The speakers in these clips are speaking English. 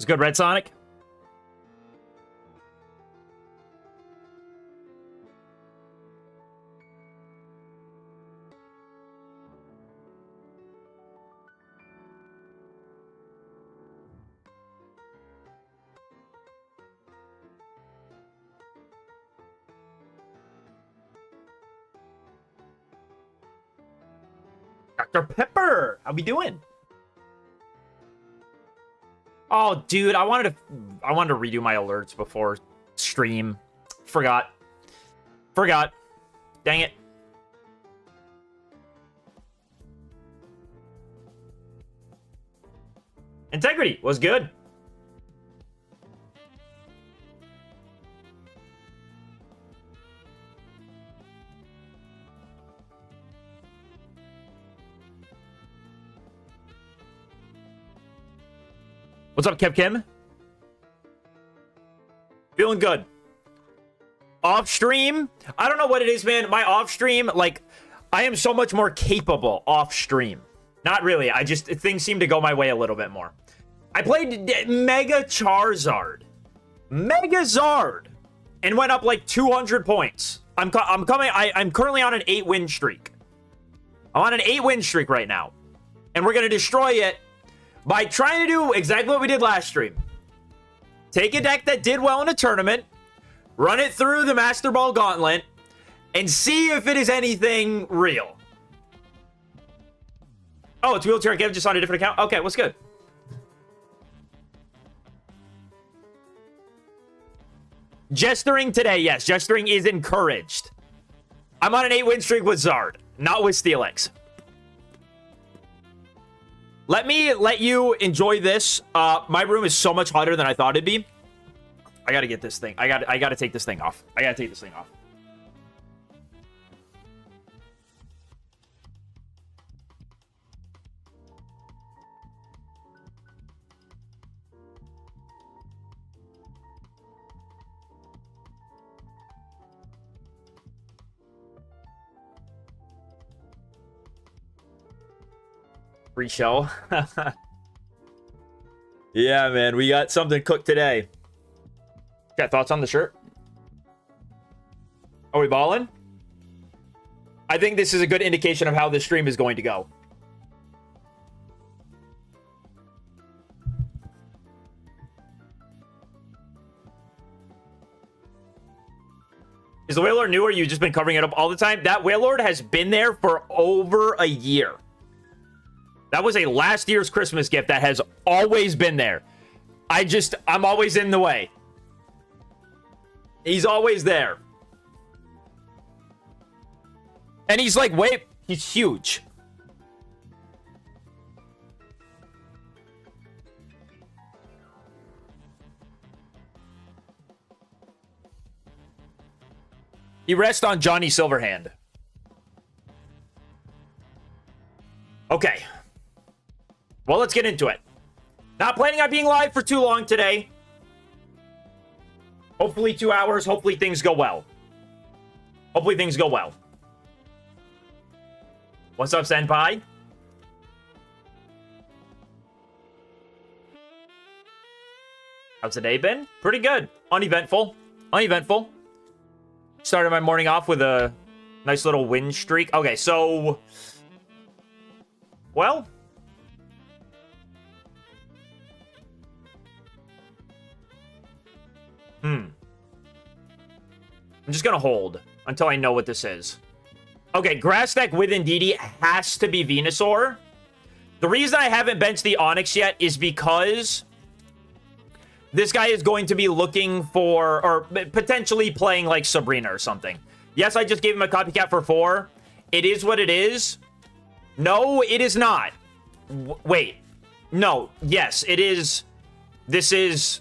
It's good, Red Sonic. Dr. Pepper, how we doing? Oh, dude, I wanted to redo my alerts before stream. Forgot. Dang it. Integrity was good. What's up, Kev Kim? Feeling good. Off stream? I don't know what it is, man. My off stream, like, I am so much more capable off stream. Not really. Things seem to go my way a little bit more. I played Mega Charizard. Megazard. And went up like 200 points. I'm currently on an 8-win streak. I'm on an 8-win streak right now. And we're going to destroy it by trying to do exactly what we did last stream. Take a deck that did well in a tournament, run it through the Master Ball Gauntlet, and see if it is anything real. Oh, it's Wheelchair Kev just on a different account? Okay, what's good? Gesturing today, yes. Gesturing is encouraged. I'm on an 8-win streak with Zard, not with Steelix. Let me let you enjoy this. My room is so much hotter than I thought it'd be. I gotta get this thing. I gotta take this thing off. Pre-show. Yeah, man, we got something cooked today. Got thoughts on the shirt? Are we balling? I think this is a good indication of how this stream is going to go. Is the Wailord new or you've just been covering it up all the time? That Wailord has been there for over a year. That was a last year's Christmas gift that has always been there. I'm always in the way. He's always there. And he's like, wait, he's huge. He rests on Johnny Silverhand. Okay. Well, let's get into it. Not planning on being live for too long today. Hopefully 2 hours. Hopefully things go well. What's up, Senpai? How's the day been? Pretty good. Uneventful. Started my morning off with a nice little win streak. Okay, so... Well... I'm just gonna hold until I know what this is. Okay, grass deck with Indeedee has to be Venusaur. The reason I haven't benched the Onix yet is because this guy is going to be looking for, or potentially playing like Sabrina or something. Yes, I just gave him a copycat for 4. It is what it is. No, it is not. Wait. No. Yes, it is. This is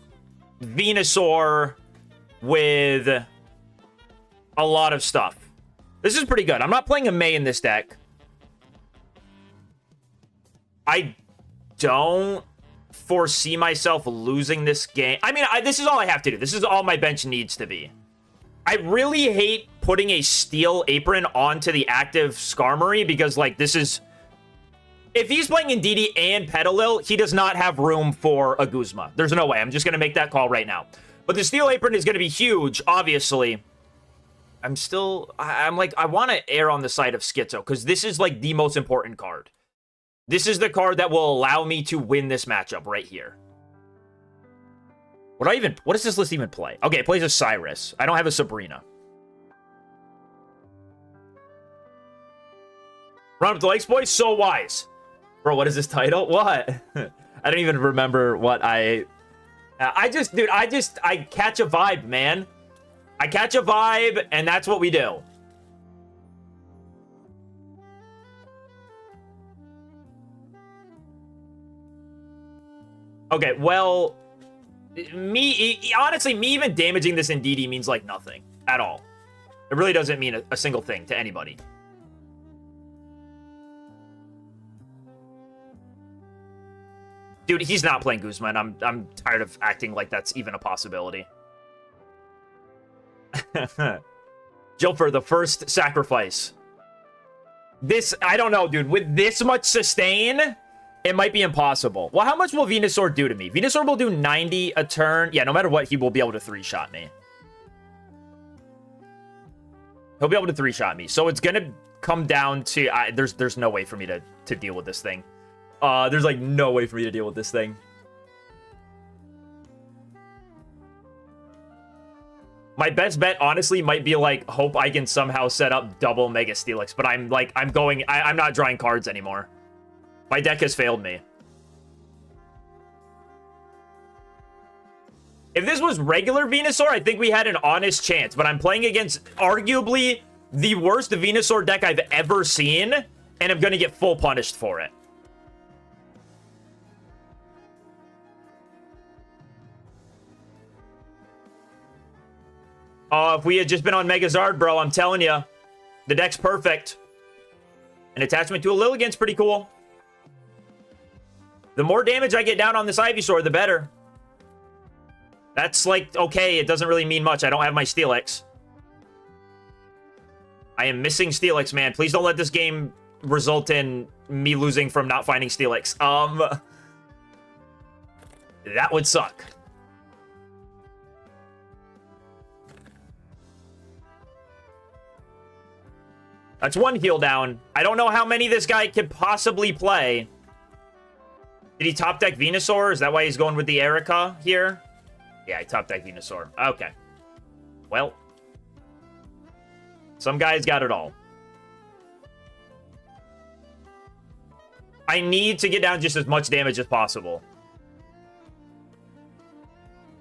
Venusaur with a lot of stuff. This is pretty good. I'm not playing a May in this deck. I don't foresee myself losing this game. I mean, this is all I have to do. This is all my bench needs to be. I really hate putting a Steel Apron onto the active Skarmory because, like, this is... if he's playing Indeedee and Petalil, he does not have room for a Guzma. There's no way. I'm just going to make that call right now. But the Steel Apron is going to be huge, obviously. I'm like, I want to err on the side of Schizo, because this is like the most important card. This is the card that will allow me to win this matchup right here. What does this list even play? Okay, it plays a Cyrus. I don't have a Sabrina. Run up the Lakes, boys. So wise. Bro, what is this title? What? I don't even remember what I catch a vibe, man. I catch a vibe, and that's what we do. Okay, well, honestly, me even damaging this Indeedee means, like, nothing at all. It really doesn't mean a single thing to anybody. Dude, he's not playing Guzman. I'm tired of acting like that's even a possibility. Jill for the first sacrifice. This, I don't know, dude. With this much sustain, it might be impossible. Well, how much will Venusaur do to me? Venusaur will do 90 a turn. Yeah, no matter what, he will be able to 3-shot me. He'll be able to 3-shot me. So it's going to come down to... there's no way for me to deal with this thing. There's, like, no way for me to deal with this thing. My best bet, honestly, might be, like, hope I can somehow set up double Mega Steelix. But I'm not drawing cards anymore. My deck has failed me. If this was regular Venusaur, I think we had an honest chance. But I'm playing against arguably the worst Venusaur deck I've ever seen. And I'm going to get full punished for it. If we had just been on Megazard, bro, I'm telling you. The deck's perfect. An attachment to a Lilligant's pretty cool. The more damage I get down on this Ivysaur, the better. That's like, okay, it doesn't really mean much. I don't have my Steelix. I am missing Steelix, man. Please don't let this game result in me losing from not finding Steelix. That would suck. That's one heal down. I don't know how many this guy could possibly play. Did he top deck Venusaur? Is that why he's going with the Erica here? Yeah, he top deck Venusaur. Okay. Well. Some guys got it all. I need to get down just as much damage as possible.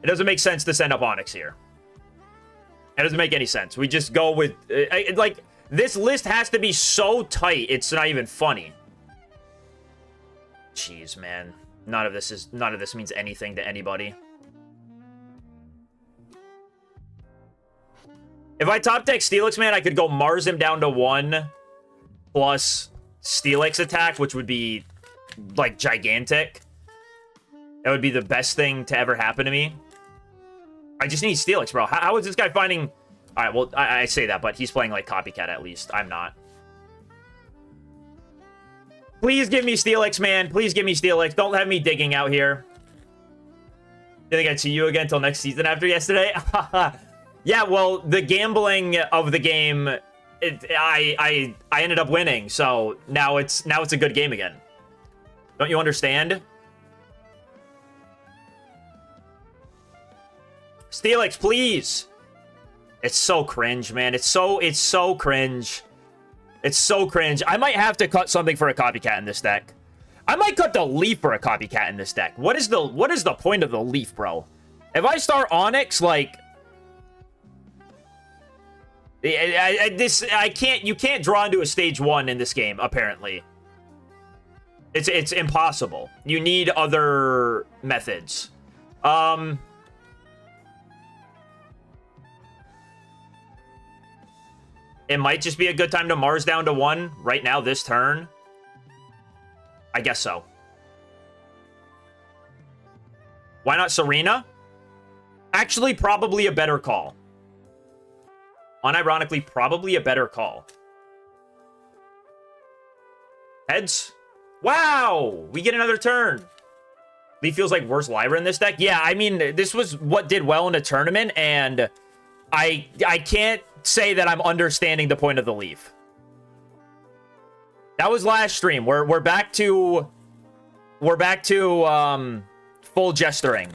It doesn't make sense to send up Onix here. It doesn't make any sense. We just go with... like... This list has to be so tight, it's not even funny. Jeez, man. None of this means anything to anybody. If I top deck Steelix, man, I could go Mars him down to 1 plus Steelix attack, which would be, like, gigantic. That would be the best thing to ever happen to me. I just need Steelix, bro. How is this guy finding... All right, well, I say that, but he's playing like Copycat at least. I'm not. Please give me Steelix, man. Please give me Steelix. Don't have me digging out here. Didn't think I'd see you again until next season after yesterday. Yeah, well, the gambling of the game, I ended up winning, so now it's a good game again. Don't you understand? Steelix, please. It's so cringe, man. It's so cringe. It's so cringe. I might have to cut something for a Copycat in this deck. I might cut the Leaf for a Copycat in this deck. What is the point of the Leaf, bro? If I start Onix, like... You can't draw into a stage 1 in this game, apparently. It's impossible. You need other methods. It might just be a good time to Mars down to 1 right now this turn. I guess so. Why not Serena? Actually, probably a better call. Unironically, probably a better call. Heads? Wow, we get another turn. Leaf feels like worse Lyra in this deck. Yeah, I mean, this was what did well in a tournament, and I can't say that I'm understanding the point of the Leaf. That was last stream. We're back to full gesturing.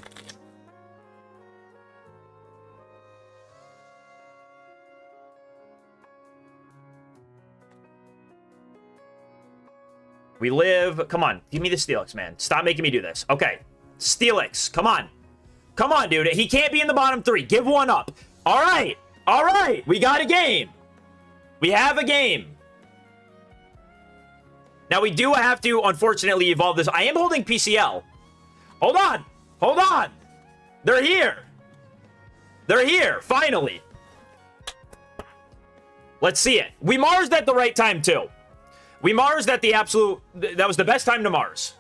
We live. Come on. Give me the Steelix, man. Stop making me do this. Okay. Steelix. Come on. Come on, dude. He can't be in the bottom three. Give one up. All right. All right. We got a game. We have a game. Now, we do have to, unfortunately, evolve this. I am holding PCL. Hold on. Hold on. They're here. They're here. Finally. Let's see it. We Marsed at the right time, too. We Marsed at the absolute... That was the best time to Mars.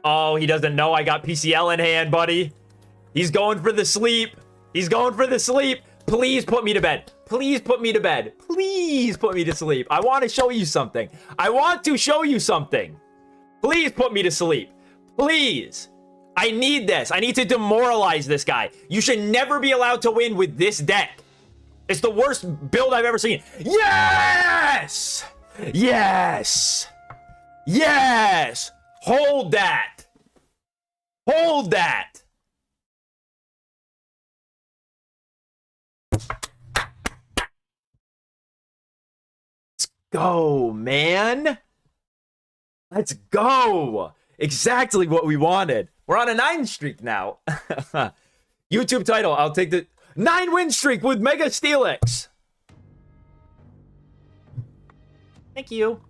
Oh, he doesn't know I got PCL in hand, buddy. He's going for the sleep. He's going for the sleep. Please put me to bed. Please put me to bed. Please put me to sleep. I want to show you something. I want to show you something. Please put me to sleep. Please. I need this. I need to demoralize this guy. You should never be allowed to win with this deck. It's the worst build I've ever seen. Yes! Yes! Yes! Hold that. Hold that. Let's go, man. Let's go. Exactly what we wanted. We're on a 9 streak now. YouTube title. I'll take the 9-win streak with Mega Steelix. Thank you.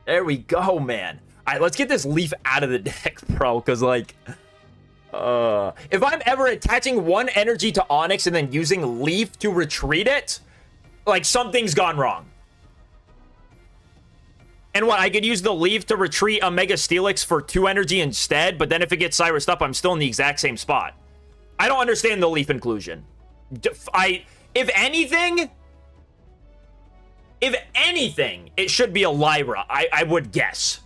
There we go, man. All right, let's get this Leaf out of the deck, bro. Because, like, if I'm ever attaching one energy to Onyx and then using Leaf to retreat it, like, something's gone wrong. And what, I could use the Leaf to retreat a Mega Steelix for 2 energy instead, but then if it gets Cyrused up, I'm still in the exact same spot. I don't understand the Leaf inclusion. If anything, it should be a Lyra, I would guess.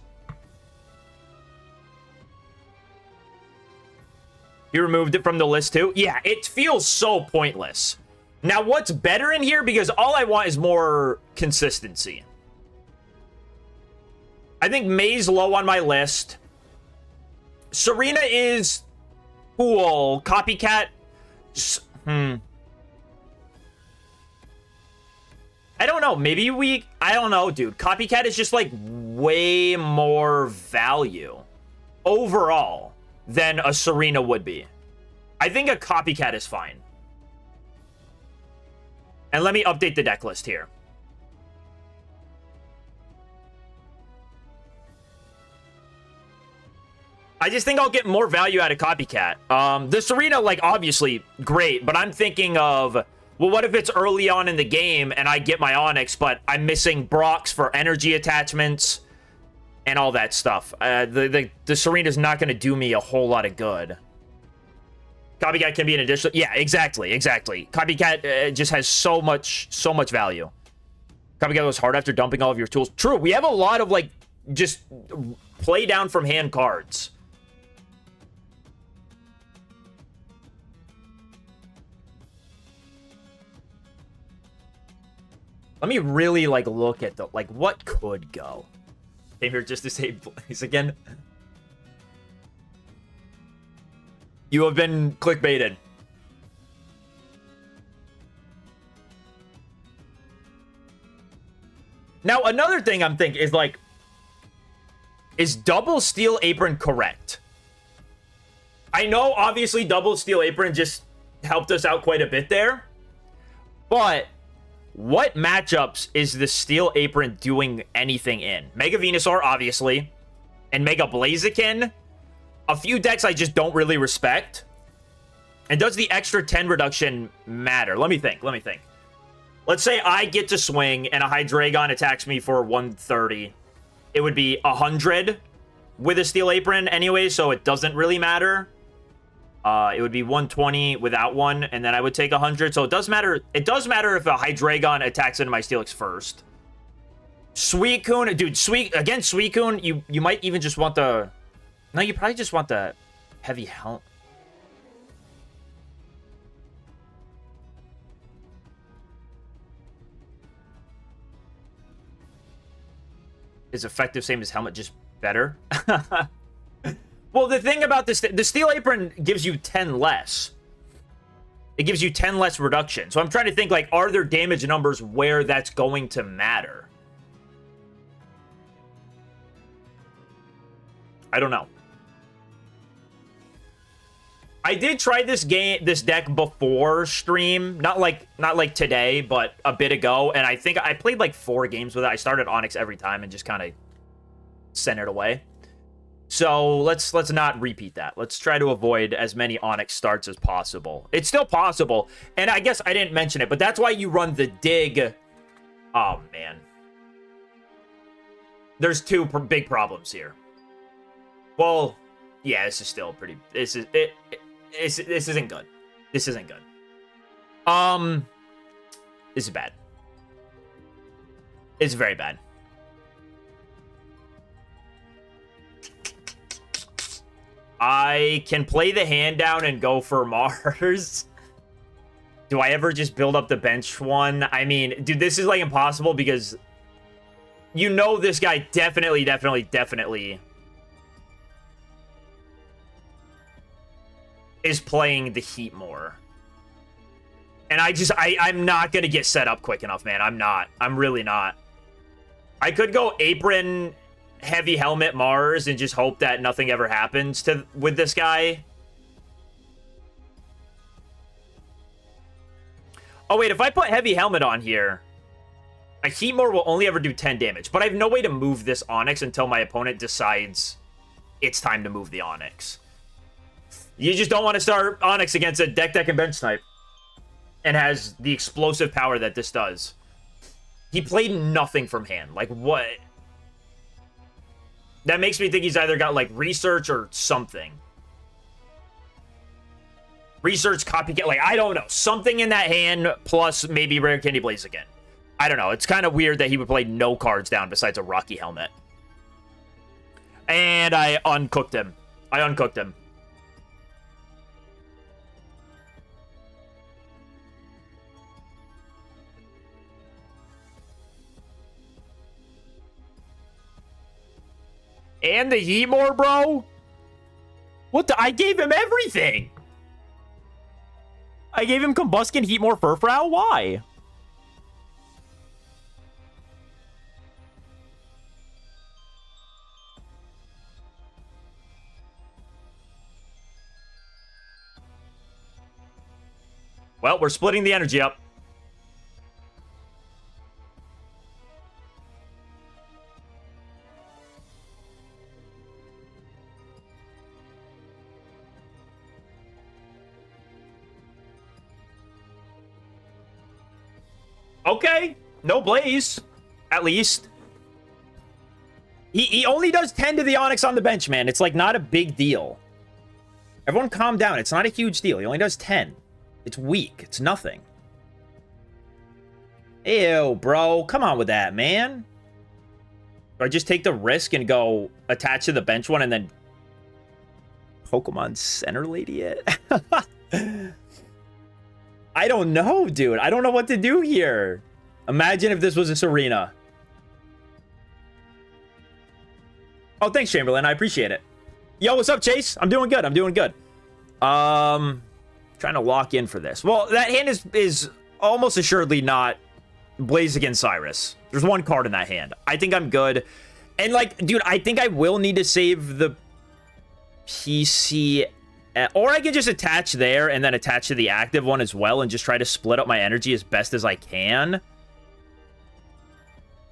You removed it from the list too? Yeah, it feels so pointless. Now, what's better in here? Because all I want is more consistency. I think May's low on my list. Serena is cool. Copycat. I don't know. Maybe I don't know, dude. Copycat is just like way more value overall than a Serena would be. I think a Copycat is fine. And let me update the deck list here. I just think I'll get more value out of Copycat. The Serena, like, obviously great, but I'm thinking of, well, what if it's early on in the game and I get my Onyx, but I'm missing Brock's for energy attachments and all that stuff. The Serena's not going to do me a whole lot of good. Copycat can be an additional... Yeah, exactly. Copycat just has so much value. Copycat goes hard after dumping all of your tools. True, we have a lot of, like, just play down from hand cards. Let me really, like, look at the... Like, what could go? Came here just to say Blaze again. You have been clickbaited. Now, another thing I'm thinking is, like... Is double Steel Apron correct? I know, obviously, double Steel Apron just helped us out quite a bit there. But... what matchups is the Steel Apron doing anything in? Mega Venusaur, obviously. And Mega Blaziken. A few decks I just don't really respect. And does the extra 10 reduction matter? Let me think. Let's say I get to swing and a Hydreigon attacks me for 130. It would be 100 with a Steel Apron anyway, so it doesn't really matter. It would be 120 without one, and then I would take 100. So it does matter. It does matter if a Hydreigon attacks into my Steelix first. Suicune, dude, against Suicune, you might even just want the... No, you probably just want the heavy helmet. Is effective same as helmet, just better? Well, the thing about this, the Steel Apron gives you 10 less. It gives you 10 less reduction. So I'm trying to think, like, are there damage numbers where that's going to matter? I don't know. I did try this deck before stream, not like today, but a bit ago, and I think I played like 4 games with it. I started Onyx every time and just kind of sent it away. So let's not repeat that. Let's try to avoid as many Onyx starts as possible. It's still possible, and I guess I didn't mention it, but that's why you run the dig. Oh man, there's 2 big problems here. Well, yeah, this is still pretty. This isn't good. This isn't good. This is bad. It's very bad. I can play the hand down and go for Mars. Do I ever just build up the bench one? I mean, dude, this is like impossible because you know this guy definitely is playing the Heat more. And I'm not going to get set up quick enough, man. I'm not. I'm really not. I could go Apron, Heavy Helmet, Mars, and just hope that nothing ever happens with this guy. Oh, wait. If I put Heavy Helmet on here, a Heatmore will only ever do 10 damage. But I have no way to move this Onyx until my opponent decides it's time to move the Onyx. You just don't want to start Onyx against a deck and bench type. And has the explosive power that this does. He played nothing from hand. Like, what? That makes me think he's either got, like, research or something. Research, copycat, like, I don't know. Something in that hand, plus maybe Rare Candy Blaziken. I don't know. It's kind of weird that he would play no cards down besides a Rocky Helmet. And I uncooked him. And the Heatmore, bro? What the? I gave him everything. I gave him Combuskin, Heatmore, Furfrou. Why? Well, we're splitting the energy up. Okay, no Blaze, at least. He only does 10 to the Onyx on the bench, man. It's like not a big deal. Everyone calm down. It's not a huge deal. He only does 10. It's weak. It's nothing. Ew, bro. Come on with that, man. Or I just take the risk and go attach to the bench one and then Pokemon Center Lady it? I don't know, dude. I don't know what to do here. Imagine if this was a Serena. Oh, thanks, Chamberlain. I appreciate it. Yo, what's up, Chase? I'm doing good. Trying to lock in for this. Well, that hand is almost assuredly not Blaziken Cyrus. There's 1 card in that hand. I think I'm good. And, like, dude, I think I will need to save the PC... Or I can just attach there and then attach to the active one as well and just try to split up my energy as best as I can.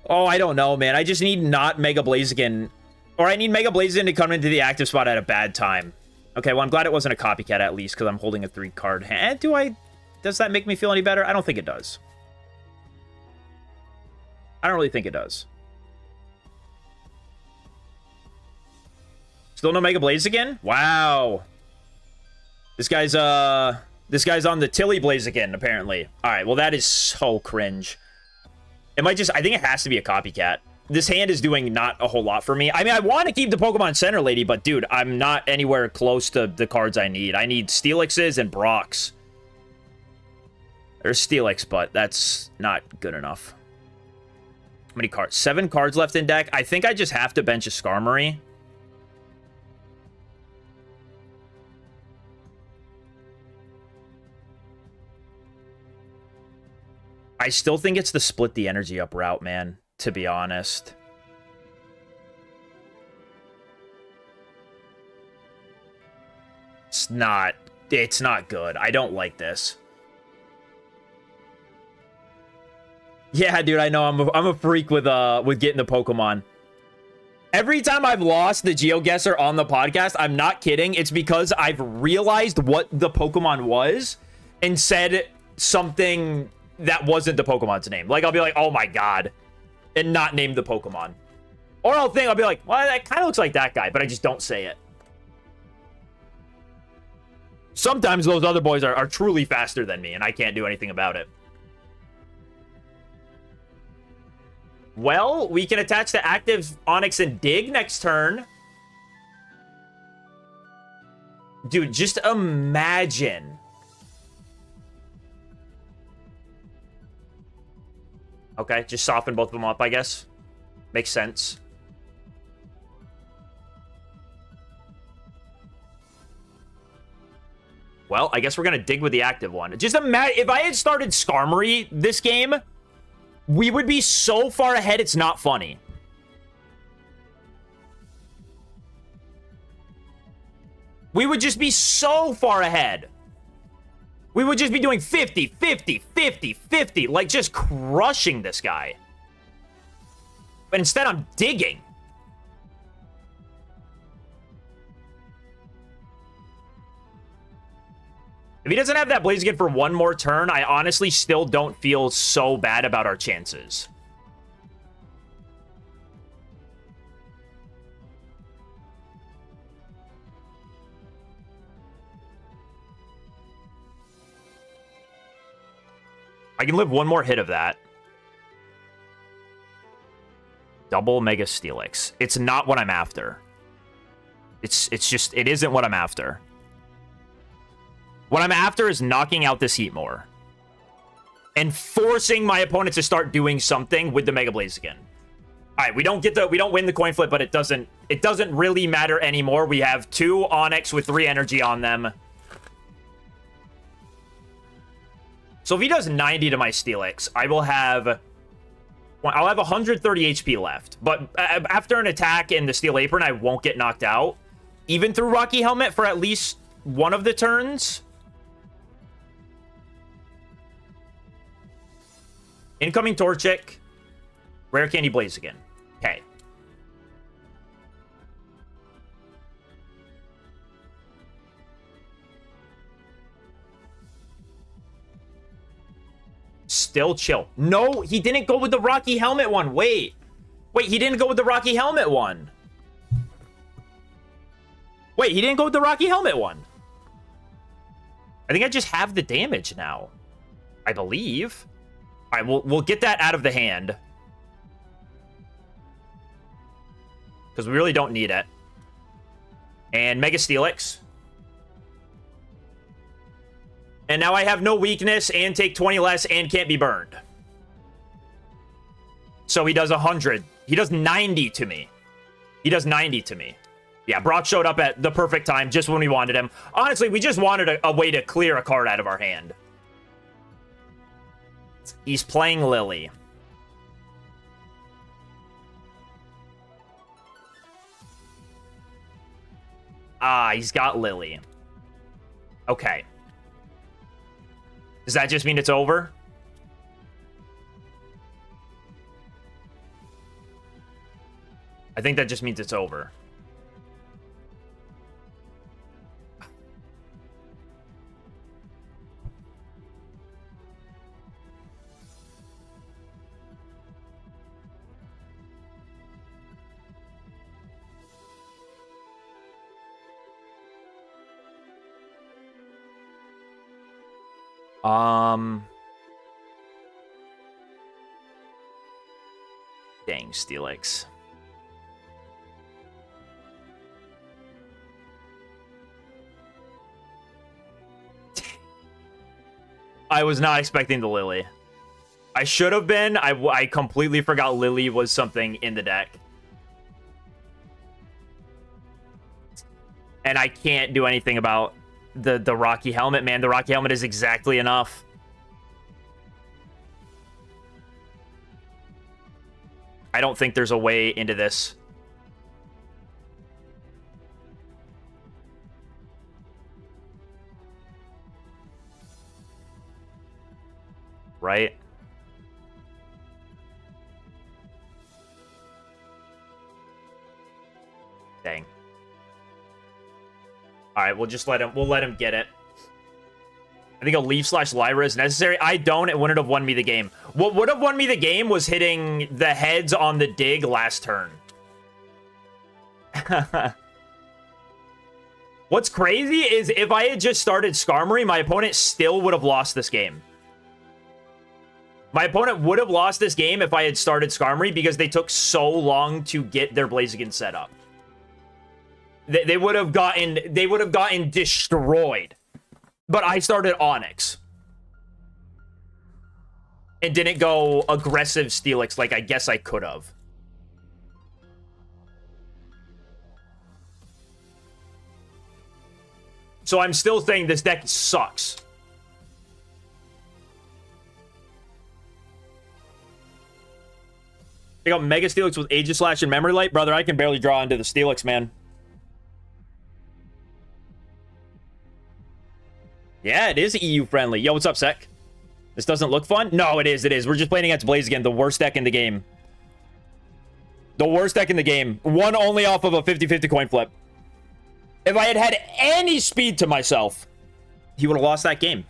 Oh, I don't know, man. I just need not Mega Blaziken. Or I need Mega Blaziken to come into the active spot at a bad time. Okay, well, I'm glad it wasn't a copycat at least because I'm holding a 3-card hand. Does that make me feel any better? I don't think it does. I don't really think it does. Still no Mega Blaziken? Wow. This guy's on the Tilly Blaziken, apparently. All right, well, that is so cringe. It might just... I think it has to be a copycat. This hand is doing not a whole lot for me. I mean, I want to keep the Pokemon Center Lady, but dude, I'm not anywhere close to the cards I need. I need Steelixes and Brocks. There's Steelix, but that's not good enough. How many cards? 7 cards left in deck. I think I just have to bench a Skarmory. I still think it's the split the energy up route, man, to be honest. It's not good. I don't like this. Yeah, dude, I know I'm a freak with getting the Pokemon. Every time I've lost the GeoGuessr on the podcast, I'm not kidding. It's because I've realized what the Pokemon was and said something that wasn't the Pokemon's name. Like, I'll be like, oh my god, and not name the Pokemon. Or I'll be like, well, that kind of looks like that guy, but I just don't say it. Sometimes those other boys are truly faster than me, and I can't do anything about it. Well, we can attach the active Onix and Dig next turn. Dude, just imagine. Okay, just soften both of them up, I guess. Makes sense. Well, I guess we're going to dig with the active one. Just imagine, if I had started Skarmory this game, we would be so far ahead, it's not funny. We would just be so far ahead. We would just be doing 50, 50, 50, 50, like just crushing this guy. But instead, I'm digging. If he doesn't have that Blaziken for one more turn, I honestly still don't feel so bad about our chances. I can live one more hit of that. Double Mega Steelix. It's not what I'm after. It's just, it isn't what I'm after. What I'm after is knocking out this Heatmore. And forcing my opponent to start doing something with the Mega Blaziken. Alright, we don't win the coin flip, but it doesn't really matter anymore. We have 2 Onix with 3 energy on them. So if he does 90 to my Steelix, I'll have 130 HP left. But after an attack in the Steel Apron, I won't get knocked out. Even through Rocky Helmet for at least one of the turns. Incoming Torchic. Rare Candy Blaziken. Okay. Still chill. No, he didn't go with the Rocky Helmet one. Wait, he didn't go with the Rocky Helmet one. Wait, he didn't go with the Rocky Helmet one. I think I just have the damage now. I believe. All right, we'll get that out of the hand. Because we really don't need it. And Mega Steelix. And now I have no weakness and take 20 less and can't be burned. So he does 100. He does 90 to me. He does 90 to me. Yeah, Brock showed up at the perfect time, just when we wanted him. Honestly, we just wanted a way to clear a card out of our hand. He's playing Lily. Ah, he's got Lily. Okay. Does that just mean it's over? I think that just means it's over. Dang, Steelix. I was not expecting the Lily. I should have been. I completely forgot Lily was something in the deck. And I can't do anything about the Rocky Helmet, man. The Rocky Helmet is exactly enough. I don't think there's a way into this. Right? Dang. All right, we'll just let him get it. I think a Leaf/Lyra is necessary. I don't. It wouldn't have won me the game. What would have won me the game was hitting the heads on the dig last turn. What's crazy is if I had just started Skarmory, my opponent still would have lost this game. My opponent would have lost this game if I had started Skarmory because they took so long to get their Blaziken set up. They would have gotten destroyed. But I started Onix. And didn't go aggressive Steelix like I guess I could have. So I'm still saying this deck sucks. I got Mega Steelix with Aegislash and Memory Light. Brother, I can barely draw into the Steelix, man. Yeah, it is EU friendly. Yo, what's up, Sec? This doesn't look fun? No, it is. It is. We're just playing against Blaziken, the worst deck in the game. The worst deck in the game. One only off of a 50-50 coin flip. If I had had any speed to myself, he would have lost that game.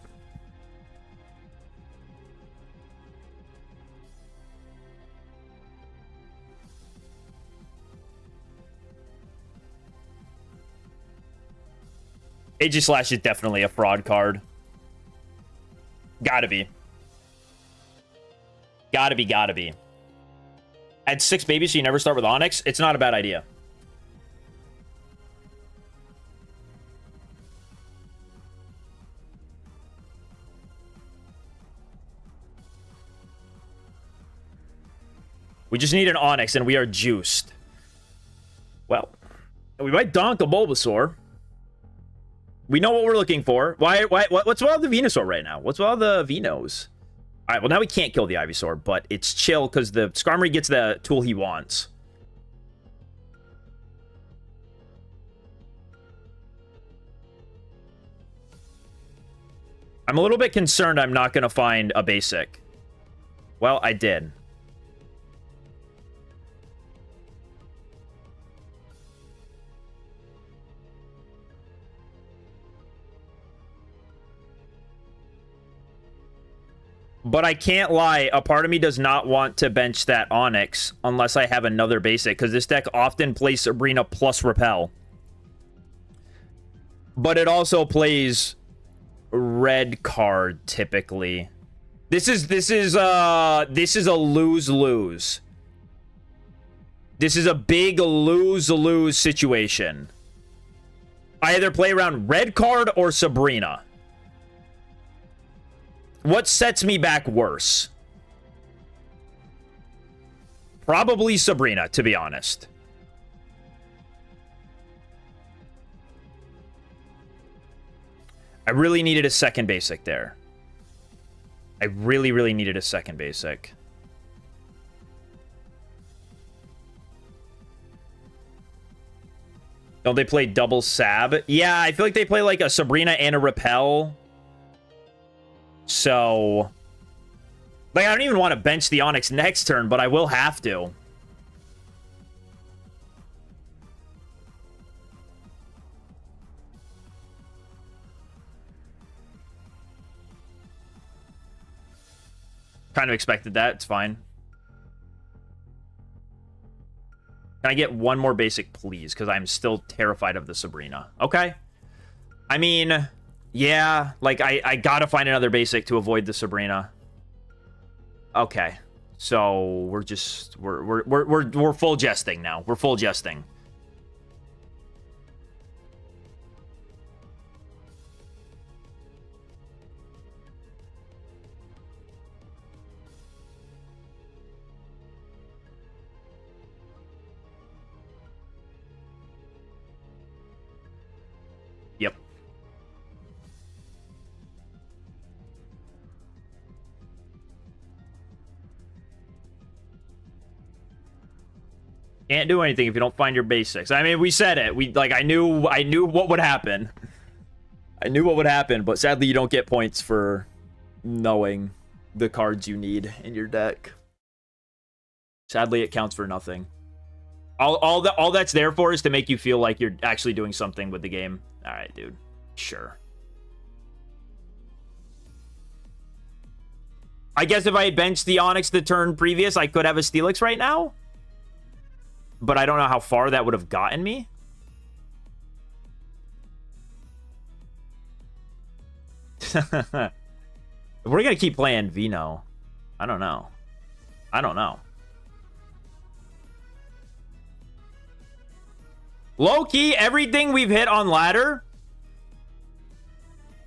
Aegislash is definitely a fraud card. Gotta be. Gotta be. Add 6 babies so you never start with Onix. It's not a bad idea. We just need an Onix and we are juiced. Well, we might donk a Bulbasaur. We know what we're looking for. What's with all the Venusaur right now? What's with all the Venos? All right, well, now we can't kill the Ivysaur, but it's chill because the Skarmory gets the tool he wants. I'm a little bit concerned I'm not going to find a basic. Well, I did. But I can't lie, a part of me does not want to bench that Onix unless I have another basic, because this deck often plays Sabrina plus Repel. But it also plays red card typically. This is a lose-lose. This is a big lose-lose situation. I either play around red card or Sabrina. What sets me back worse? Probably Sabrina, to be honest. I really needed a second basic there. I really, really needed a second basic. Don't they play double Sab? Yeah, I feel like they play like a Sabrina and a Repel. So, like, I don't even want to bench the Onix next turn, but I will have to. Kind of expected that. It's fine. Can I get one more basic, please? Because I'm still terrified of the Sabrina. Okay. I mean, Yeah, like, I gotta find another basic to avoid the Sabrina. Okay. So, we're just... We're full jesting now. We're full jesting. Yep. Can't do anything if you don't find your basics. I mean, we said it. I knew what would happen. I knew what would happen, but sadly you don't get points for knowing the cards you need in your deck. Sadly, it counts for nothing. All that's there for is to make you feel like you're actually doing something with the game. All right, dude. Sure. I guess if I had benched the Onyx the turn previous, I could have a Steelix right now. But I don't know how far that would have gotten me. We're going to keep playing Veno. I don't know. I don't know. Low-key, everything we've hit on ladder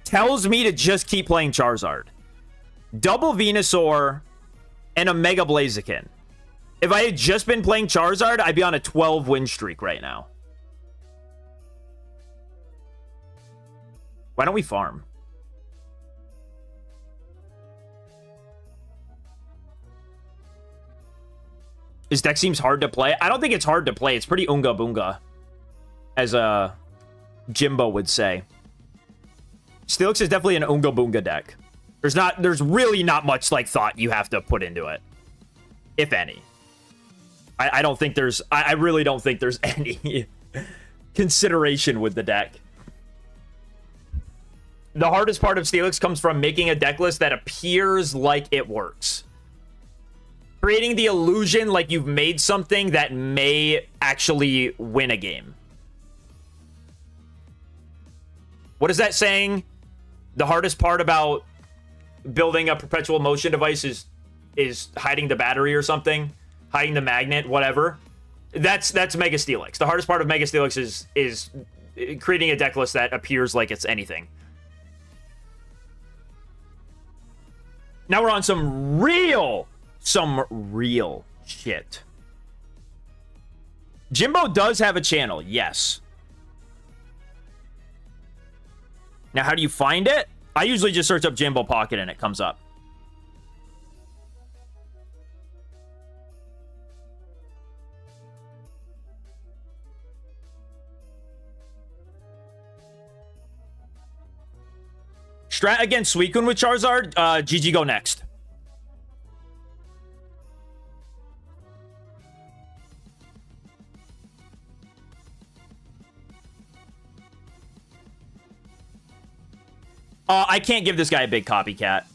tells me to just keep playing Charizard. Double Venusaur and a Mega Blaziken. If I had just been playing Charizard, I'd be on a 12-win streak right now. Why don't we farm? This deck seems hard to play. I don't think it's hard to play. It's pretty unga boonga, as Jimbo would say. Steelix is definitely an unga boonga deck. There's really not much like thought you have to put into it, if any. I don't think there's... I really don't think there's any consideration with the deck. The hardest part of Steelix comes from making a deck list that appears like it works. Creating the illusion like you've made something that may actually win a game. What is that saying? The hardest part about building a perpetual motion device is hiding the battery or something. Hiding the magnet, whatever. That's Mega Steelix. The hardest part of Mega Steelix is creating a deck list that appears like it's anything. Now we're on some real shit. Jimbo does have a channel, yes. Now, how do you find it? I usually just search up Jimbo Pocket and it comes up. Strat against Suicune with Charizard. GG, go next. I can't give this guy a big copycat.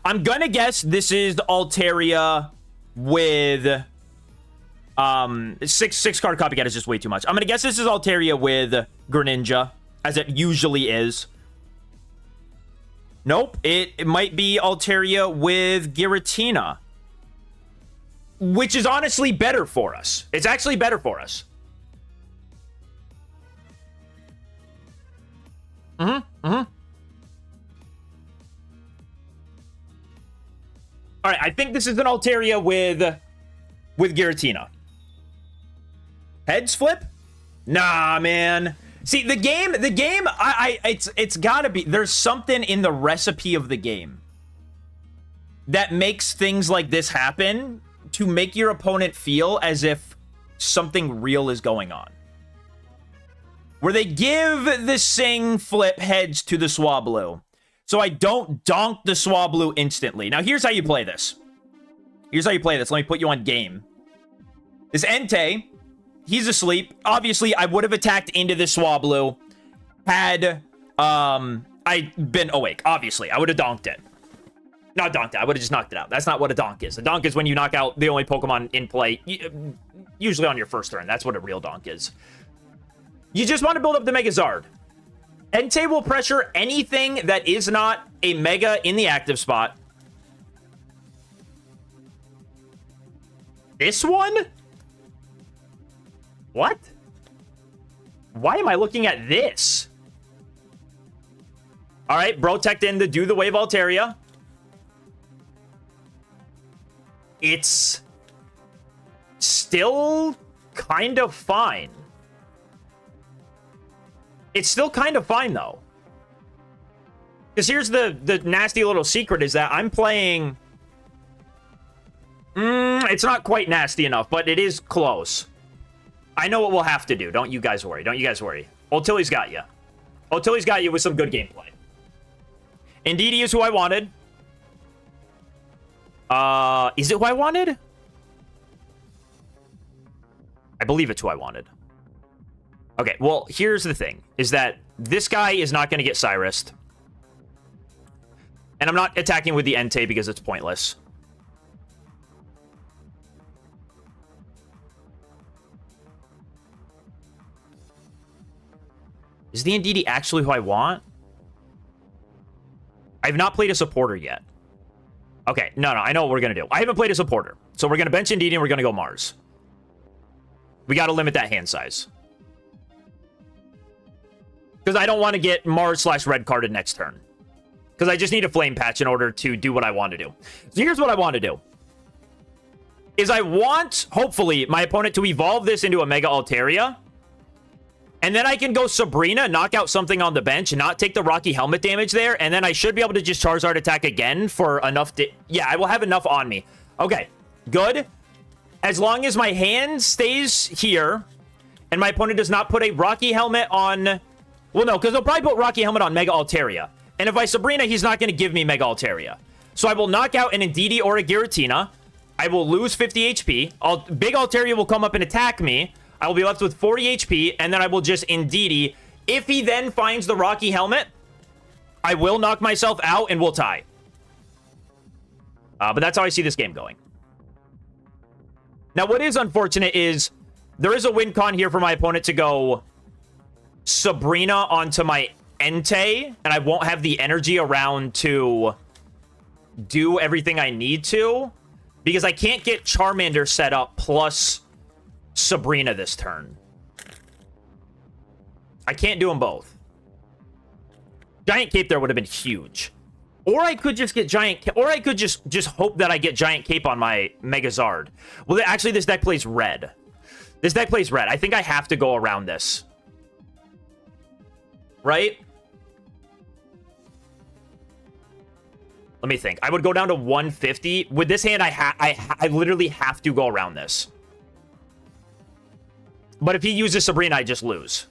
I'm gonna guess this is Altaria with... six card copycat is just way too much. I'm gonna guess this is Altaria with Greninja, as it usually is. Nope, it might be Altaria with Giratina. Which is honestly better for us. It's actually better for us. All right, I think this is an Altaria with Giratina. Heads flip? Nah, man. See, the game, it's gotta be, there's something in the recipe of the game that makes things like this happen to make your opponent feel as if something real is going on. Where they give the Sing flip heads to the Swablu. So I don't donk the Swablu instantly. Now, here's how you play this. Here's how you play this. Let me put you on game. This Entei, he's asleep. Obviously, I would have attacked into this Swablu had I been awake. Obviously, I would have donked it. Not donked it. I would have just knocked it out. That's not what a donk is. A donk is when you knock out the only Pokemon in play, usually on your first turn. That's what a real donk is. You just want to build up the Megazard. Entei will pressure anything that is not a Mega in the active spot. This one? What? Why am I looking at this? All right, bro teched in to do the Wave Altaria. It's still kind of fine. It's still kind of fine, though. Because here's the nasty little secret is that I'm playing... it's not quite nasty enough, but it is close. I know what we'll have to do. Don't you guys worry. Don't you guys worry. Ultilli's got you. Ultilli's got you with some good gameplay. Indeedee is who I wanted. Is it who I wanted? I believe it's who I wanted. Okay, well, here's the thing. Is that this guy is not going to get Cyrused. And I'm not attacking with the Entei because it's pointless. Is the Indeedee actually who I want? I've not played a supporter yet. Okay, no, I know what we're going to do. I haven't played a supporter. So we're going to bench Indeedee and we're going to go Mars. We got to limit that hand size. Because I don't want to get Mars/red carded next turn. Because I just need a Flame Patch in order to do what I want to do. So here's what I want to do. Is I want, hopefully, my opponent to evolve this into a Mega Altaria. And then I can go Sabrina, knock out something on the bench, not take the Rocky Helmet damage there, and then I should be able to just Charizard attack again for enough... Yeah, I will have enough on me. Okay, good. As long as my hand stays here, and my opponent does not put a Rocky Helmet on... Well, no, because they'll probably put Rocky Helmet on Mega Altaria. And if I Sabrina, he's not going to give me Mega Altaria. So I will knock out an Indeedee or a Giratina. I will lose 50 HP. Big Altaria will come up and attack me. I will be left with 40 HP, and then I will just Indeedee. If he then finds the Rocky Helmet, I will knock myself out, and we'll tie. But that's how I see this game going. Now, what is unfortunate is there is a win con here for my opponent to go Sabrina onto my Entei, and I won't have the energy around to do everything I need to, because I can't get Charmander set up plus Sabrina this turn. I can't do them both. Giant Cape there would have been huge. Or I could just get Giant Cape, or I could just hope that I get Giant Cape on my Megazard. Well, actually, this deck plays red. This deck plays red. I think I have to go around this. Right? Let me think. I would go down to 150. With this hand, I literally have to go around this. But if he uses Sabrina, I just lose.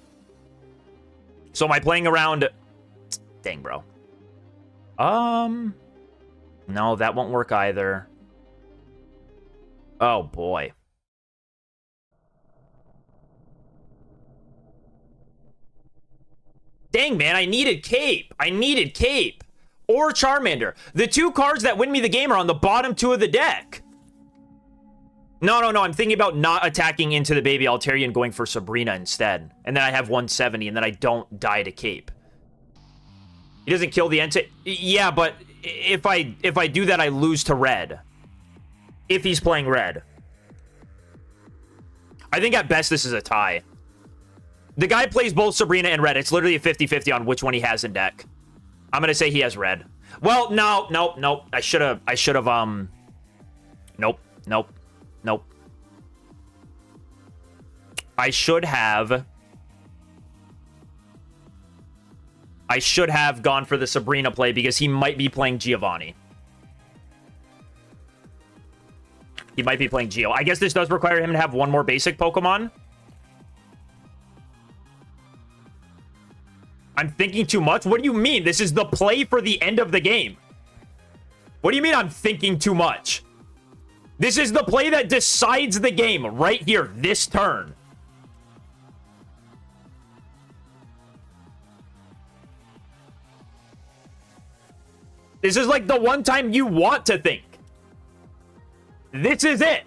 So am I playing around... Dang, bro. No, that won't work either. Oh, boy. Dang, man, I needed Cape. I needed Cape. Or Charmander. The two cards that win me the game are on the bottom two of the deck. No. I'm thinking about not attacking into the Baby Altaria and going for Sabrina instead. And then I have 170, and then I don't die to Cape. He doesn't kill the Entei. Yeah, but if I do that, I lose to red. If he's playing red. I think at best this is a tie. The guy plays both Sabrina and red. It's literally a 50-50 on which one he has in deck. I'm going to say he has red. Well, no. I should have, nope. I should have gone for the Sabrina play because he might be playing Giovanni. He might be playing Geo. I guess this does require him to have one more basic Pokemon. I'm thinking too much? What do you mean? This is the play for the end of the game. What do you mean I'm thinking too much? This is the play that decides the game right here, this turn. This is like the one time you want to think. This is it.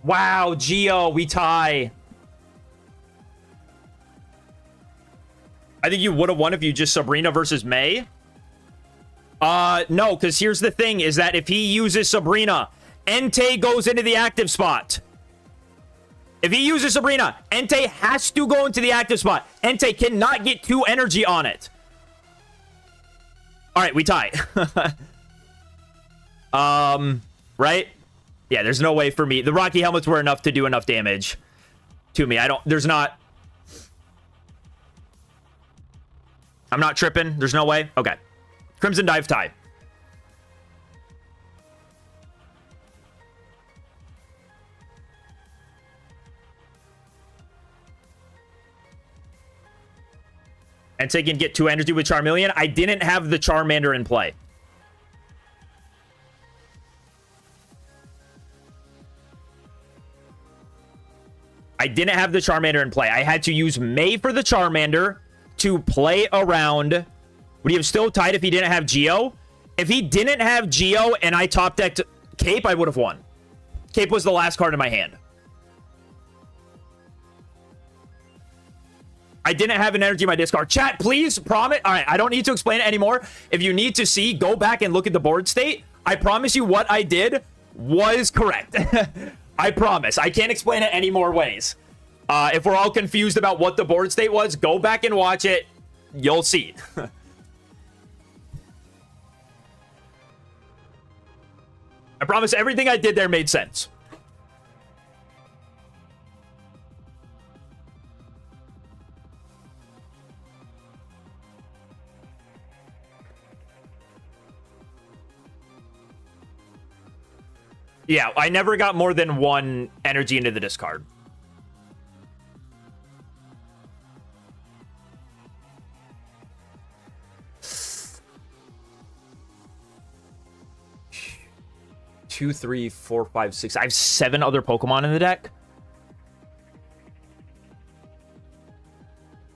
Wow, Geo, we tie. I think you would have won if you just Sabrina versus May. No, because here's the thing, is that if he uses Sabrina, Entei goes into the active spot. If he uses Sabrina, Entei has to go into the active spot. Entei cannot get 2 energy on it. All right, we tie. Right? Yeah, there's no way for me. The Rocky helmets were enough to do enough damage to me. There's not... I'm not tripping. There's no way. Okay. Crimson Dive tie. And so can get 2 energy with Charmeleon. I didn't have the Charmander in play. I didn't have the Charmander in play. I had to use May for the Charmander to play around. Would he have still tied if he didn't have Geo? If he didn't have Geo and I top decked Cape, I would have won. Cape was the last card in my hand. I didn't have an energy in my discard. Chat, please, promise. All right, I don't need to explain it anymore. If you need to see, go back and look at the board state. I promise you what I did was correct. I promise. I can't explain it any more ways. If we're all confused about what the board state was, go back and watch it. You'll see. I promise everything I did there made sense. Yeah, I never got more than 1 energy into the discard. Two, 3, 4, 5, 6. I have 7 other Pokemon in the deck.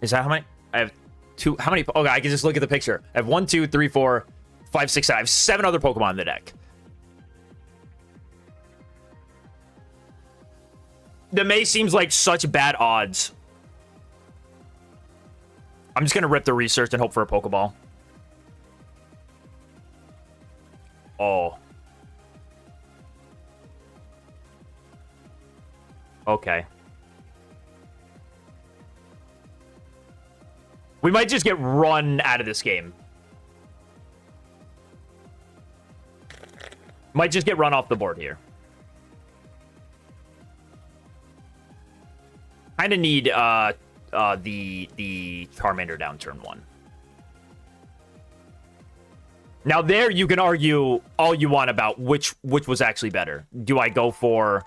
Is that how many? I have 2. How many? Okay, I can just look at the picture. I have 1, 2, 3, 4, 5, 6. I have 7 other Pokemon in the deck. The May seems like such bad odds. I'm just going to rip the research and hope for a Pokeball. Oh. Okay. We might just get run out of this game. Might just get run off the board here. Kind of need the Charmander down turn 1. Now there you can argue all you want about which was actually better. Do I go for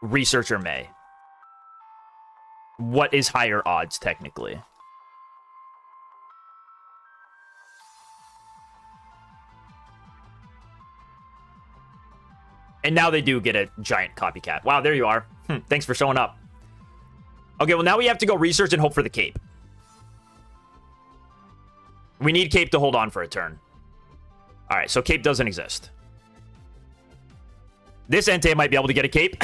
Researcher May? What is higher odds technically? And now they do get a giant copycat. Wow, there you are. Thanks for showing up. Okay, well, now we have to go research and hope for the Cape. We need Cape to hold on for a turn. All right, so Cape doesn't exist. This Entei might be able to get a Cape.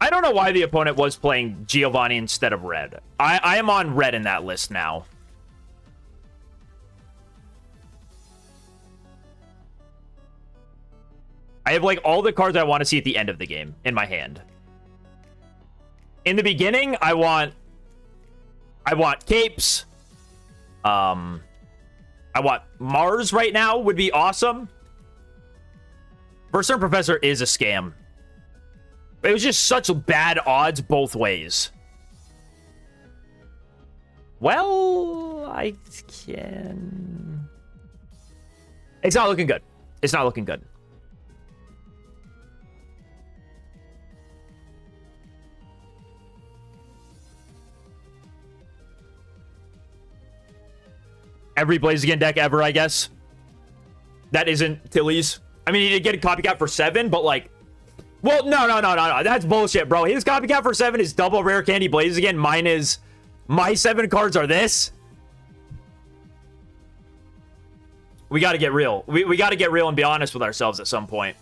I don't know why the opponent was playing Giovanni instead of Red. I am on Red in that list now. I have, like, all the cards I want to see at the end of the game in my hand. In the beginning, I want Capes. I want Mars right now would be awesome. Venusaur Professor is a scam. It was just such bad odds both ways. Well, I can... It's not looking good. It's not looking good. Every Blaziken deck ever, I guess. That isn't Tilly's. I mean, he did get a copycat for 7, but, like, Well, no. That's bullshit, bro. His copycat for 7 is double rare candy Blaziken. Mine is... My 7 cards are this. We got to get real. We got to get real and be honest with ourselves at some point.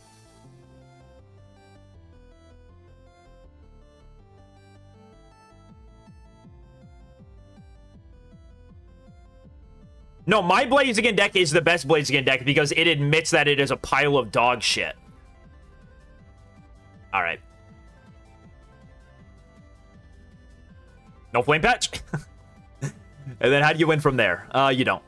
No, my Blaziken deck is the best Blaziken deck because it admits that it is a pile of dog shit. All right. No flame patch. And then how do you win from there? You don't.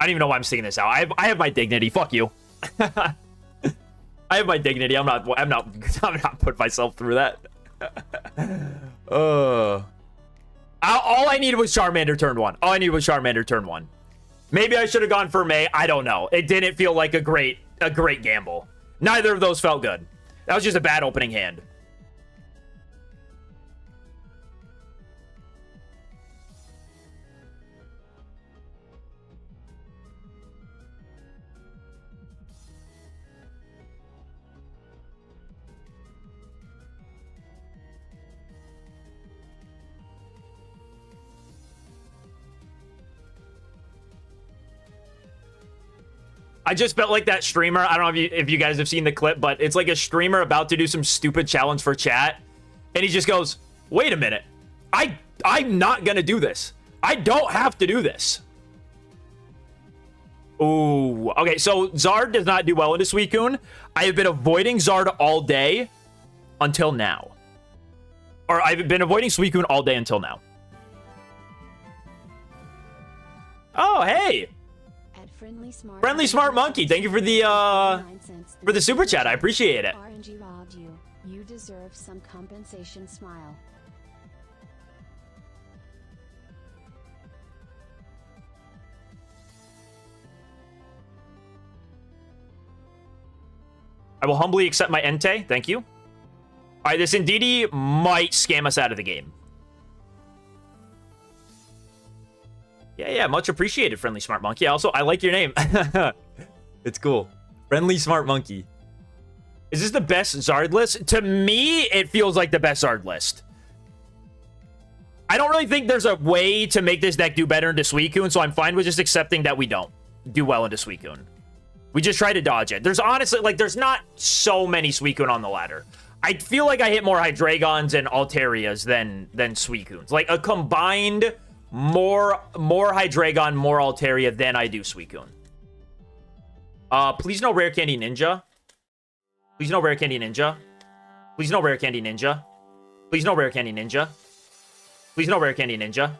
I don't even know why I'm sticking this out. I have my dignity. Fuck you. I have my dignity. I'm not putting myself through that. All I needed was Charmander turn 1. All I needed was Charmander turn 1. Maybe I should have gone for May. I don't know. It didn't feel like a great gamble. Neither of those felt good. That was just a bad opening hand. I just felt like that streamer. I don't know if you guys have seen the clip, but it's like a streamer about to do some stupid challenge for chat. And he just goes, wait a minute. I'm not going to do this. I don't have to do this. Ooh. Okay, so Zard does not do well into Suicune. I have been avoiding Zard all day until now. Or I've been avoiding Suicune all day until now. Oh, hey. Friendly smart monkey, thank you for the super chat. I appreciate it. RNG robbed you. You deserve some compensation. Smile. I will humbly accept my Entei. Thank you. All right, this Indeedee might scam us out of the game. Yeah, much appreciated, Friendly Smart Monkey. Also, I like your name. It's cool. Friendly Smart Monkey. Is this the best Zard list? To me, it feels like the best Zard list. I don't really think there's a way to make this deck do better into Suicune, so I'm fine with just accepting that we don't do well into Suicune. We just try to dodge it. There's honestly, like, there's not so many Suicune on the ladder. I feel like I hit more Hydreigons and Alterias than Suicunes. Like, a combined... More Hydreigon, more Altaria than I do Suicune. Please no Rare Candy Ninja. Please no Rare Candy Ninja. Please no Rare Candy Ninja. Please no Rare Candy Ninja. Please no Rare Candy Ninja.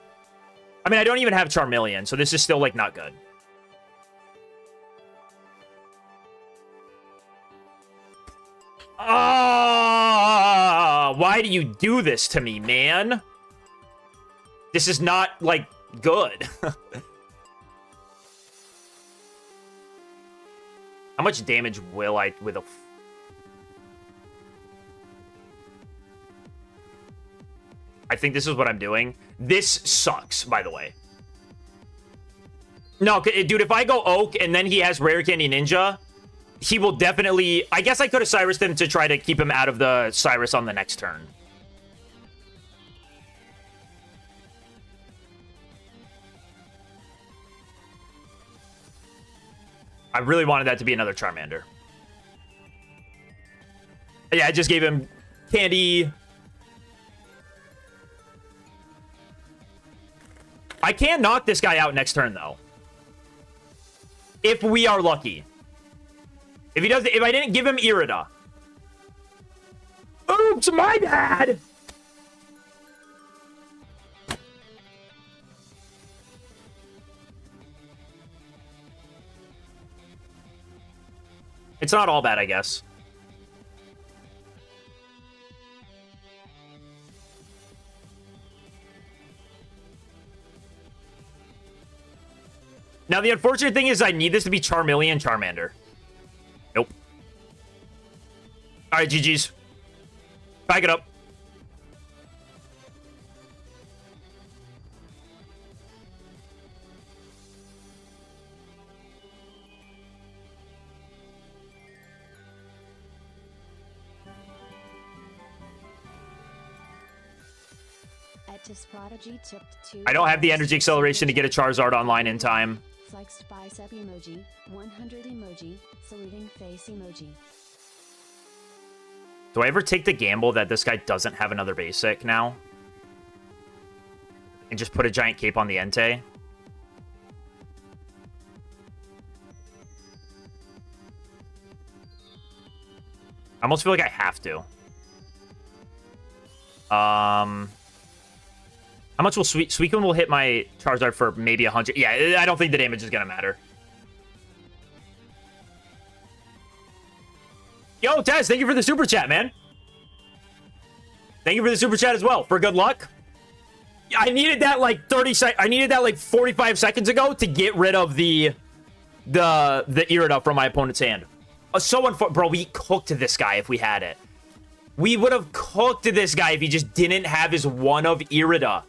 I mean, I don't even have Charmeleon, so this is still, like, not good. Why do you do this to me, man? This is not, like, good. How much damage will I with a... I think this is what I'm doing. This sucks, by the way. No, dude, if I go Oak and then he has Rare Candy Ninja, he will definitely... I guess I could have Cyrused him to try to keep him out of the Cyrus on the next turn. I really wanted that to be another Charmander. Yeah, I just gave him candy. I can knock this guy out next turn, though. If we are lucky. If I didn't give him Irida. Oops, my bad! It's not all bad, I guess. Now, the unfortunate thing is I need this to be Charmeleon Charmander. Nope. All right, GG's. Back it up. Emeritus Prodigy tipped 2. I don't have the energy acceleration to get a Charizard online in time. Flexed bicep emoji, 100 emoji, saluting face emoji. Do I ever take the gamble that this guy doesn't have another basic now? And just put a giant cape on the Entei? I almost feel like I have to. How much will Suicune will hit my Charizard for maybe 100? Yeah, I don't think the damage is gonna matter. Yo, Taz, thank you for the super chat, man. Thank you for the super chat as well. For good luck. I needed that like 30 sec. I needed that like 45 seconds ago to get rid of the Irida from my opponent's hand. So unfortunate, bro. We cooked this guy if we had it. We would have cooked this guy if he just didn't have his one of Irida.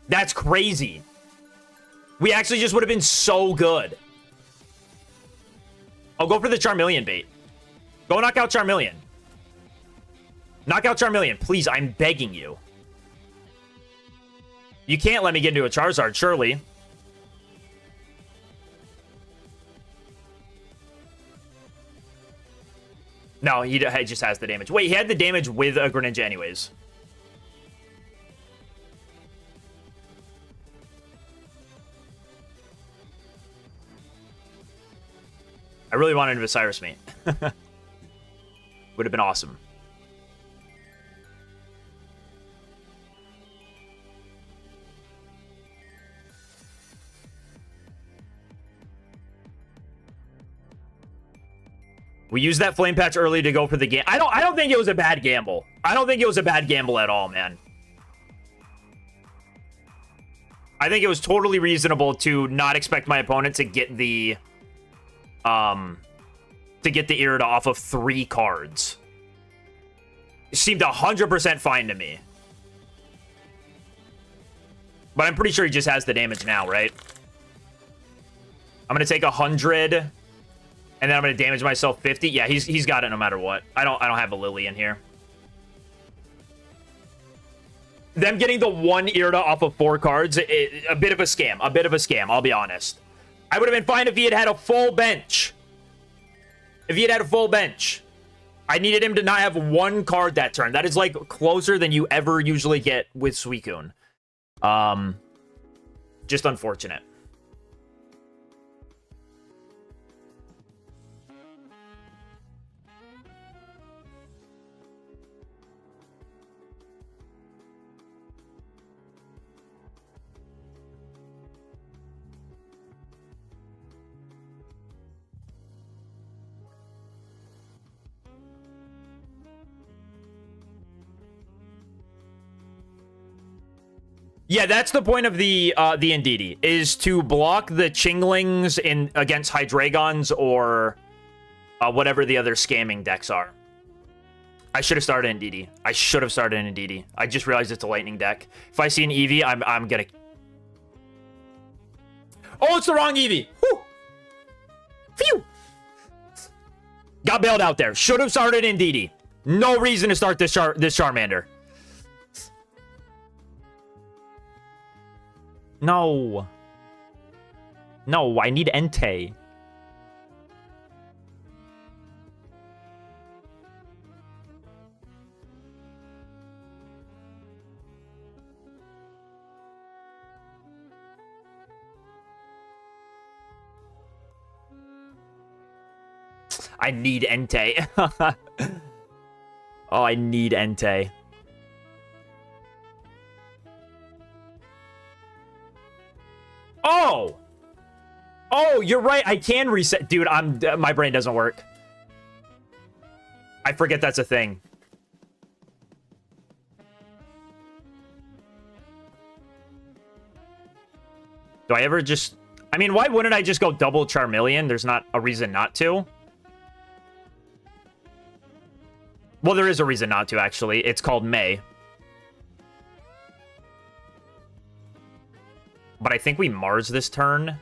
That's crazy. We actually just would have been so good. I'll go for the Charmeleon bait. Go knock out Charmeleon. Knock out Charmeleon, please. I'm begging you. You can't let me get into a Charizard, surely. No, he just has the damage. Wait, he had the damage with a Greninja anyways. I really wanted a Cyrus mate. Would have been awesome. We used that flame patch early to go for the game. I don't think it was a bad gamble. I don't think it was a bad gamble at all, man. I think it was totally reasonable to not expect my opponent to get the Irida off of 3 cards. It seemed 100% fine to me. But I'm pretty sure he just has the damage now, right? I'm gonna take 100, and then I'm gonna damage myself 50. Yeah, he's got it no matter what. I don't have a Lily in here. Them getting the 1 Irida off of 4 cards, a bit of a scam. A bit of a scam, I'll be honest. I would have been fine if he had a full bench. If he had a full bench. I needed him to not have 1 card that turn. That is, like, closer than you ever usually get with Suicune. Just unfortunate. Yeah, that's the point of the Indeedee, is to block the Chinglings against Hydreigons or whatever the other scamming decks are. I should have started Indeedee. I should have started an Indeedee. I just realized it's a lightning deck. If I see an Eevee, I'm gonna... Oh, it's the wrong Eevee! Whew! Phew! Got bailed out there. Should have started Indeedee. No reason to start this Charmander. No. No, I need Entei. I need Entei. Oh, I need Entei. Oh! Oh, you're right. I can reset. Dude, my brain doesn't work. I forget that's a thing. Do I ever just... I mean, why wouldn't I just go double Charmeleon? There's not a reason not to. Well, there is a reason not to, actually. It's called May. But I think we Mars this turn.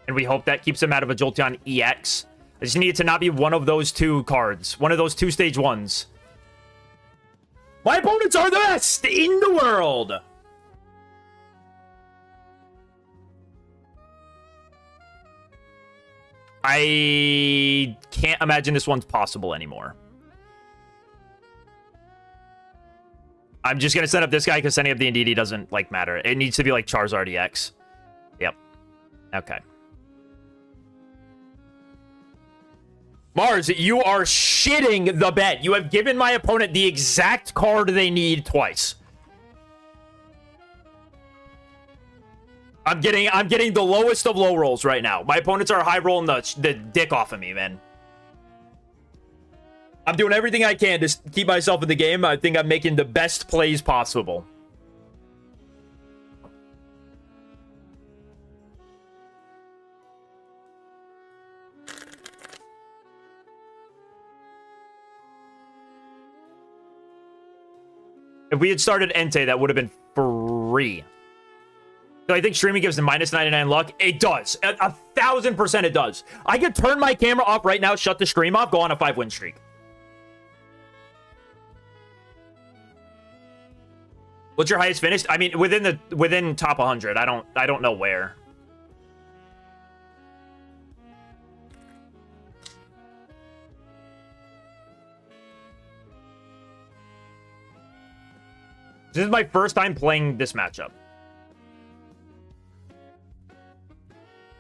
And we hope that keeps him out of a Jolteon EX. I just need it to not be one of those two cards. One of those two stage ones. My opponents are the best in the world! I can't imagine this one's possible anymore. I'm just going to set up this guy because setting up the Indeedee doesn't, like, matter. It needs to be, like, Charizard EX. Yep. Okay. Mars, you are shitting the bed. You have given my opponent the exact card they need twice. I'm getting the lowest of low rolls right now. My opponents are high rolling the dick off of me, man. I'm doing everything I can to keep myself in the game. I think I'm making the best plays possible. If we had started Entei, that would have been free. So I think streaming gives them minus 99 luck. It does. 1,000% it does. I could turn my camera off right now, shut the stream off, go on a 5-win streak. What's your highest finish? I mean, within top 100. I don't know where. This is my first time playing this matchup.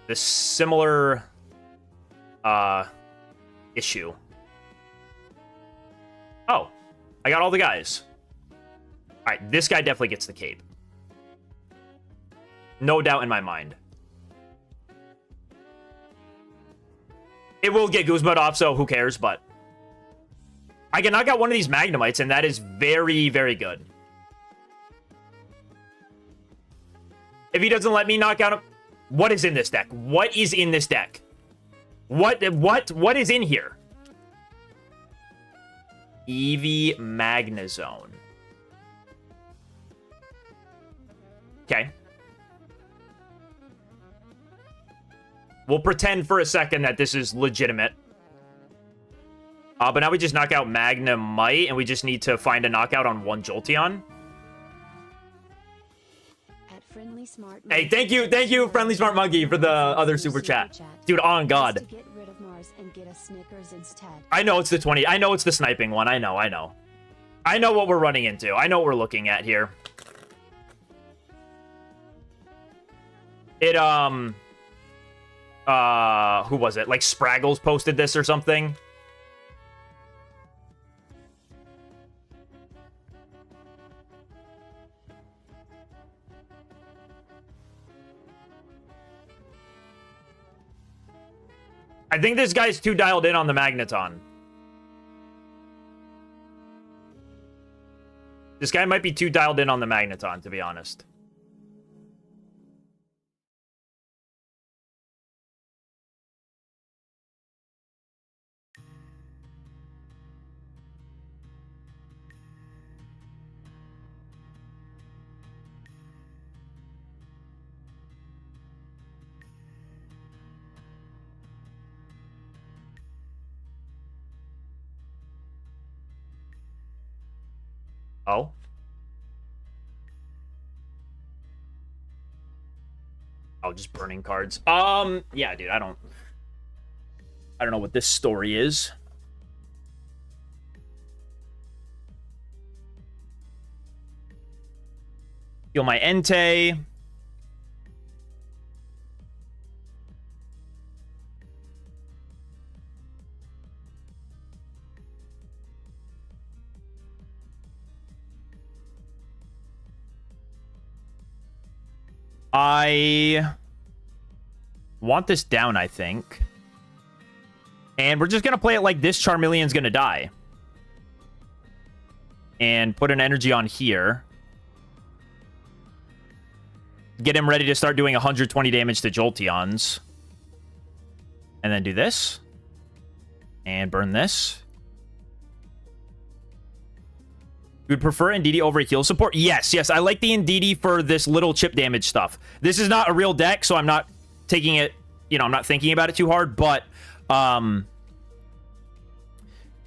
This similar issue. Oh, I got all the guys. All right, this guy definitely gets the cape. No doubt in my mind. It will get Guzma off, so who cares, but I can knock out one of these Magnemites, and that is very, very good. If he doesn't let me knock out him... What is in this deck? What is in this deck? What is in here? Eevee Magnezone. Okay. We'll pretend for a second that this is legitimate. But now we just knock out Magnemite, and we just need to find a knockout on one Jolteon. Friendly Smart Hey, thank you, Friendly Smart Monkey, for the other super chat. Dude, on God. To get rid of Mars and get a Snickers instead. I know it's the 20. I know it's the sniping one. I know. I know what we're running into. I know what we're looking at here. It, who was it? Like, Spraggles posted this or something? I think this guy's too dialed in on the Magneton. This guy might be too dialed in on the Magneton, to be honest. Oh. Oh, just burning cards. Yeah, dude, I don't know what this story is. Heal my Entei. I want this down, I think. And we're just going to play it like this Charmeleon's going to die. And put an energy on here. Get him ready to start doing 120 damage to Jolteons. And then do this. And burn this. You would prefer Indeedee over heal support? Yes. I like the Indeedee for this little chip damage stuff. This is not a real deck, so I'm not taking it you know, I'm not thinking about it too hard, but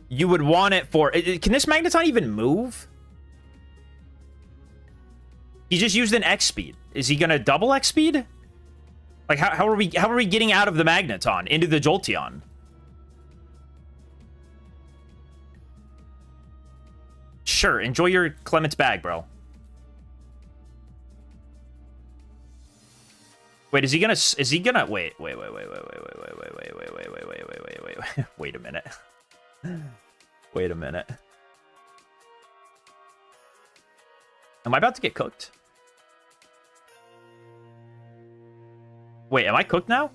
you would want it for... Can this Magneton even move? He just used an X speed. Is he gonna double X speed? Like, how are we getting out of the Magneton into the Jolteon? Sure, enjoy your Clement's bag, bro. Wait, is he gonna wait a minute. Wait a minute. Am I about to get cooked? Wait, am I cooked now?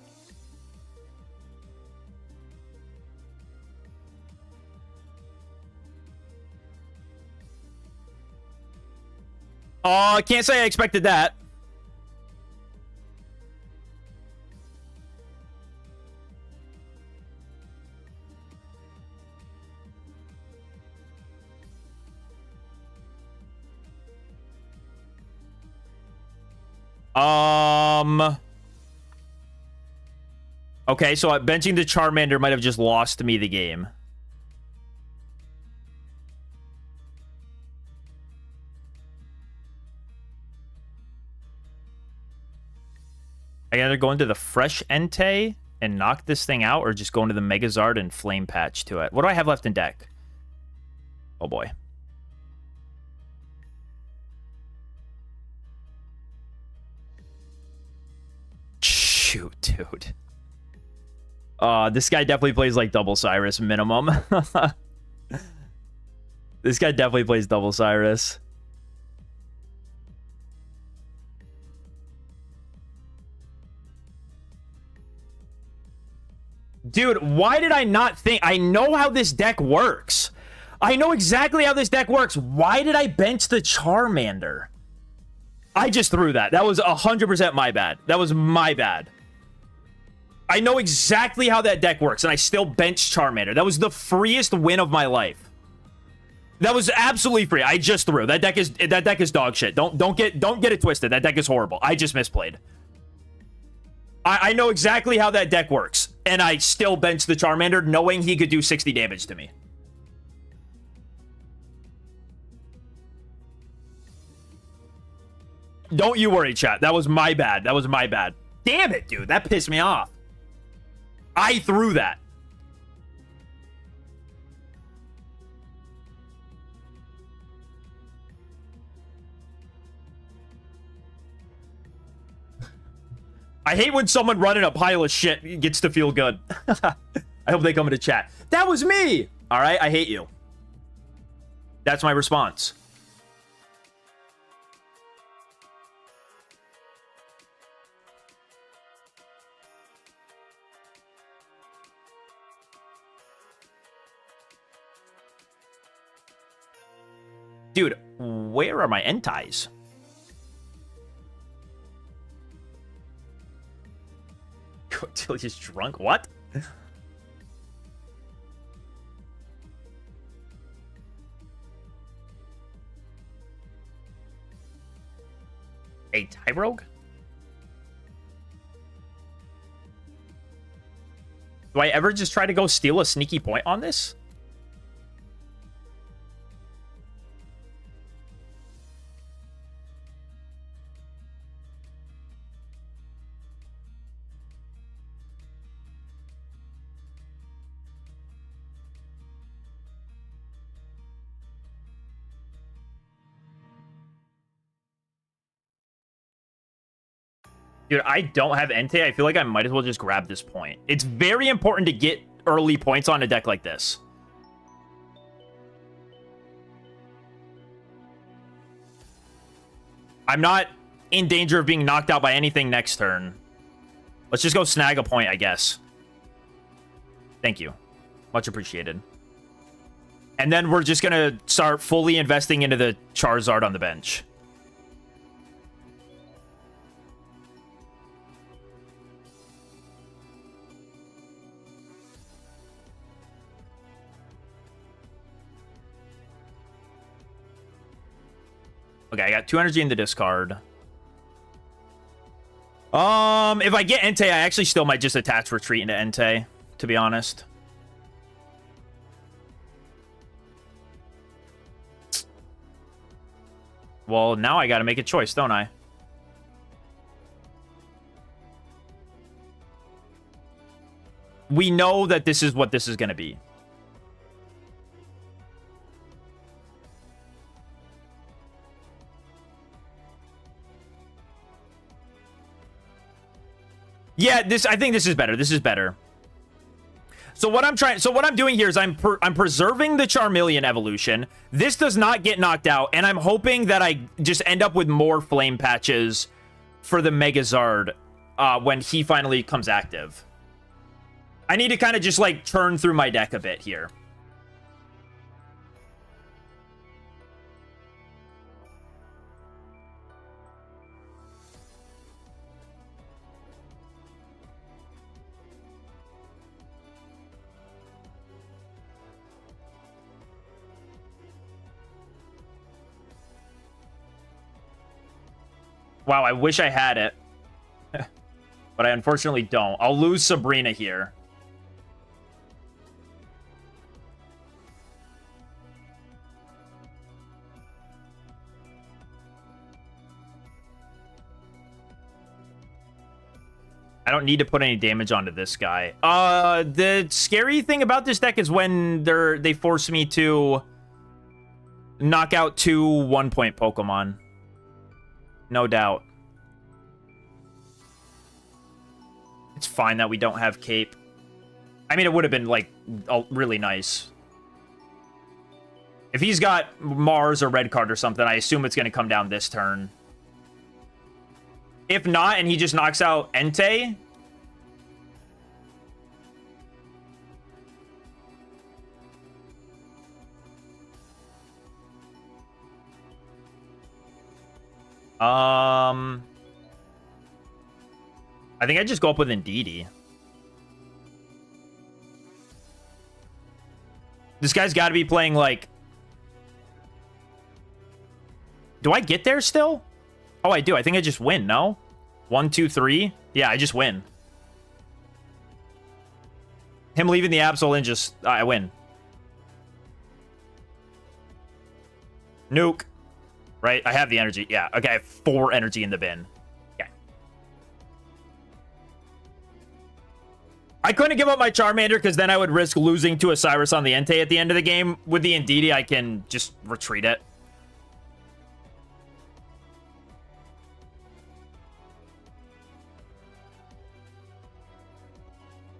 Oh, I can't say I expected that. Okay, so benching the Charmander might have just lost me the game. I gotta go into the fresh Entei and knock this thing out, or just go into the Megazard and Flame Patch to it. What do I have left in deck? Oh boy. Shoot, dude. This guy definitely plays like double Cyrus minimum. This guy definitely plays double Cyrus. Dude, why did I not think? I know how this deck works. I know exactly how this deck works. Why did I bench the Charmander? I just threw that. That was 100% my bad. That was my bad. I know exactly how that deck works, and I still benched Charmander. That was the freest win of my life. That was absolutely free. I just threw. That deck is dog shit. Don't get it twisted. That deck is horrible. I just misplayed. I know exactly how that deck works, and I still benched the Charmander knowing he could do 60 damage to me. Don't you worry, chat. That was my bad. That was my bad. Damn it, dude. That pissed me off. I threw that. I hate when someone running a pile of shit gets to feel good. I hope they come into chat. That was me! All right, I hate you. That's my response. Dude, where are my Entais? Till he's drunk? What? A Tyrogue? Do I ever just try to go steal a sneaky point on this? Dude, I don't have Entei. I feel like I might as well just grab this point. It's very important to get early points on a deck like this. I'm not in danger of being knocked out by anything next turn. Let's just go snag a point, I guess. Thank you. Much appreciated. And then we're just going to start fully investing into the Charizard on the bench. Okay, I got 2 energy in the discard. If I get Entei, I actually still might just attach retreat into Entei, to be honest. Well, now I gotta make a choice, don't I? We know that this is what this is gonna be. Yeah, I think this is better. This is better. So what I'm doing here is I'm preserving the Charmeleon evolution. This does not get knocked out, and I'm hoping that I just end up with more flame patches for the Megazard when he finally comes active. I need to kind of just like churn through my deck a bit here. Wow, I wish I had it. But I unfortunately don't. I'll lose Sabrina here. I don't need to put any damage onto this guy. The scary thing about this deck is when they force me to knock out 2 1-point Pokemon. No doubt. It's fine that we don't have Cape. I mean, it would have been, like, really nice. If he's got Mars or Red Card or something, I assume it's going to come down this turn. If not, and he just knocks out Entei... I think I just go up with Indeedee. This guy's got to be playing, like... Do I get there still? Oh, I do. I think I just win, no? 1, 2, 3? Yeah, I just win. Him leaving the Absol and just... I win. Nuke. Right? I have the energy. Yeah. Okay, I have 4 energy in the bin. Okay. I couldn't give up my Charmander because then I would risk losing to a Cyrus on the Entei at the end of the game. With the Indeedee, I can just retreat it.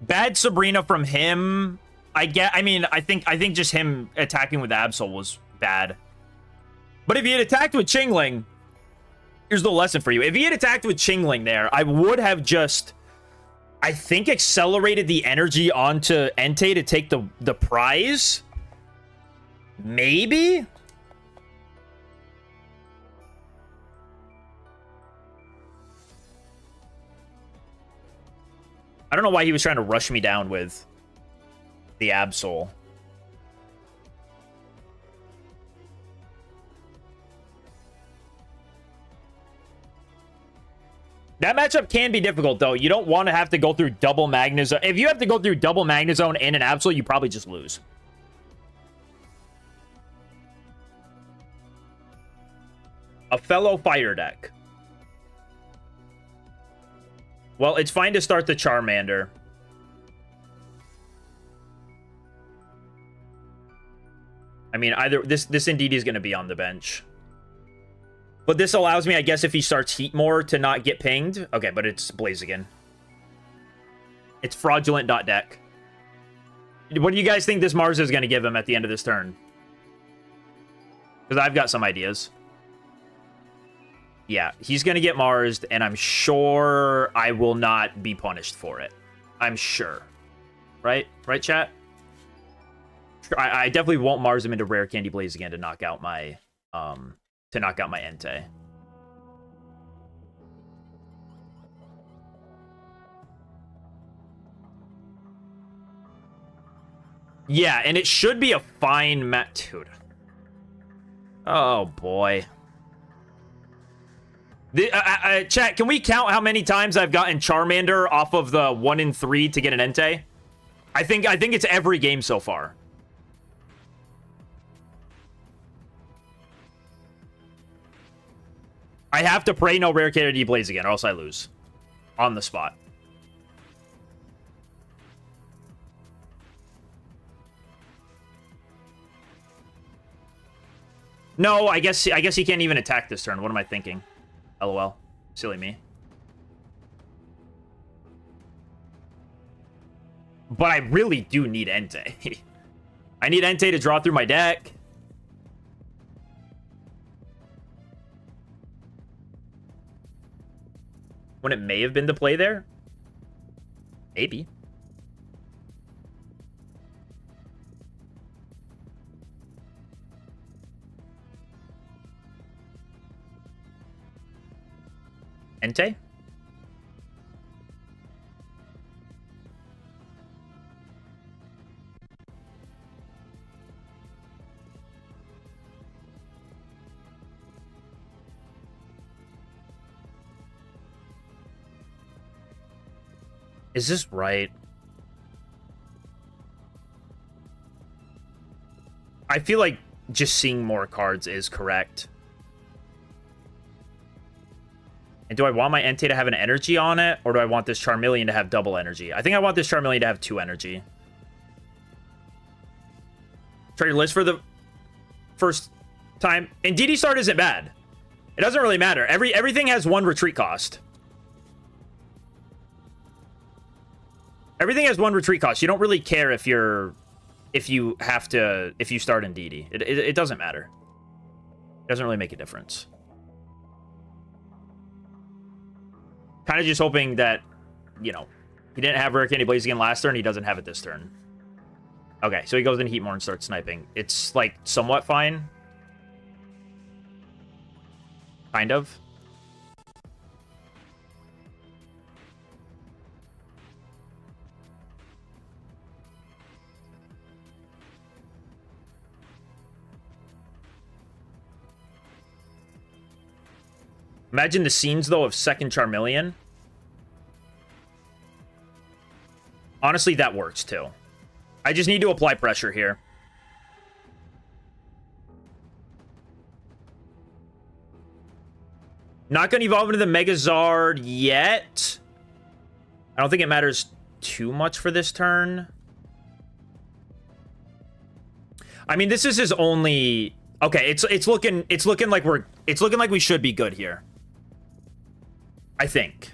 Bad Sabrina from him. I think just him attacking with Absol was bad. But if he had attacked with Chingling, here's the lesson for you. If he had attacked with Chingling there, I would have just, I think, accelerated the energy onto Entei to take the prize. Maybe? I don't know why he was trying to rush me down with the Absol. That matchup can be difficult, though. You don't want to have to go through double Magnezone. If you have to go through double Magnezone and an Absol, you probably just lose. A fellow fire deck. Well, it's fine to start the Charmander. I mean, either this Indeedee is going to be on the bench. But this allows me, I guess, if he starts Heat more, to not get pinged. Okay, but it's Blaziken. It's fraudulent.deck. What do you guys think this Mars is going to give him at the end of this turn? Because I've got some ideas. Yeah, he's going to get Marsed, and I'm sure I will not be punished for it. I'm sure. Right? Right, chat? I definitely won't Mars him into Rare Candy Blaziken to knock out my... to knock out my Entei. Yeah, and it should be a fine match. Dude. Oh, boy. Chat, can we count how many times I've gotten Charmander off of the 1 in 3 to get an Entei? I think it's every game so far. I have to pray no rare candy Blaziken, or else I lose. On the spot. No, I guess he can't even attack this turn. What am I thinking? LOL. Silly me. But I really do need Entei. I need Entei to draw through my deck. When it may have been the play there? Maybe. Entei? Is this right? I feel like just seeing more cards is correct. And do I want my Entei to have an energy on it? Or do I want this Charmeleon to have double energy? I think I want this Charmeleon to have 2 energy. Try your list for the first time. And DD start isn't bad. It doesn't really matter. Everything has 1 retreat cost. Everything has 1 retreat cost. You don't really care if you start in DD. It doesn't matter. It doesn't really make a difference. Kind of just hoping that, you know, he didn't have Rare Candy Blaziken last turn. He doesn't have it this turn. Okay, so he goes in Heatmore and starts sniping. It's, like, somewhat fine. Kind of. Imagine the scenes, though, of second Charmeleon. Honestly, that works, too. I just need to apply pressure here. Not going to evolve into the Megazard yet. I don't think it matters too much for this turn. I mean, this is his only... Okay, it's looking like we should be good here. I think.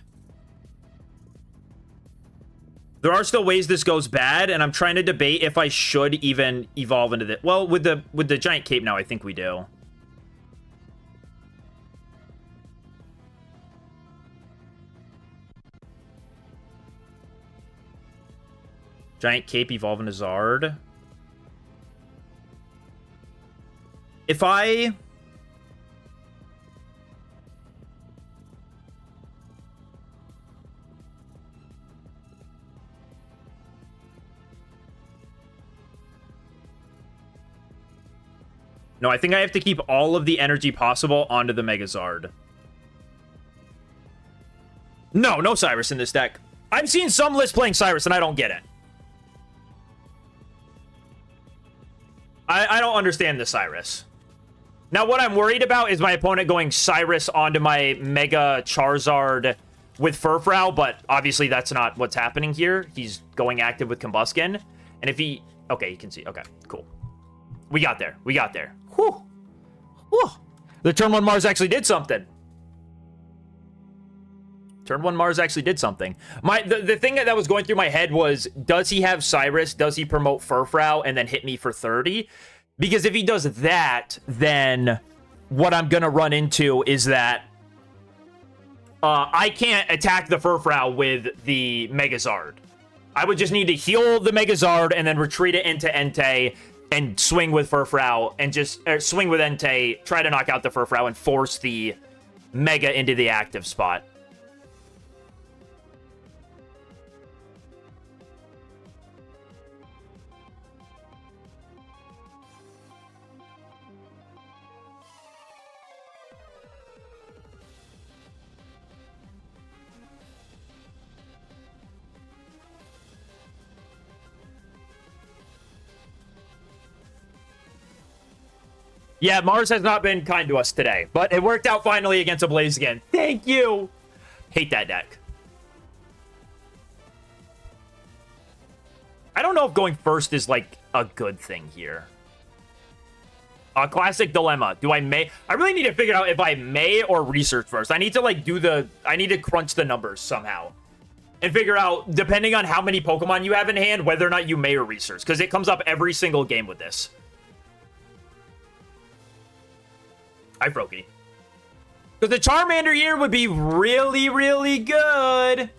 There are still ways this goes bad, and I'm trying to debate if I should even evolve into the... Well, with the giant cape now, I think we do. Giant cape evolve into Zard. If I... No, I think I have to keep all of the energy possible onto the Megazard. No Cyrus in this deck. I've seen some lists playing Cyrus, and I don't get it. I don't understand the Cyrus. Now, what I'm worried about is my opponent going Cyrus onto my Mega Charizard with Furfrou, but obviously that's not what's happening here. He's going active with Combusken. And if he... Okay, you can see. Okay, cool. We got there. We got there. Whew. Whew. The turn 1 Mars actually did something. Turn 1 Mars actually did something. The thing that was going through my head was, does he have Cyrus? Does he promote Furfrou and then hit me for 30? Because if he does that, then what I'm going to run into is that I can't attack the Furfrou with the Megazard. I would just need to heal the Megazard and then retreat it into Entei and swing with Furfrou and just swing with Entei, try to knock out the Furfrou and force the Mega into the active spot. Yeah, Mars has not been kind to us today, but it worked out finally against a Blaziken. Thank you. Hate that deck. I don't know if going first is, like, a good thing here. Classic dilemma. Do I may? I really need to figure out if I may or research first. I need to, like, I need to crunch the numbers somehow. And figure out, depending on how many Pokemon you have in hand, whether or not you may or research. Because it comes up every single game with this. Hi, Froakie. Because the Charmander here would be really, really good.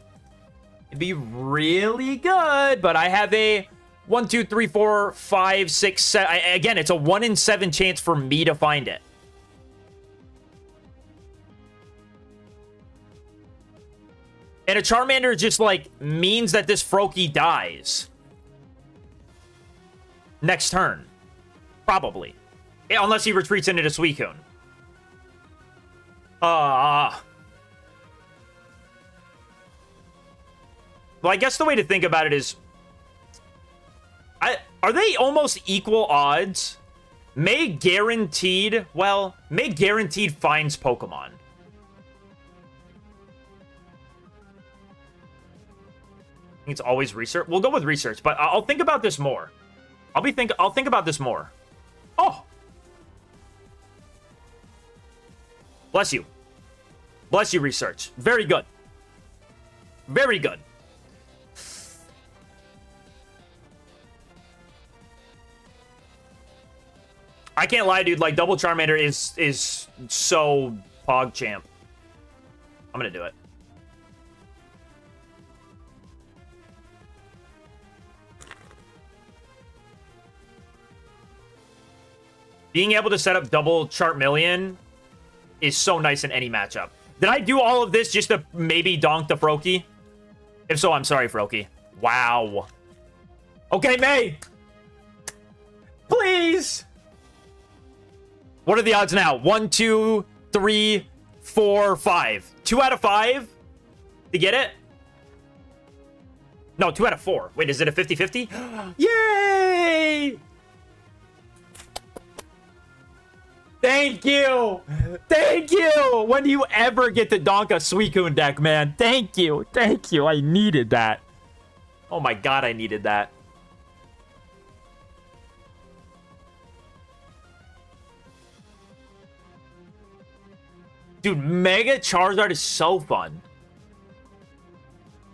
It'd be really good, but I have a 1, 2, 3, 4, 5, 6, 7. Again, it's a 1 in 7 chance for me to find it. And a Charmander just, like, means that this Froakie dies. Next turn. Probably. Yeah, unless he retreats into the Suicune. Well, I guess the way to think about it is... Are they almost equal odds? May guaranteed... Well, May guaranteed finds Pokemon. I think it's always research. We'll go with research, but I'll think about this more. I'll think about this more. Oh! Bless you. Bless you, research. Very good. Very good. I can't lie, dude. Like, double Charmander is so PogChamp. I'm gonna do it. Being able to set up double Charmeleon is so nice in any matchup. Did I do all of this just to maybe donk the Froakie? If so, I'm sorry, Froakie. Wow. Okay, May. Please. What are the odds now? 1, 2, 3, 4, 5. 2 out of 5 to get it? No, 2 out of 4. Wait, is it a 50-50? Yay! Thank you! Thank you! When do you ever get to donk a Suicune deck, man? Thank you. Thank you. I needed that. Oh my god, I needed that. Dude, Mega Charizard is so fun.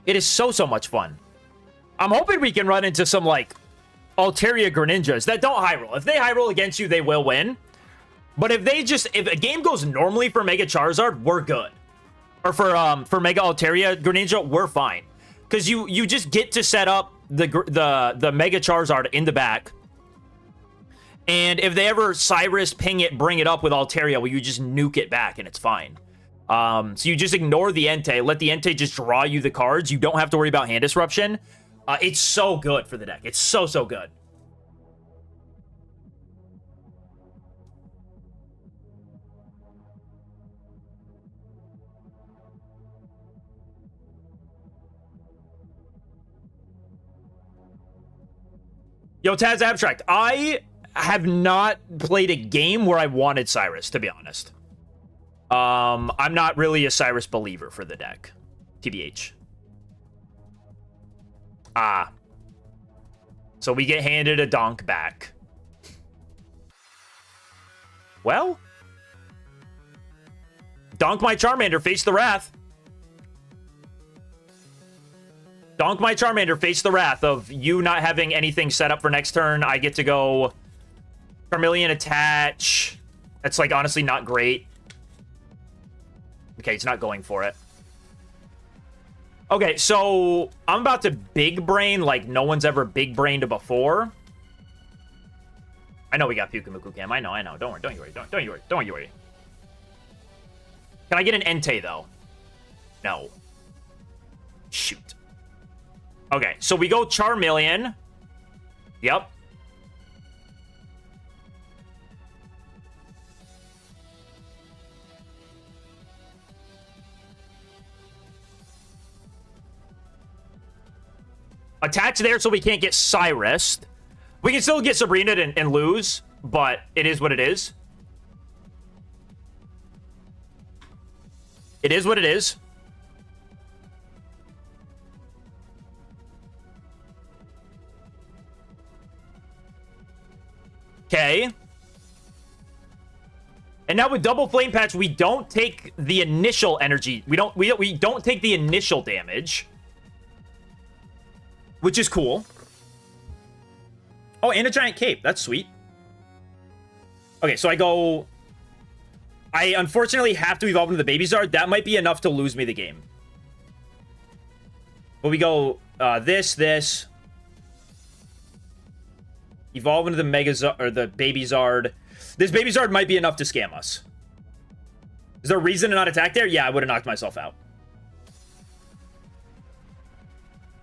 It is so much fun. I'm hoping we can run into some, like, Altaria Greninjas that don't high roll. If they high roll against you, they will win. But if a game goes normally for Mega Charizard, we're good. Or for Mega Altaria Greninja, we're fine. Because you just get to set up the Mega Charizard in the back. And if they ever Cyrus ping it, bring it up with Altaria, well, you just nuke it back and it's fine. So you just ignore the Entei, let the Entei just draw you the cards. You don't have to worry about hand disruption. It's so good for the deck. It's so good. Yo, Taz Abstract, I have not played a game where I wanted Cyrus, to be honest. I'm not really a Cyrus believer for the deck. TBH. So we get handed a donk back. Well. Donk my Charmander, face the wrath. Donk my Charmander, face the wrath of you not having anything set up for next turn. I get to go Charmeleon attach. That's, like, honestly not great. Okay, it's not going for it. Okay, so I'm about to big brain like no one's ever big brained before. I know we got Pyukumuku Cam. I know. Don't you worry. Don't you worry. Can I get an Entei, though? No. Shoot. Okay, so we go Charmeleon. Yep. Attach there so we can't get Cyrus. We can still get Sabrina and lose, but it is what it is. It is what it is. Okay. And now with double flame patch, we don't take the initial energy. We don't take the initial damage, which is cool. Oh, and a giant cape. That's sweet. Okay, so I unfortunately have to evolve into the Baby Zard. That might be enough to lose me the game. But we go this. Evolve into the Mega Zard, or the Baby Zard. This Baby Zard might be enough to scam us. Is there a reason to not attack there? Yeah, I would have knocked myself out.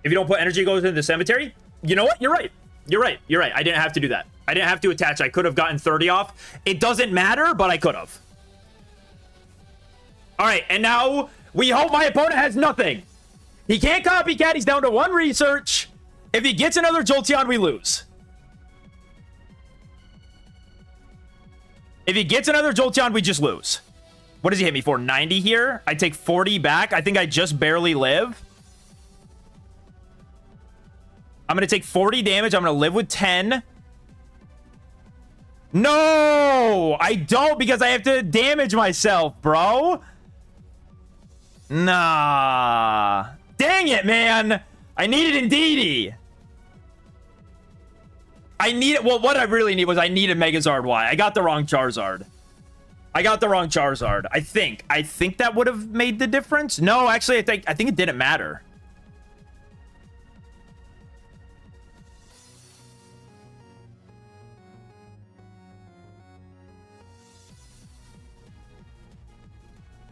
If you don't put energy goes into the cemetery, you know what? You're right. You're right. I didn't have to do that. I didn't have to attach. I could have gotten 30 off. It doesn't matter, but I could have. All right, and now we hope my opponent has nothing. He can't copycat. He's down to 1 research. If he gets another Jolteon, we lose. If he gets another Jolteon, we just lose. What does he hit me for? 90 here? I take 40 back. I think I just barely live. I'm going to take 40 damage. I'm going to live with 10. No! I don't, because I have to damage myself, bro. Nah. Dang it, man. I needed Indeedee. Well, what I really need was I needed Megazard Y. I got the wrong Charizard. I think that would have made the difference. No, actually, I think it didn't matter.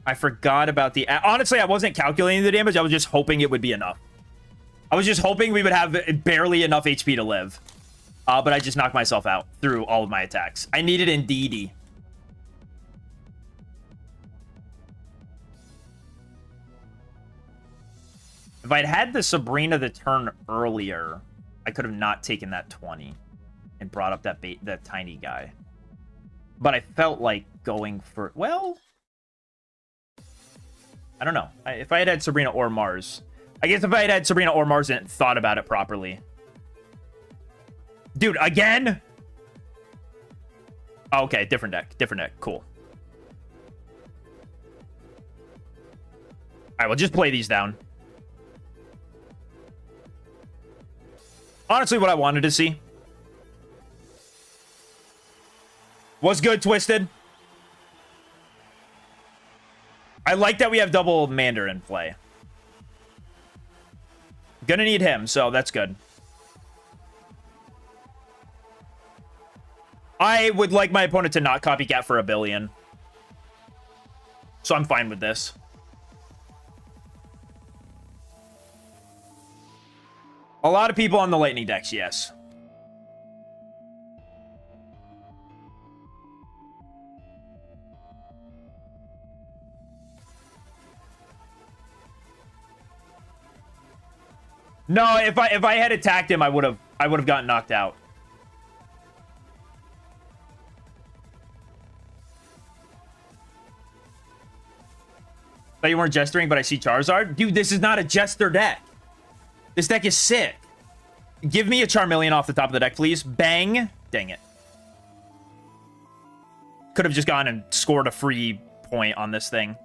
I forgot about the... Honestly, I wasn't calculating the damage. I was just hoping it would be enough. I was just hoping we would have barely enough HP to live. But I just knocked myself out through all of my attacks. I needed Indeedee. If I'd had the Sabrina the turn earlier, I could have not taken that 20 and brought up that tiny guy. But I felt like going for... Well... I don't know. If I had Sabrina or Mars... I guess if I had Sabrina or Mars and thought about it properly... Dude, again? Oh, okay, different deck. Cool. Alright, well, just play these down. Honestly, what I wanted to see. What's good, Twisted? I like that we have double Mandarin play. Gonna need him, so that's good. I would like my opponent to not copycat for a billion. So I'm fine with this. A lot of people on the Lightning decks, yes. No, if I had attacked him, I would have gotten knocked out. Thought you weren't gesturing, but I see Charizard. Dude, this is not a jester deck. This deck is sick. Give me a Charmeleon off the top of the deck, please. Bang. Dang it. Could have just gone and scored a free point on this thing.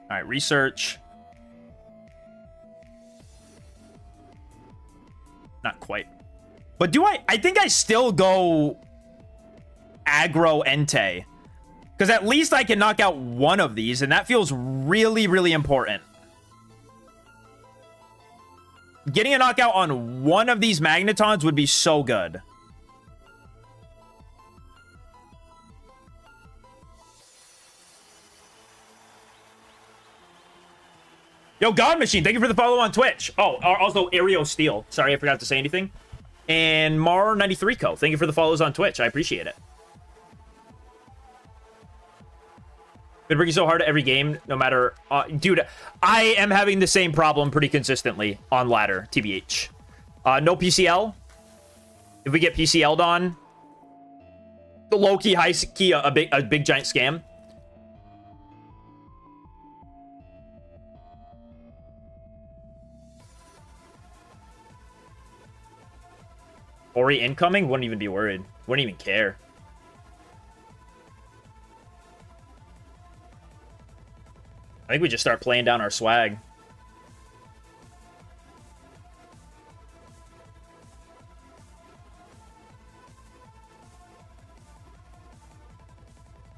All right, research. Not quite. But do I think I still go aggro Entei. Because at least I can knock out one of these, and that feels really, really important. Getting a knockout on one of these Magnetons would be so good. Yo, God Machine, thank you for the follow on Twitch. Oh, also Aereo Steel. Sorry, I forgot to say anything. And Mar93Co, thank you for the follows on Twitch. I appreciate it. Been working so hard at every game, no matter... dude, I am having the same problem pretty consistently on ladder, TBH. No PCL. If we get PCL'd on, the low-key, high-key, a big giant scam. Ori incoming? Wouldn't even be worried. Wouldn't even care. I think we just start playing down our swag.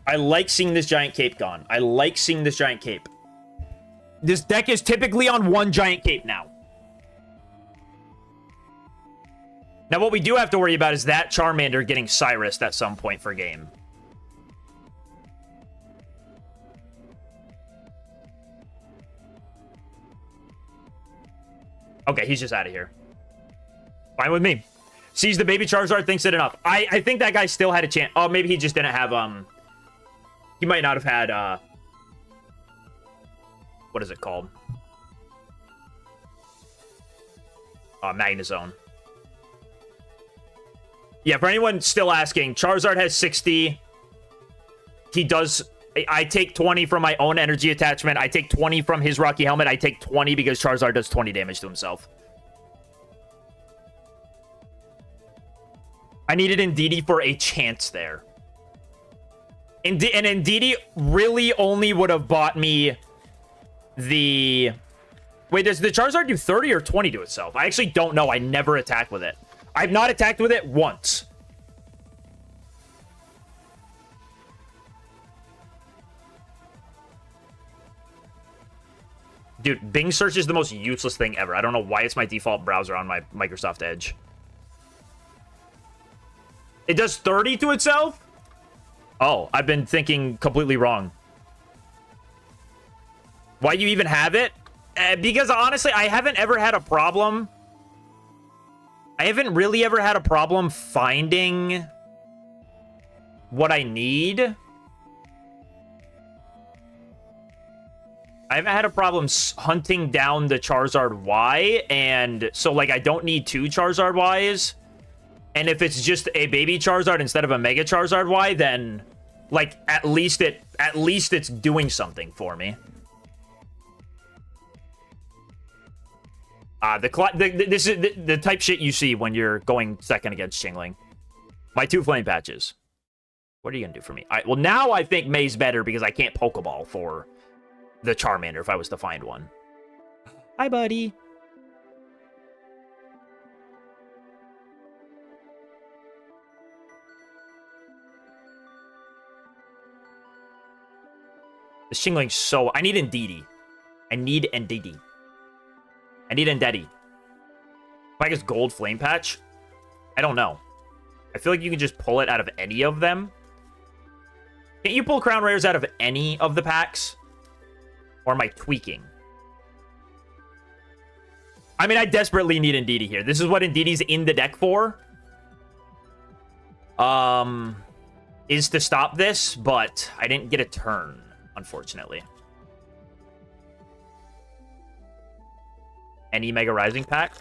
I like seeing this giant cape gone. I like seeing this giant cape. This deck is typically on one giant cape now. Now, what we do have to worry about is that Charmander getting Cyrus'd at some point for game. Okay, he's just out of here. Fine with me. Sees the baby Charizard, thinks it enough. I think that guy still had a chance. Oh, maybe he just didn't have, he might not have had, what is it called? Magnezone. Yeah, for anyone still asking, Charizard has 60. He does... I take 20 from my own energy attachment. I take 20 from his Rocky Helmet. I take 20 because Charizard does 20 damage to himself. I needed Indeedee for a chance there. And Indeedee really only would have bought me the... Wait, does the Charizard do 30 or 20 to itself? I actually don't know. I never attack with it. I've not attacked with it once. Dude, Bing search is the most useless thing ever. I don't know why it's my default browser on my Microsoft Edge. It does 30 to itself? Oh, I've been thinking completely wrong. Why do you even have it? Because honestly, I haven't ever had a problem. I haven't really ever had a problem finding what I need. I haven't had a problem hunting down the Charizard Y, and so, like, I don't need two Charizard Ys. And if it's just a baby Charizard instead of a Mega Charizard Y, then, like, at least it's doing something for me. This is the type shit you see when you're going second against Chingling. My 2 flame patches. What are you gonna do for me? Well, now I think May's better because I can't Pokeball for the Charmander if I was to find one. Hi, buddy. This Chingling's so... I need Indeedee. I need Indeedee. I need Indeedee. If I guess Gold Flame Patch? I don't know. I feel like you can just pull it out of any of them. Can't you pull Crown Rares out of any of the packs? Or am I tweaking? I mean, I desperately need Indeedee here. This is what Indeedee's in the deck for. Is to stop this, but I didn't get a turn, unfortunately. Any Mega Rising pack?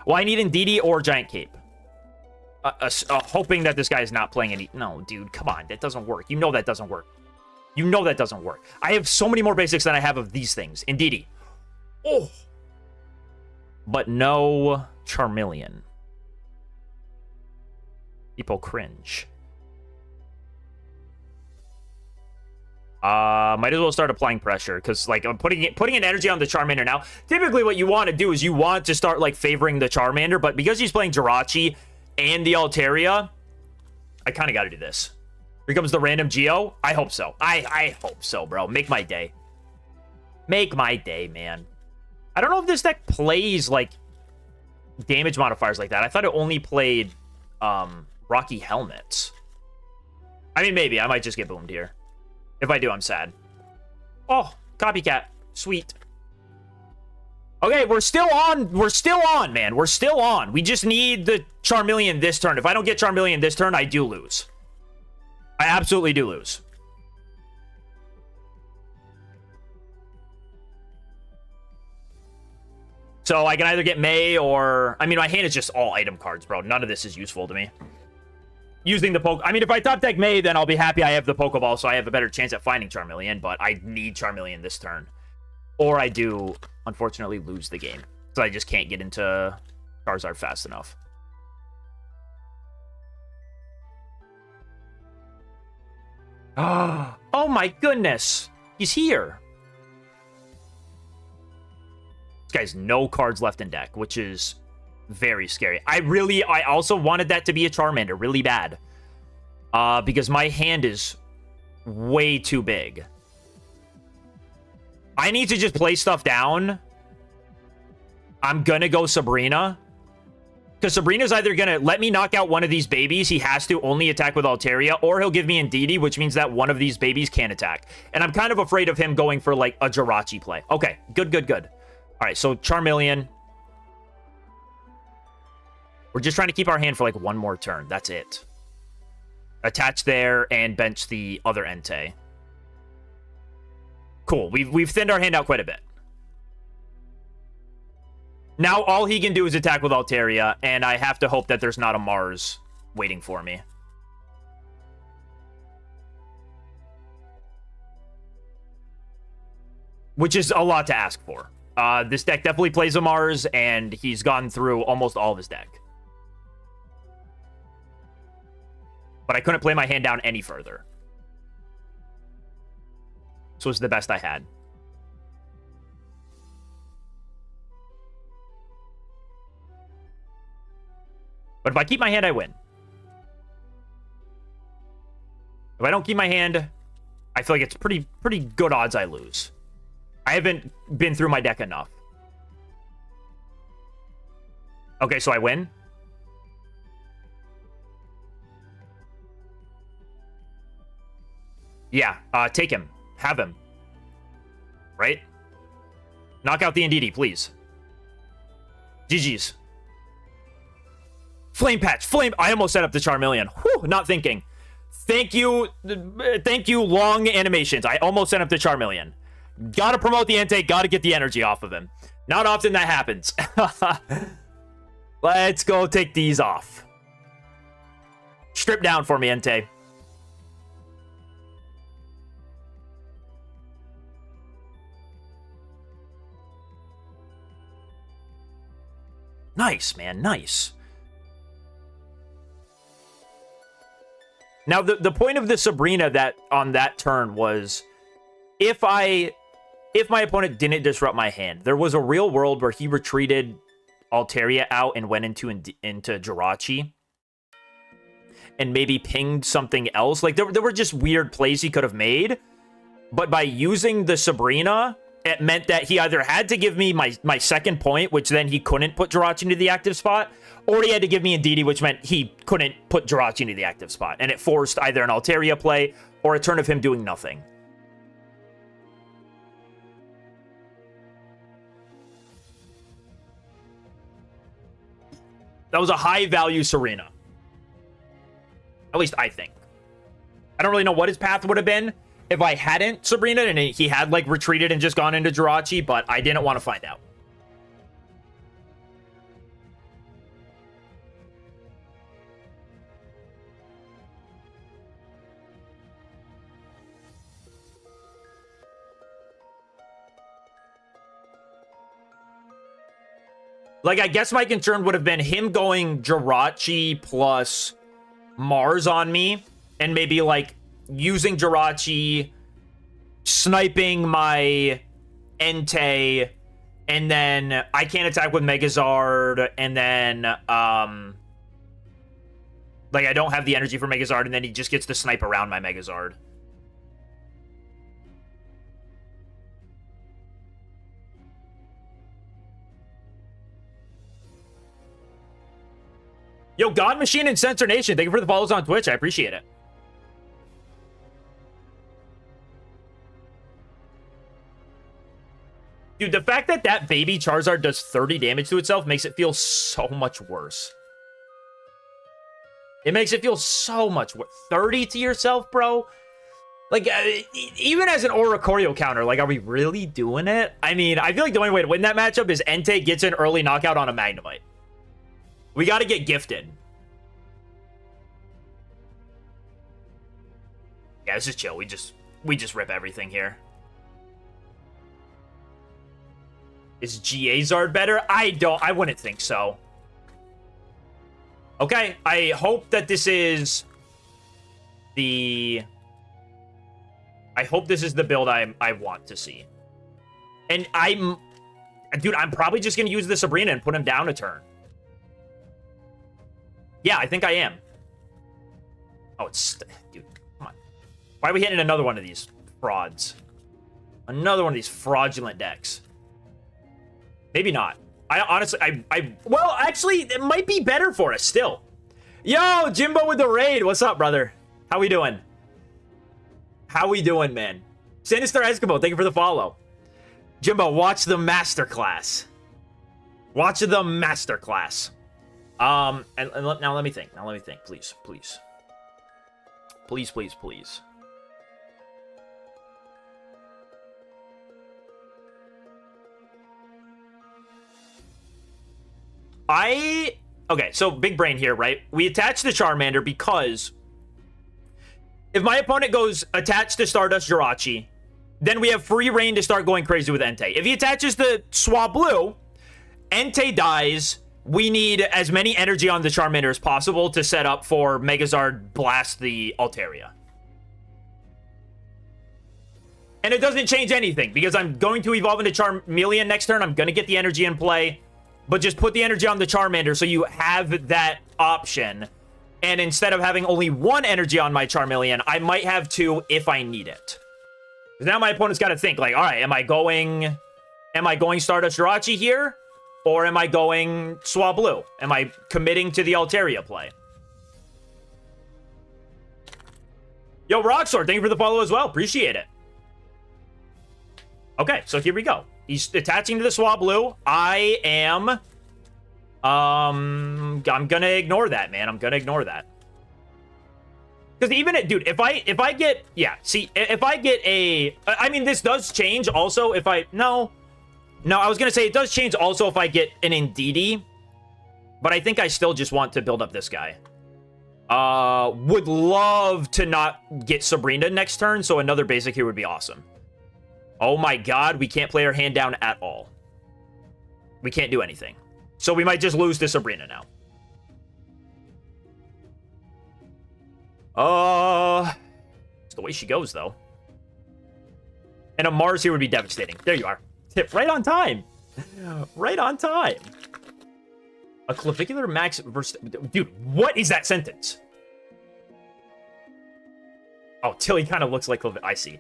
Well, I need Indeedee or Giant Cape. Hoping that this guy is not playing any... No, dude, come on. That doesn't work. You know that doesn't work. You know that doesn't work. I have so many more basics than I have of these things. Indeedee. Oh! But no Charmeleon. People cringe. Might as well start applying pressure, because, like, I'm putting an energy on the Charmander now. Typically, what you want to do is you want to start, like, favoring the Charmander, but because he's playing Jirachi and the Altaria, I kind of got to do this. Here comes the random Geo. I hope so. I hope so, bro. Make my day. Make my day, man. I don't know if this deck plays, like, damage modifiers like that. I thought it only played, Rocky Helmets. I mean, maybe. I might just get boomed here. If I do, I'm sad. Oh, copycat. Sweet. Okay, we're still on. We're still on, man. We're still on. We just need the Charmeleon this turn. If I don't get Charmeleon this turn, I do lose. I absolutely do lose. So I can either get May or... I mean, my hand is just all item cards, bro. None of this is useful to me. Using the Poke... I mean, if I top deck May, then I'll be happy I have the Pokeball, so I have a better chance at finding Charmeleon, but I need Charmeleon this turn. Or I do, unfortunately, lose the game. So I just can't get into Charizard fast enough. Oh my goodness. He's here. This guy's no cards left in deck, which is very scary. I also wanted that to be a Charmander really bad. Because my hand is way too big. I need to just play stuff down. I'm gonna go Sabrina. Because Sabrina's either gonna let me knock out one of these babies, he has to only attack with Altaria, or he'll give me Indeedee, which means that one of these babies can attack. And I'm kind of afraid of him going for, like, a Jirachi play. Okay, good, good, good. All right, so Charmeleon. We're just trying to keep our hand for, like, one more turn. That's it. Attach there and bench the other Entei. Cool. We've thinned our hand out quite a bit. Now all he can do is attack with Altaria, and I have to hope that there's not a Mars waiting for me. Which is a lot to ask for. This deck definitely plays a Mars, and he's gone through almost all of his deck. But I couldn't play my hand down any further. So it's the best I had. But if I keep my hand, I win. If I don't keep my hand, I feel like it's pretty good odds I lose. I haven't been through my deck enough. Okay, so I win. Yeah, take him. Have him. Right? Knock out the Indeedee, please. GG's. Flame Patch. Flame. I almost set up the Charmeleon. Whew, not thinking. Thank you, long animations. I almost set up the Charmeleon. Gotta promote the Entei. Gotta get the energy off of him. Not often that happens. Let's go take these off. Strip down for me, Entei. Nice, man. Nice. Now, the point of the Sabrina that on that turn was if my opponent didn't disrupt my hand, there was a real world where he retreated Altaria out and went into Jirachi and maybe pinged something else. Like, there were just weird plays he could have made. But by using the Sabrina, it meant that he either had to give me my second point, which then he couldn't put Jirachi into the active spot, or he had to give me Indeedee, which meant he couldn't put Jirachi into the active spot. And it forced either an Altaria play or a turn of him doing nothing. That was a high-value Serena. At least I think. I don't really know what his path would have been if I hadn't Sabrina and he had, like, retreated and just gone into Jirachi, but I didn't want to find out. Like, I guess my concern would have been him going Jirachi plus Mars on me, and maybe, like, using Jirachi, sniping my Entei, and then I can't attack with Megazard, and then, like, I don't have the energy for Megazard, and then he just gets to snipe around my Megazard. Yo, God Machine and Sensor Nation, thank you for the follows on Twitch. I appreciate it. Dude, the fact that that baby Charizard does 30 damage to itself makes it feel so much worse. It makes it feel so much worse. 30 to yourself, bro? Like, even as an Oricorio counter, like, are we really doing it? I mean, I feel like the only way to win that matchup is Entei gets an early knockout on a Magnemite. We got to get gifted. Yeah, this is chill. We just rip everything here. Is Giazard better? I wouldn't think so. Okay, I hope that this is the I hope this is the build I want to see. And dude, I'm probably just going to use the Sabrina and put him down a turn. Yeah, I think I am. Oh, dude, come on. Why are we hitting another one of these frauds? Another one of these fraudulent decks. Maybe not. I honestly, well, actually, it might be better for us still. Yo, Jimbo with the raid. What's up, brother? How we doing? How we doing, man? Sinister Eskimo, thank you for the follow. Jimbo, watch the masterclass. Watch the masterclass. And now let me think. Now let me think, please, please. Please, please, please. Okay, so big brain here, right? We attach the Charmander because if my opponent goes attached to Stardust Jirachi, then we have free reign to start going crazy with Entei. If he attaches the Swablu, Entei dies. We need as many energy on the Charmander as possible to set up for Megazard blast the Altaria. And it doesn't change anything because I'm going to evolve into Charmeleon next turn. I'm going to get the energy in play. But just put the energy on the Charmander so you have that option. And instead of having only one energy on my Charmeleon, I might have two if I need it. Now my opponent's got to think, like, all right, am I going Stardust Jirachi here? Or am I going Swablu? Am I committing to the Altaria play? Yo, Rocksword, thank you for the follow as well. Appreciate it. Okay, so here we go. He's attaching to the Swablu. I'm gonna ignore that, man. I'm gonna ignore that. Because even dude, if I get, yeah, see, if I get I mean, this does change also if no, I was gonna say it does change also if I get an Indeedee, but I think I still just want to build up this guy. Would love to not get Sabrina next turn, so another basic here would be awesome. Oh my god, we can't play our hand down at all. We can't do anything. So we might just lose to Sabrina now. It's the way she goes, though. And a Mars here would be devastating. There you are. Tip right on time. Right on time. A clavicular max versus... Dude, what is that sentence? Oh, Tilly kind of looks like... I see.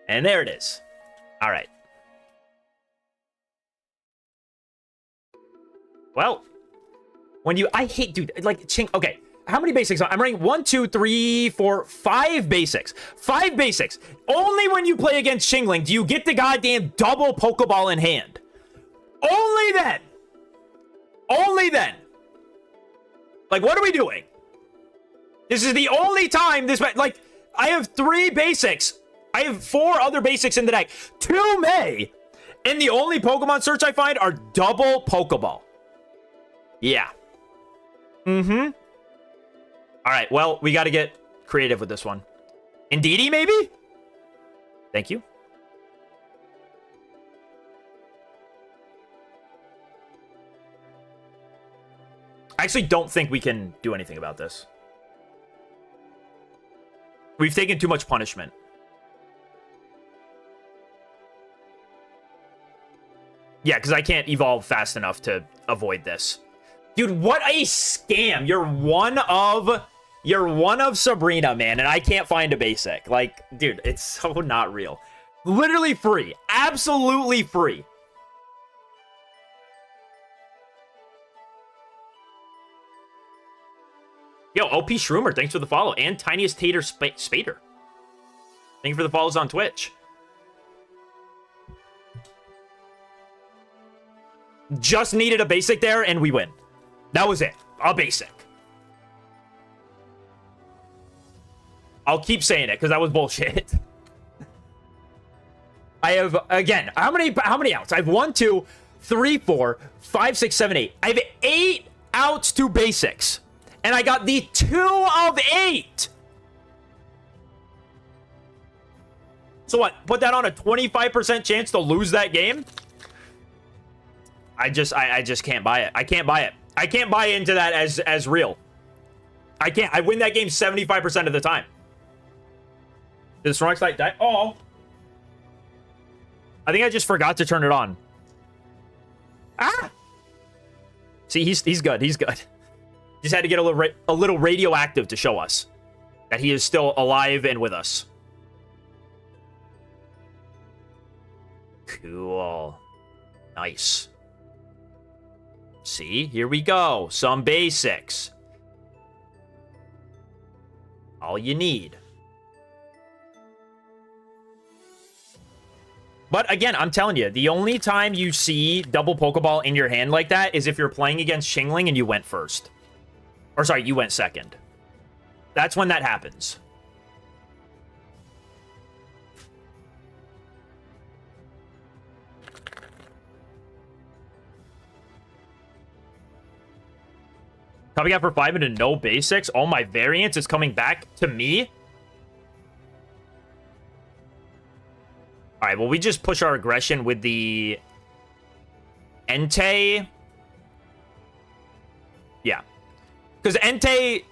And there it is. All right. Well, when you... I hate... Dude, like... Okay. How many basics? I'm running 1, 2, 3, 4, 5 basics. 5 basics. Only when you play against Shingling do you get the goddamn double Pokeball in hand. Only then. Only then. Like, what are we doing? This is the only time this... Like, I have 3 basics. I have 4 other basics in the deck. 2 May. And the only Pokemon search I find are double Pokeball. Yeah. Mm-hmm. All right, well, we got to get creative with this one. Indeedee, maybe? Thank you. I actually don't think we can do anything about this. We've taken too much punishment. Yeah, because I can't evolve fast enough to avoid this. Dude, what a scam. You're one of Sabrina, man, and I can't find a basic. Like, dude, it's so not real. Literally free. Absolutely free. Yo, OP Shroomer, thanks for the follow. And Tiniest Tater Spader. Thank you for the follows on Twitch. Just needed a basic there, and we win. That was it. A basic. I'll keep saying it, because that was bullshit. I have, again, how many outs? I have 1, 2, 3, 4, 5, 6, 7, 8. I have 8 outs to basics. And I got the 2 of 8. So what? Put that on a 25% chance to lose that game? I just can't buy it. I can't buy it. I can't buy into that as real. I can't. I win that game 75% of the time. Did the Snorlax light die? Oh. I think I just forgot to turn it on. Ah! See, he's good. He's good. Just had to get a little radioactive to show us that he is still alive and with us. Cool. Nice. See, here we go. Some basics. All you need. But again, I'm telling you, the only time you see double Pokeball in your hand like that is if you're playing against Shingling and you went first. Or sorry, you went second. That's when that happens. Coming out for 5 into no basics. All my variants is coming back to me. All right, well, we just push our aggression with the Entei. Yeah. Because Entei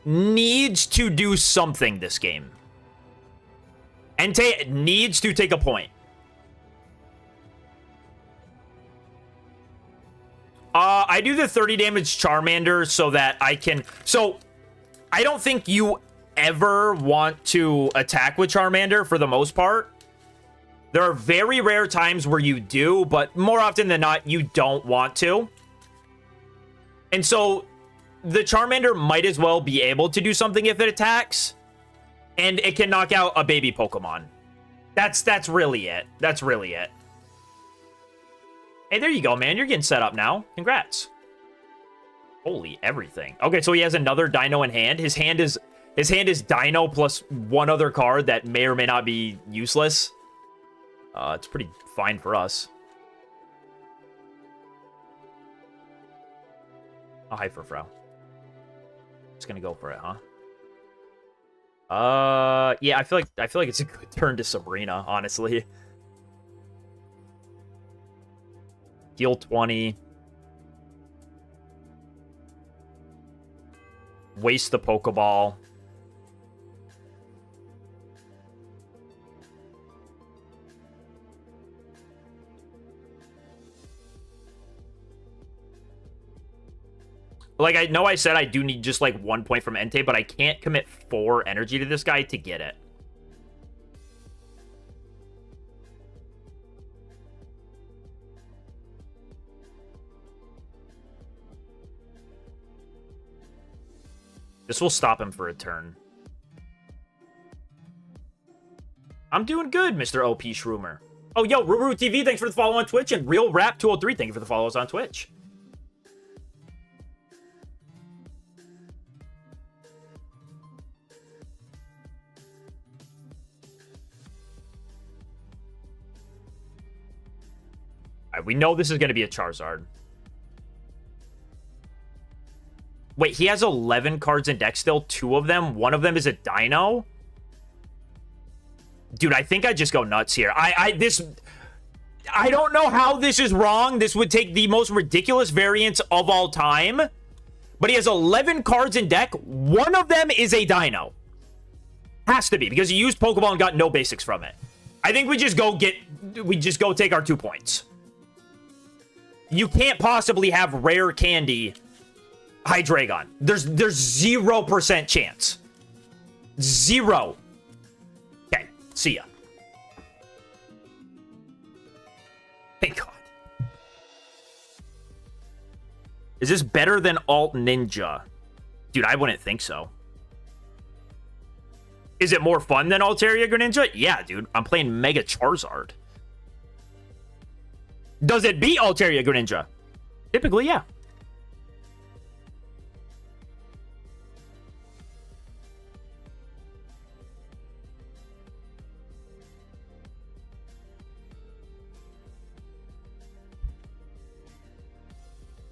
needs to do something this game. Entei needs to take a point. I do the 30 damage Charmander so that I can... So, I don't think you ever want to attack with Charmander for the most part. There are very rare times where you do, but more often than not, you don't want to. And so, the Charmander might as well be able to do something if it attacks. And it can knock out a baby Pokemon. That's really it. That's really it. Hey, there you go, man. You're getting set up now. Congrats. Holy everything. Okay, so he has another Dino in hand. His hand is Dino plus one other card that may or may not be useless. It's pretty fine for us. Oh, hi, Frau. Just gonna go for it, huh? Yeah, I feel like it's a good turn to Sabrina, honestly. Heal 20. Waste the Pokeball. Like, I know I said I do need just, like, 1 point from Entei, but I can't commit 4 energy to this guy to get it. This will stop him for a turn. I'm doing good, Mr. OP Shroomer. Oh, yo, Ruru TV, thanks for the follow on Twitch. And Real Rap 203, thank you for the follows on Twitch. All right, we know this is going to be a Charizard. Wait, he has 11 cards in deck still. 2 of them. 1 of them is a Dino. Dude, I think I just go nuts here. I don't know how this is wrong. This would take the most ridiculous variants of all time. But he has 11 cards in deck. 1 of them is a Dino. Has to be, because he used Pokeball and got no basics from it. I think we just go take our 2 points. You can't possibly have rare candy Hydreigon. There's 0% chance. 0. Okay, see ya. Thank God. Is this better than Alt Ninja? Dude, I wouldn't think so. Is it more fun than Altaria Greninja? Yeah, dude. I'm playing Mega Charizard. Does it beat Altaria Greninja? Typically, yeah.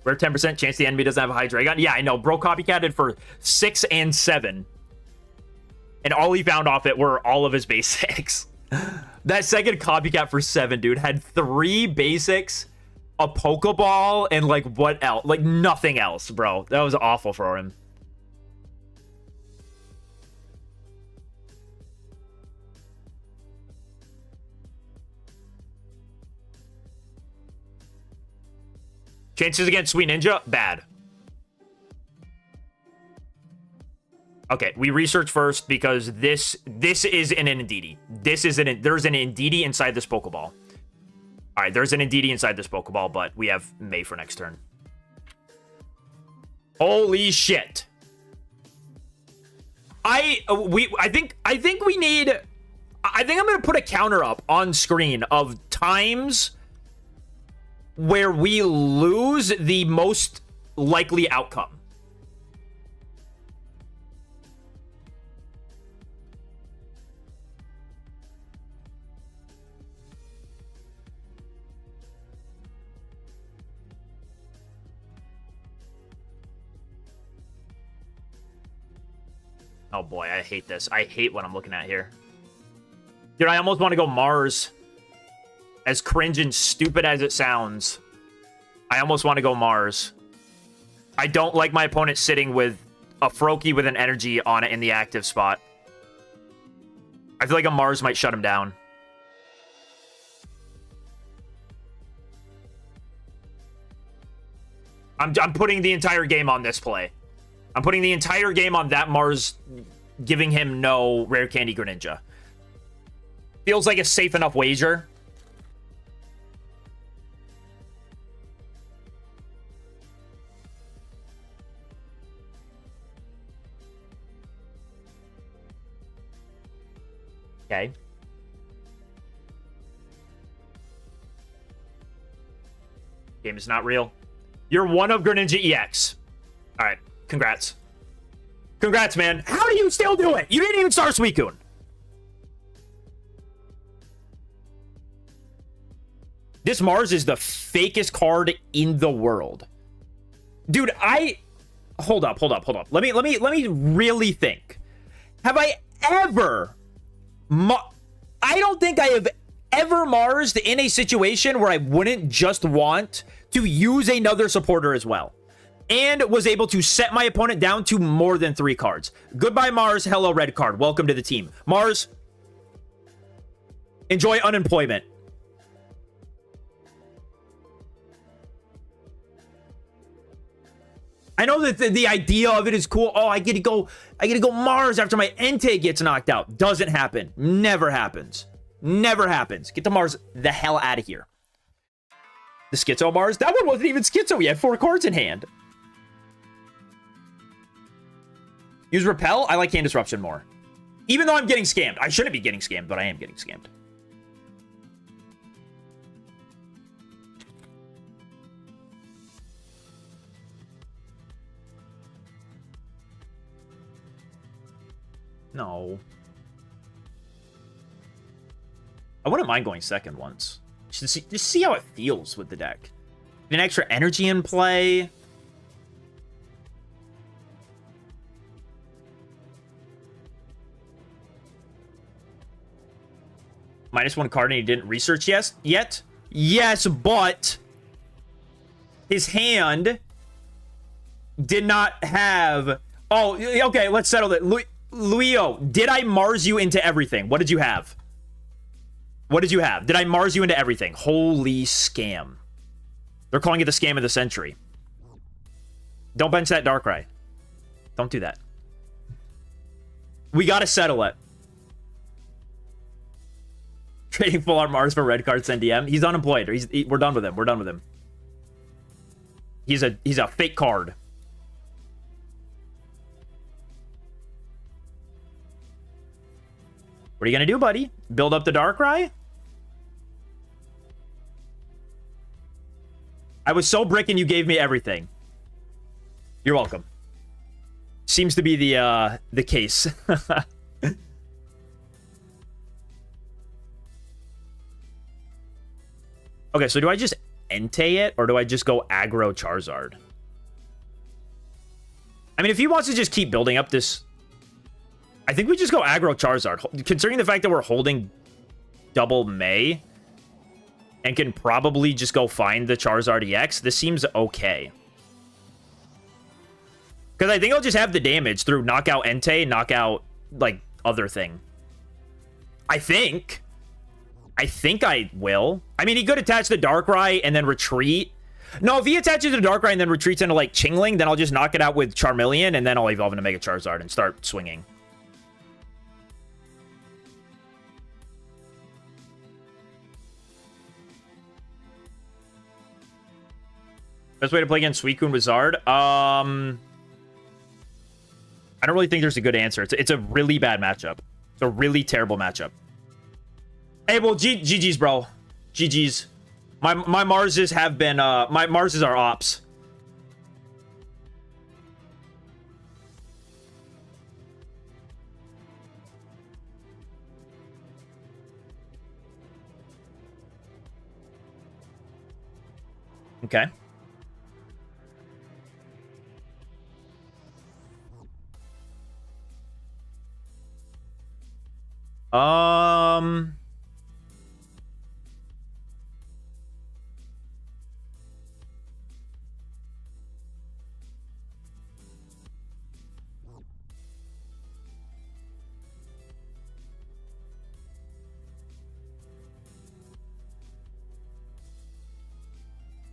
Rare 10% chance the enemy doesn't have a Hydreigon. Yeah, I know. Bro copycatted for 6 and 7. And all he found off it were all of his basics. That second copycat for 7, dude, had 3 basics, a Pokeball, and, like, what else? Like, nothing else, bro. That was awful for him. Chances against Sweet Ninja? Bad. Okay, we research first because this is an Indeedee. There's an Indeedee inside this Pokeball. All right, there's an Indeedee inside this Pokeball, but we have May for next turn. Holy shit! I think we need. I think I'm gonna put a counter up on screen of times where we lose the most likely outcome. Oh boy, I hate this. I hate what I'm looking at here. Dude, I almost want to go Mars. As cringe and stupid as it sounds, I almost want to go Mars. I don't like my opponent sitting with a Froakie with an energy on it in the active spot. I feel like a Mars might shut him down. I'm putting the entire game on this play. I'm putting the entire game on that Mars, giving him no Rare Candy Greninja. Feels like a safe enough wager. Okay. Game is not real. You're one of Greninja EX. All right. Congrats. Congrats, man. How do you still do it? You didn't even start Suicune. This Mars is the fakest card in the world. Dude, hold up. Let me really think. Have I ever I don't think I have ever Marsed in a situation where I wouldn't just want to use another supporter as well. And was able to set my opponent down to more than 3 cards. Goodbye, Mars. Hello, red card. Welcome to the team. Mars, enjoy unemployment. I know that the idea of it is cool. Oh, I get to go Mars after my Entei gets knocked out. Doesn't happen. Never happens. Never happens. Get the Mars the hell out of here. The Schizo Mars? That one wasn't even Schizo. He had 4 cards in hand. Use Repel? I like Hand Disruption more. Even though I'm getting scammed. I shouldn't be getting scammed, but I am getting scammed. No. I wouldn't mind going second once. Just see how it feels with the deck. An extra energy in play. -1 card and he didn't research yet? Yes, but his hand did not have... Oh, okay, let's settle it. Luio, did I Mars you into everything? What did you have? What did you have? Did I Mars you into everything? Holy scam. They're calling it the scam of the century. Don't bench that Darkrai. Don't do that. We gotta settle it. Trading full art Mars for red cards and DM. He's unemployed. We're done with him. We're done with him. He's a fake card. What are you gonna do, buddy? Build up the Darkrai? I was so bricking you gave me everything. You're welcome. Seems to be the case. Okay, so do I just Entei it, or do I just go aggro Charizard? I mean, if he wants to just keep building up this... I think we just go aggro Charizard. Considering the fact that we're holding double May, and can probably just go find the Charizard EX, this seems okay. Because I think I'll just have the damage through knockout Entei, knockout, like, other thing. I think I will. I mean, he could attach the Darkrai and then retreat. No, if he attaches to Darkrai and then retreats into, like, Chingling, then I'll just knock it out with Charmeleon, and then I'll evolve into Mega Charizard and start swinging. Best way to play against Suicune with Zard? I don't really think there's a good answer. It's a really bad matchup. It's a really terrible matchup. Hey, well, GG's, bro. GG's. My Marses have been, my Marses are ops. Okay.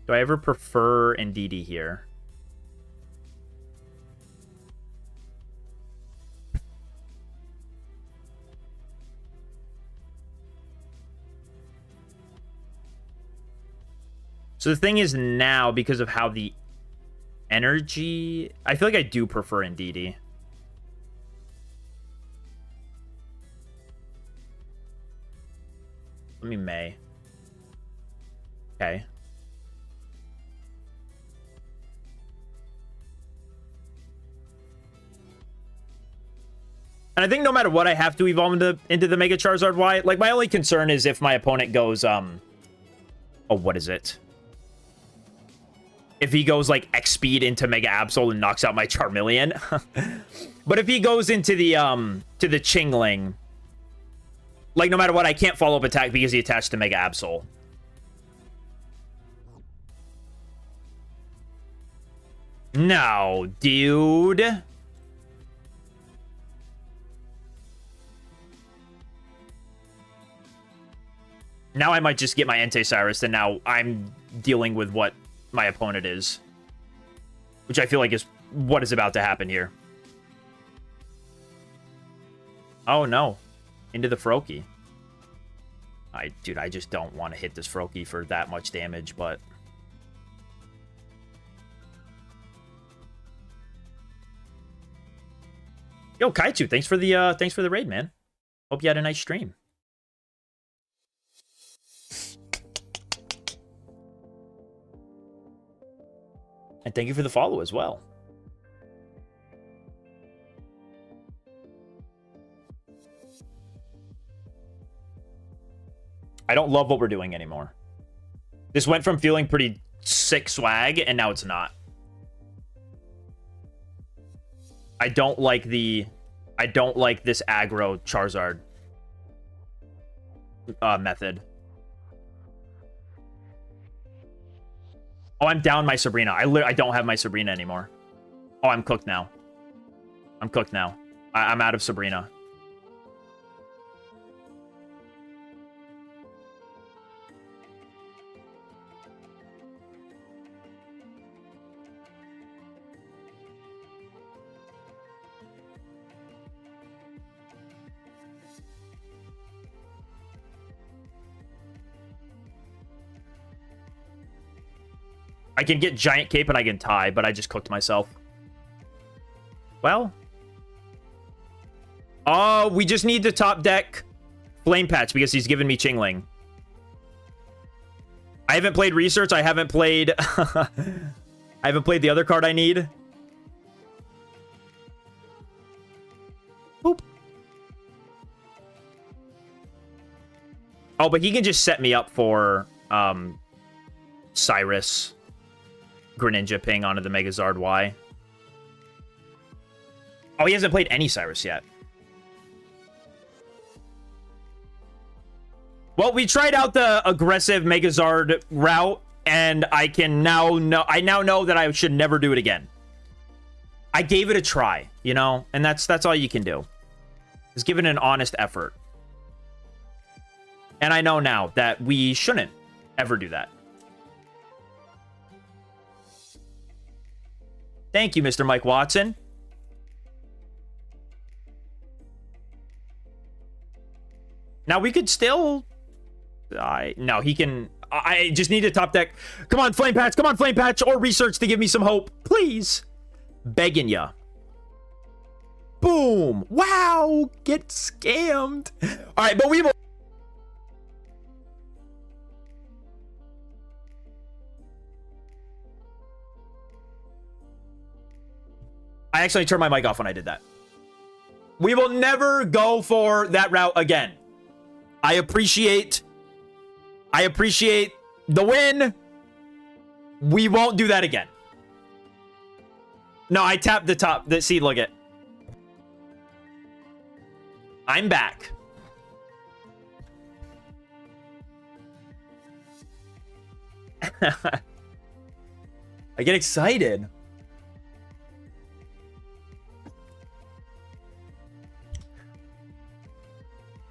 Do I ever prefer Indeedee here? So the thing is now, because of how the energy... I feel like I do prefer Indeedee. Let me May. Okay. And I think no matter what, I have to evolve into the Mega Charizard Y. Like, my only concern is if my opponent goes, oh, what is it? If he goes, like, X-Speed into Mega Absol and knocks out my Charmeleon. But if he goes into the, to the Chingling, like, no matter what, I can't follow-up attack because he attached to Mega Absol. No, dude. Now I might just get my Entei Cyrus, and now I'm dealing with what my opponent is. Which I feel like is what is about to happen here. Oh, no. Into the Froakie. Dude, I just don't want to hit this Froakie for that much damage, but... Yo, Kaichu, thanks for the raid, man. Hope you had a nice stream. And thank you for the follow as well. I don't love what we're doing anymore. This went from feeling pretty sick swag, and now it's not. I don't like this aggro Charizard method. Oh, I'm down my Sabrina. I don't have my Sabrina anymore. Oh, I'm cooked now. I'm cooked now. I'm out of Sabrina. I can get Giant Cape and I can tie, but I just cooked myself. Well. Oh, we just need to top deck Flame Patch because he's given me Chingling. I haven't played Research. I haven't played... I haven't played the other card I need. Boop. Oh, but he can just set me up for Cyrus. Greninja ping onto the Megazard Y. Oh, he hasn't played any Cyrus yet. Well, we tried out the aggressive Megazard route, and I now know that I should never do it again. I gave it a try, you know, and that's all you can do. Is give it an honest effort. And I know now that we shouldn't ever do that. Thank you, Mr. Mike Watson. Now we could still... no, he can... I just need a top deck. Come on, Flame Patch. Come on, Flame Patch. Or research to give me some hope. Please. Begging ya. Boom. Wow. Get scammed. All right, but we will... I actually turned my mic off when I did that. We will never go for that route again. I appreciate the win. We won't do that again. No, I tapped the top. See, look at. I'm back. I get excited.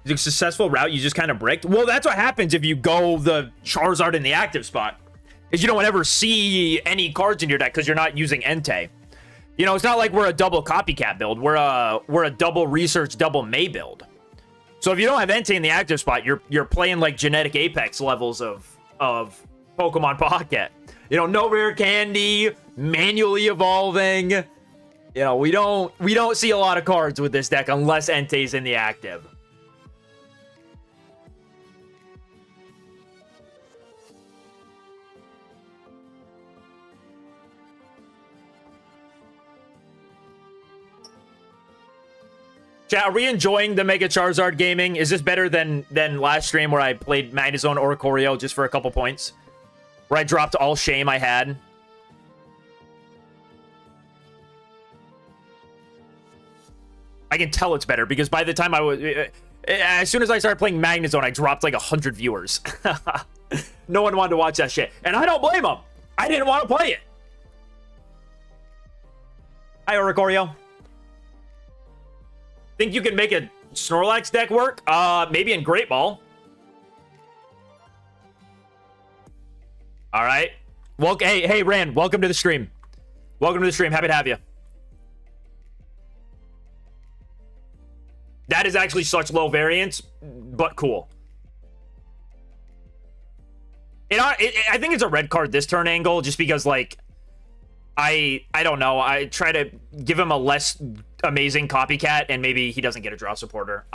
The successful route you just kind of bricked. Well, that's what happens if you go the Charizard in the active spot, is you don't ever see any cards in your deck because you're not using Entei. You know, it's not like we're a double copycat build. We're a double research, double May build. So if you don't have Entei in the active spot, you're playing like genetic apex levels of Pokemon Pocket. You know, no rare candy, manually evolving. You know, we don't see a lot of cards with this deck unless Entei's in the active. Chat, are we enjoying the Mega Charizard gaming? Is this better than last stream where I played Magnezone Oricorio just for a couple points? Where I dropped all shame I had? I can tell it's better because by the time I was... as soon as I started playing Magnezone, I dropped like 100 viewers. No one wanted to watch that shit. And I don't blame them. I didn't want to play it. Hi, Oricorio. Think you can make a Snorlax deck work? Maybe in Great Ball. All right. Well, hey, Rand, welcome to the stream. Welcome to the stream. Happy to have you. That is actually such low variance, but cool. I think it's a red card this turn angle, just because, like, I don't know. I try to give him a less amazing copycat, and maybe he doesn't get a draw supporter.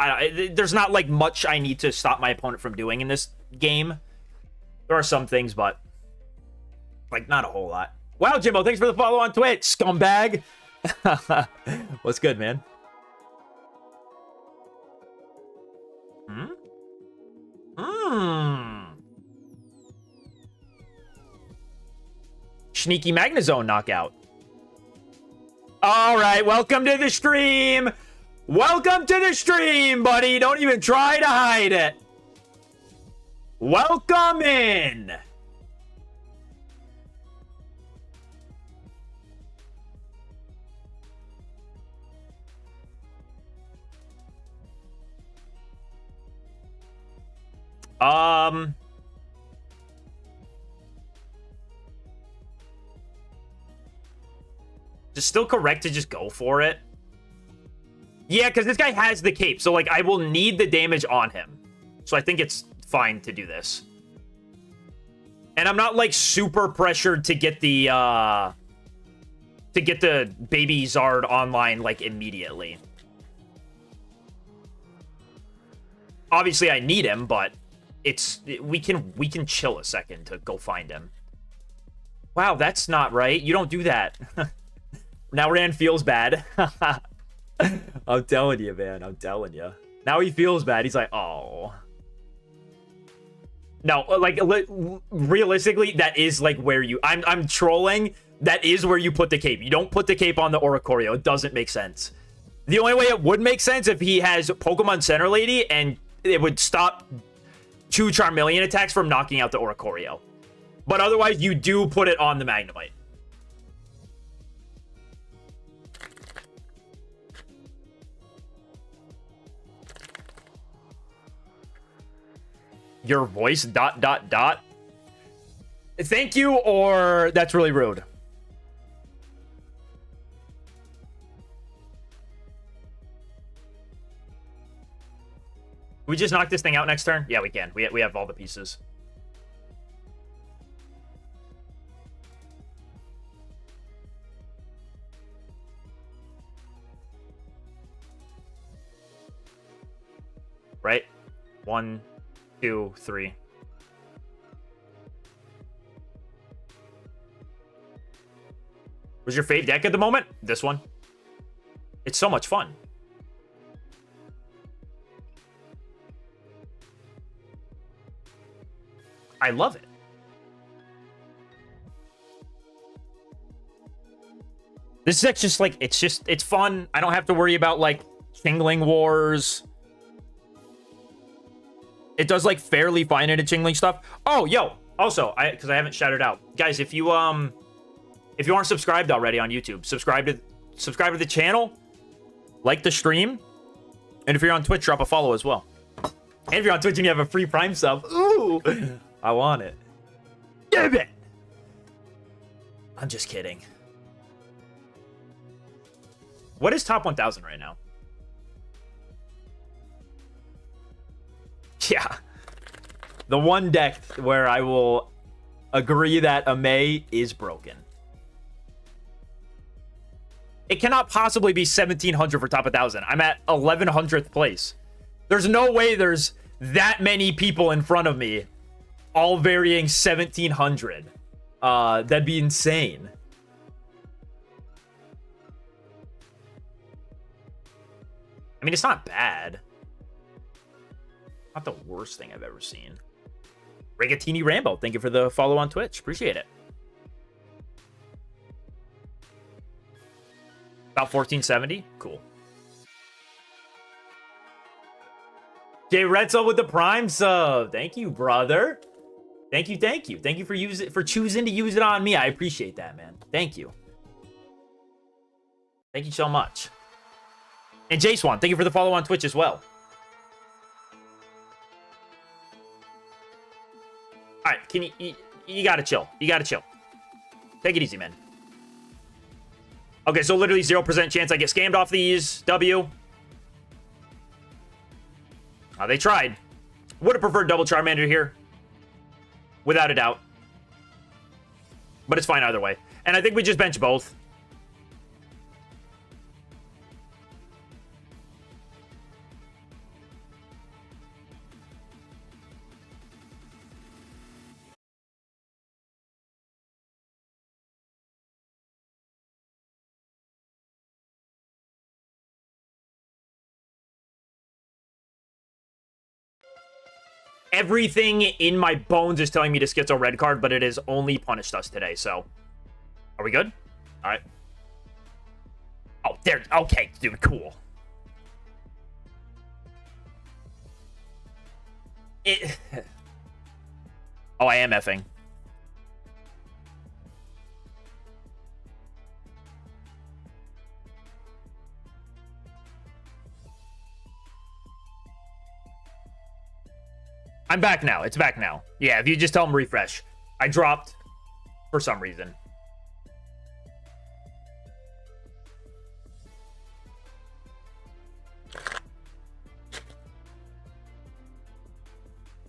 There's not, like, much I need to stop my opponent from doing in this game. There are some things, but, like, not a whole lot. Wow, Jimbo, thanks for the follow on Twitch, scumbag. What's good, man? Sneaky Magnezone knockout. All right, welcome to the stream. Welcome to the stream, buddy. Don't even try to hide it. Welcome in. Is it still correct to just go for it? Yeah, because this guy has the cape, so, like, I will need the damage on him. So I think it's fine to do this. And I'm not, like, super pressured to get the baby Zard online, like, immediately. Obviously, I need him, but we can chill a second to go find him. Wow, that's not right. You don't do that. Now Rand feels bad. I'm telling you, man. I'm telling you. Now he feels bad. He's like, oh. No, like, realistically, that is, like, where you... I'm trolling. That is where you put the cape. You don't put the cape on the Oricorio. It doesn't make sense. The only way it would make sense if he has Pokemon Center Lady, and it would stop 2 Charmeleon attacks from knocking out the Oricorio. But otherwise, you do put it on the Magnemite. Your voice, ... Thank you, or that's really rude. we just knock this thing out next turn? Yeah, we can. We have all the pieces. Right? 1, 2, 3. What's your fave deck at the moment? This one. It's so much fun. I love it. This deck's just like, it's fun. I don't have to worry about like Chingling Wars. It does like fairly fine into Chingling stuff. Oh, yo. Also, because I haven't shouted out. Guys, if you aren't subscribed already on YouTube, subscribe to the channel, like the stream, and if you're on Twitch, drop a follow as well. And if you're on Twitch and you have a free Prime sub, ooh, I want it. Give it. I'm just kidding. What is top 1,000 right now? Yeah. The one deck where I will agree that a May is broken. It cannot possibly be 1,700 for top 1,000. I'm at 1,100th place. There's no way there's that many people in front of me all varying 1,700. That'd be insane. I mean, it's not bad. Not the worst thing I've ever seen. Rigatini Rambo, thank you for the follow on Twitch. Appreciate it. About 1470. Cool. Jay Retzel with the Prime sub. Thank you, brother. Thank you, thank you. Thank you for choosing to use it on me. I appreciate that, man. Thank you. Thank you so much. And Jay Swan, thank you for the follow on Twitch as well. All right, can you gotta chill. You gotta chill. Take it easy, man. Okay, so literally 0% chance I get scammed off these. W. They tried. Would have preferred double Charmander here. Without a doubt. But it's fine either way. And I think we just bench both. Everything in my bones is telling me to Schizo red card, but it has only punished us today, so... Are we good? Alright. Oh, there. Okay, dude, cool. Oh, I am effing. I'm back now. It's back now. Yeah, if you just tell them refresh. I dropped for some reason.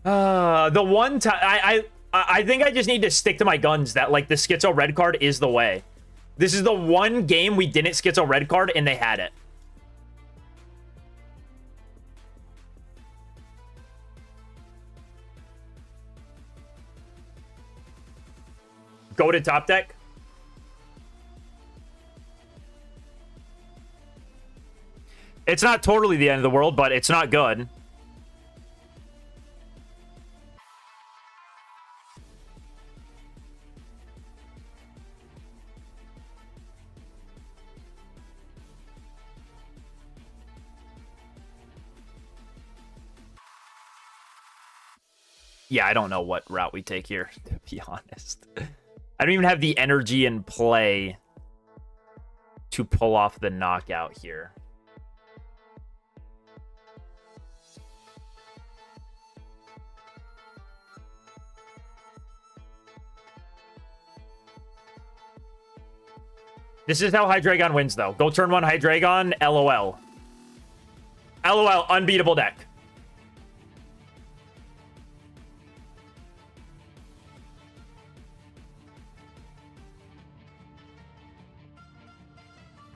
The one time I think I just need to stick to my guns that like the Schizo red card is the way. This is the one game we didn't Schizo red card and they had it. Go to top deck. It's not totally the end of the world, but it's not good. Yeah, I don't know what route we take here, to be honest. I don't even have the energy in play to pull off the knockout here. This is how Hydreigon wins, though. Go turn 1 Hydreigon, LOL. LOL, unbeatable deck.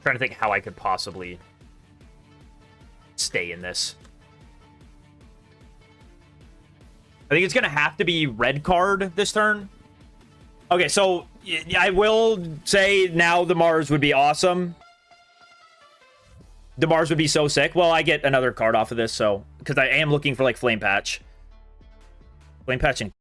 Trying to think how I could possibly stay in this. I think it's going to have to be red card this turn. Okay, so I will say now the Mars would be awesome. The Mars would be so sick. Well, I get another card off of this, so... Because I am looking for, like, Flame Patch. Flame Patch and...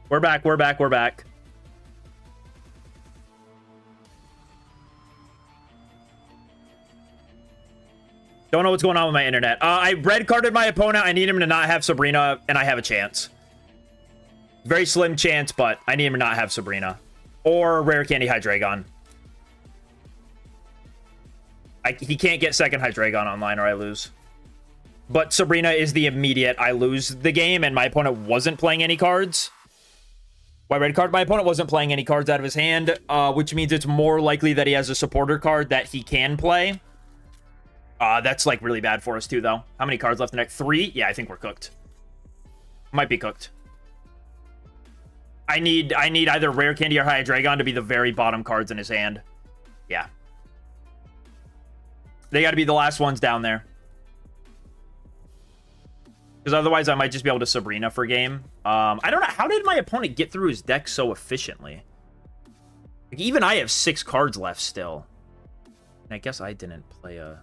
We're back, we're back, we're back. Don't know what's going on with my internet. I red carded my opponent. I need him to not have Sabrina, and I have a chance. Very slim chance, but I need him to not have Sabrina. Or Rare Candy Hydreigon. He can't get second Hydreigon online or I lose. But Sabrina is the immediate I lose the game, and my opponent wasn't playing any cards. Why red card? My opponent wasn't playing any cards out of his hand, which means it's more likely that he has a supporter card that he can play. That's, like, really bad for us, too, though. How many cards left in the deck? 3? Yeah, I think we're cooked. Might be cooked. I need either Rare Candy or Hydreigon to be the very bottom cards in his hand. Yeah. They got to be the last ones down there. Because otherwise, I might just be able to Sabrina for game. I don't know. How did my opponent get through his deck so efficiently? Like, even I have 6 cards left still. And I guess I didn't play a...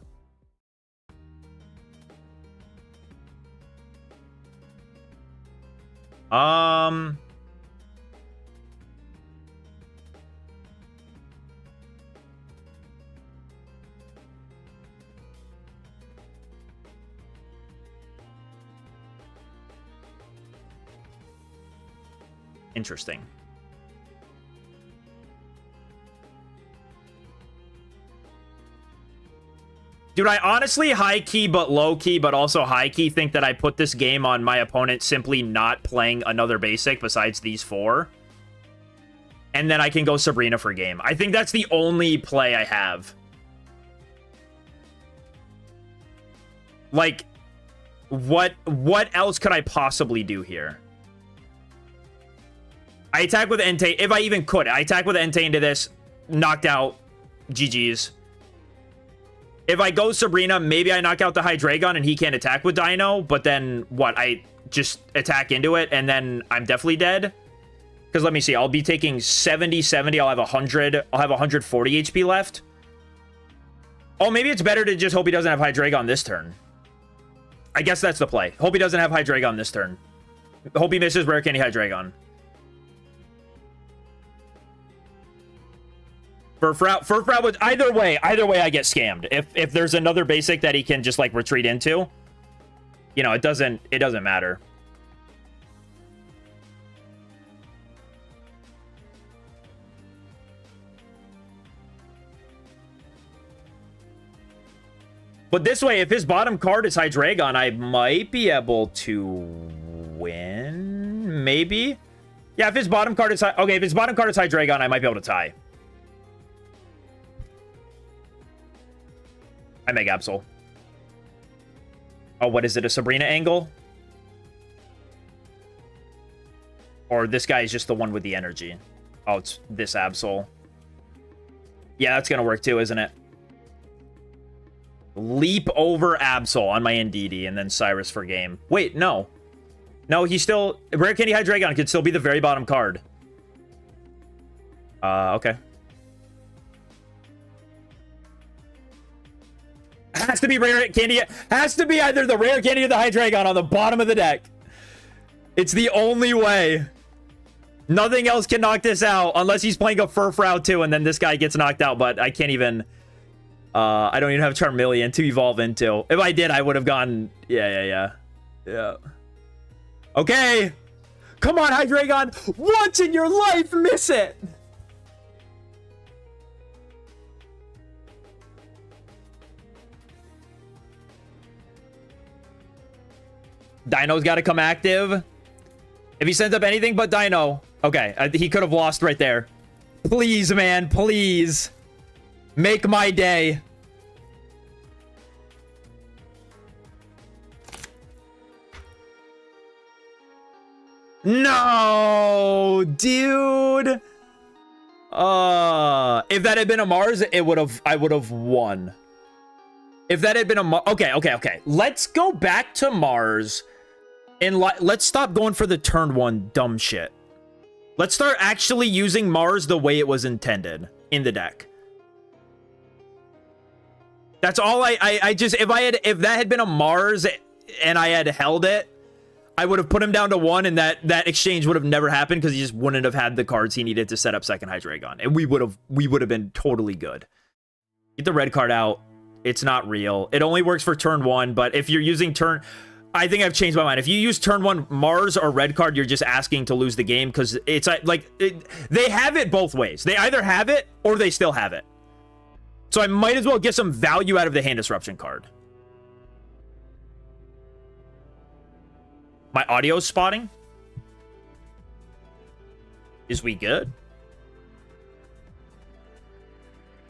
Interesting. Dude, I honestly high-key but low-key but also high-key think that I put this game on my opponent simply not playing another basic besides these 4. And then I can go Sabrina for game. I think that's the only play I have. Like, what else could I possibly do here? I attack with Entei, if I even could. I attack with Entei into this, knocked out, GG's. If I go Sabrina, maybe I knock out the Hydreigon and he can't attack with Dino, but then, what, I just attack into it and then I'm definitely dead? Because let me see, I'll be taking 70, I'll have 100, I'll have 140 HP left. Oh, maybe it's better to just hope he doesn't have Hydreigon this turn. I guess that's the play. Hope he doesn't have Hydreigon this turn. Hope he misses Rare Candy Hydreigon. Furfrou would either way I get scammed. If there's another basic that he can just like retreat into, you know, it doesn't matter. But this way, if his bottom card is Hydreigon, I might be able to win. Maybe. Yeah, if his bottom card is okay, if his bottom card is Hydreigon, I might be able to tie. I make Absol. Oh, what is it? A Sabrina angle? Or this guy is just the one with the energy. Oh, it's this Absol. Yeah, that's gonna work too, isn't it? Leap over Absol on my Indeedee and then Cyrus for game. Wait, no. No, he's still... Rare Candy Hydreigon could still be the very bottom card. Okay. Has to be Rare Candy. Has to be either the Rare Candy or the Hydreigon on the bottom of the deck. It's the only way. Nothing else can knock this out unless he's playing a Furfrou too, and then this guy gets knocked out, but I can't even... I don't even have Charmeleon to evolve into. If I did, I would have gone... Yeah. Okay. Come on, Hydreigon. Once in your life, miss it. Dino's got to come active. If he sends up anything but Dino. Okay, he could have lost right there. Please, man, please. Make my day. No, dude. If that had been a Mars, I would have won. If that had been a Mars, okay. Let's go back to Mars and let's stop going for the turn one dumb shit. Let's start actually using Mars the way it was intended in the deck. That's all I just, if that had been a Mars and I had held it, I would have put him down to 1 and that exchange would have never happened because he just wouldn't have had the cards he needed to set up second Hydreigon. And we would have been totally good. Get the red card out. It's not real. It only works for turn 1, but if you're using I think I've changed my mind. If you use turn 1 Mars or red card, you're just asking to lose the game because it's they have it both ways. They either have it or they still have it. So I might as well get some value out of the hand disruption card. My audio's spotting. Is we good?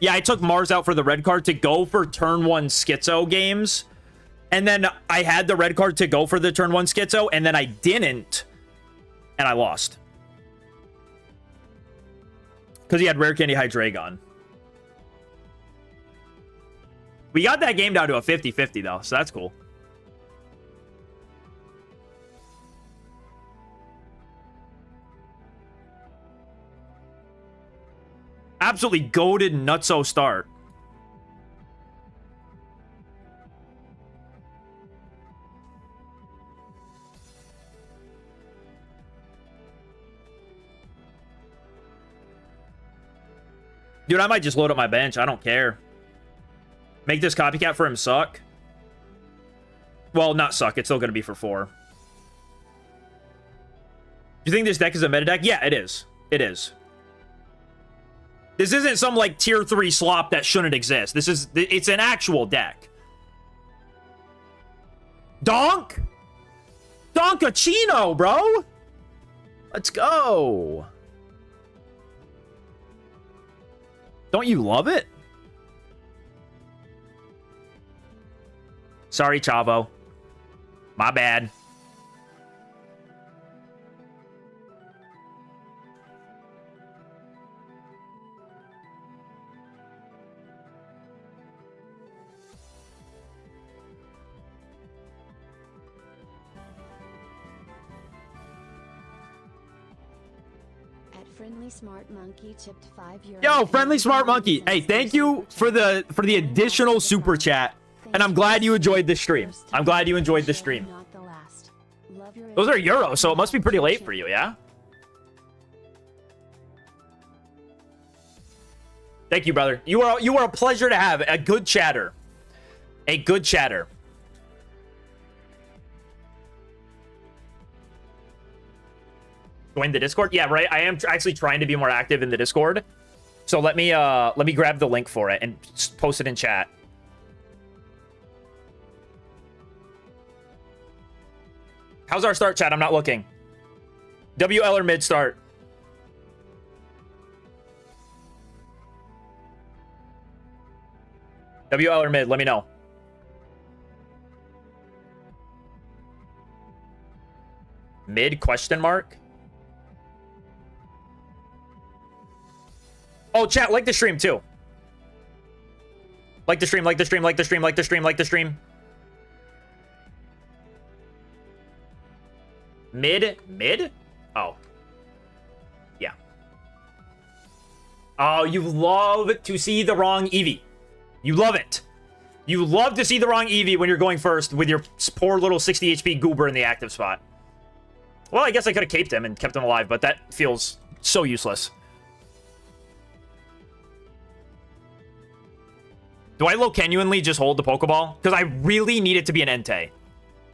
Yeah, I took Mars out for the red card to go for turn 1 Schizo games. And then I had the red card to go for the turn 1 Schizo, and then I didn't. And I lost. Because he had Rare Candy Hydreigon. We got that game down to a 50-50, though, so that's cool. Absolutely goated nutso start. Dude, I might just load up my bench. I don't care. Make this copycat for him suck. Well, not suck. It's still going to be for 4. Do you think this deck is a meta deck? Yeah, it is. It is. This isn't some, like, tier 3 slop that shouldn't exist. It's an actual deck. Donk? Donkachino, bro! Let's go. Don't you love it? Sorry, Chavo. My bad. Friendly Smart Monkey chipped €5. Yo, Friendly Smart Monkey. Hey, thank you for the additional super chat. And I'm glad you enjoyed the stream. I'm glad you enjoyed the stream. Those are euros, so it must be pretty late for you, yeah? Thank you, brother. You are a pleasure to have. A good chatter. A good chatter. Join the Discord? Yeah, right. I am actually trying to be more active in the Discord. So let me grab the link for it and post it in chat. How's our start, chat? I'm not looking. WL or mid start? WL or mid? Let me know. Mid question mark? Oh, chat, like the stream too. Like the stream, like the stream, like the stream, like the stream, like the stream. Mid? Oh. Yeah. Oh, you love to see the wrong Eevee. You love it. You love to see the wrong Eevee when you're going first with your poor little 60 HP goober in the active spot. Well, I guess I could have caped him and kept him alive, but that feels so useless. Do I genuinely just hold the Pokeball? Because I really need it to be an Entei.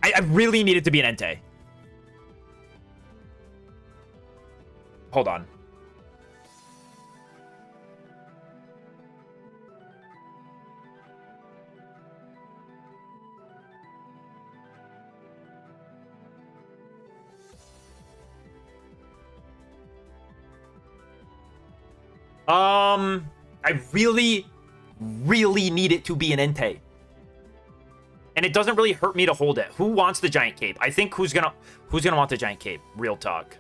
I really need it to be an Entei. Hold on. I really need it to be an Entei. And it doesn't really hurt me to hold it. Who wants the giant cape? I think who's gonna want the giant cape? Real talk.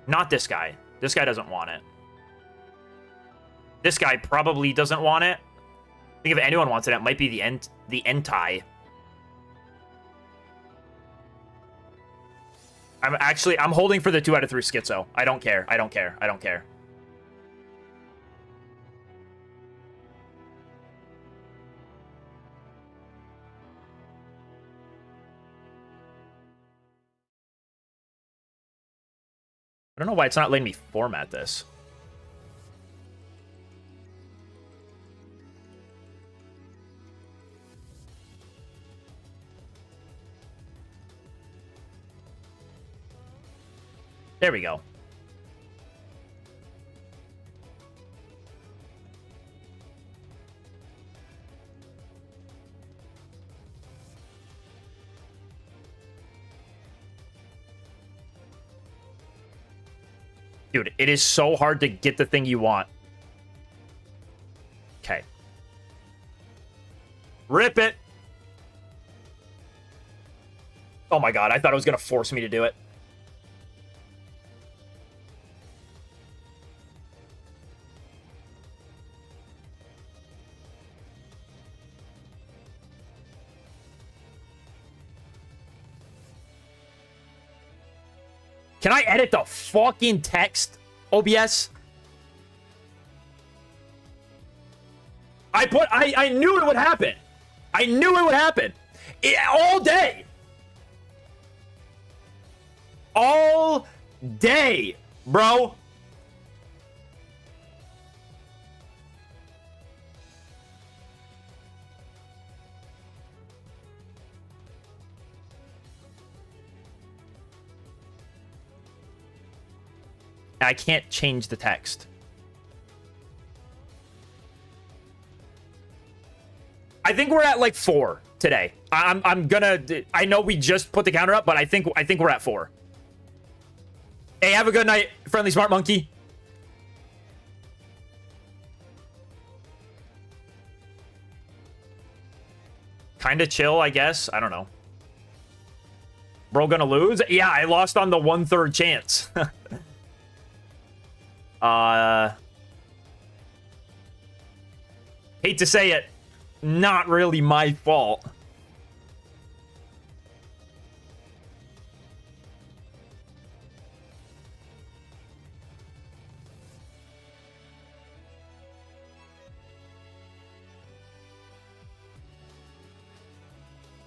Not this guy. This guy doesn't want it. This guy probably doesn't want it. I think if anyone wants it, it might be the Entei. I'm holding for the 2 out of 3 Schizo. I don't care. I don't care. I don't care. I don't know why it's not letting me format this. There we go. Dude, it is so hard to get the thing you want. Okay. Rip it. Oh my god, I thought it was going to force me to do it. Can I edit the fucking text, OBS? I knew it would happen. I knew it would happen. All day. All day, bro. I can't change the text. I think we're at like 4 today. I'm gonna. I know we just put the counter up, but I think we're at 4. Hey, have a good night, friendly smart monkey. Kinda chill, I guess. I don't know. Bro, gonna lose? Yeah, I lost on the 1/3 chance. Hate to say it, not really my fault.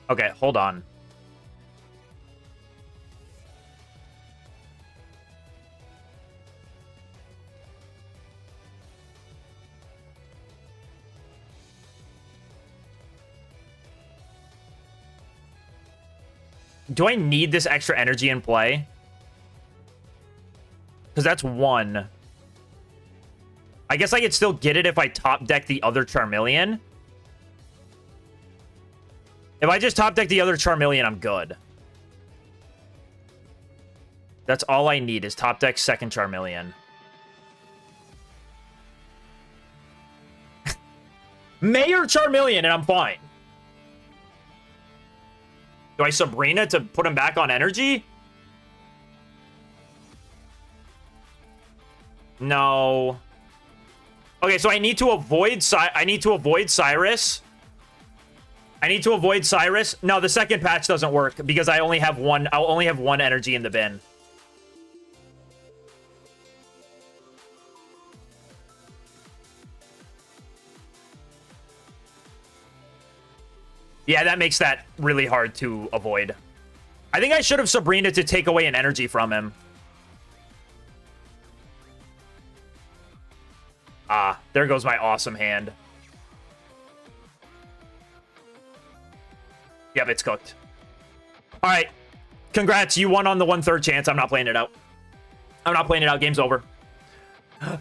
Okay, hold on. Do I need this extra energy in play? Because that's 1. I guess I could still get it if I top deck the other Charmeleon. If I just top deck the other Charmeleon, I'm good. That's all I need is top deck second Charmeleon. Mayor Charmeleon, and I'm fine. Do I Sabrina to put him back on energy? No. Okay, so I need to avoid Cyrus. I need to avoid Cyrus. No, the second patch doesn't work because I only have one. I'll only have 1 energy in the bin. Yeah, that makes that really hard to avoid. I think I should have Sabrina to take away an energy from him. Ah, there goes my awesome hand. Yep, it's cooked. All right. Congrats. You won on the 1/3 chance. I'm not playing it out. I'm not playing it out. Game's over.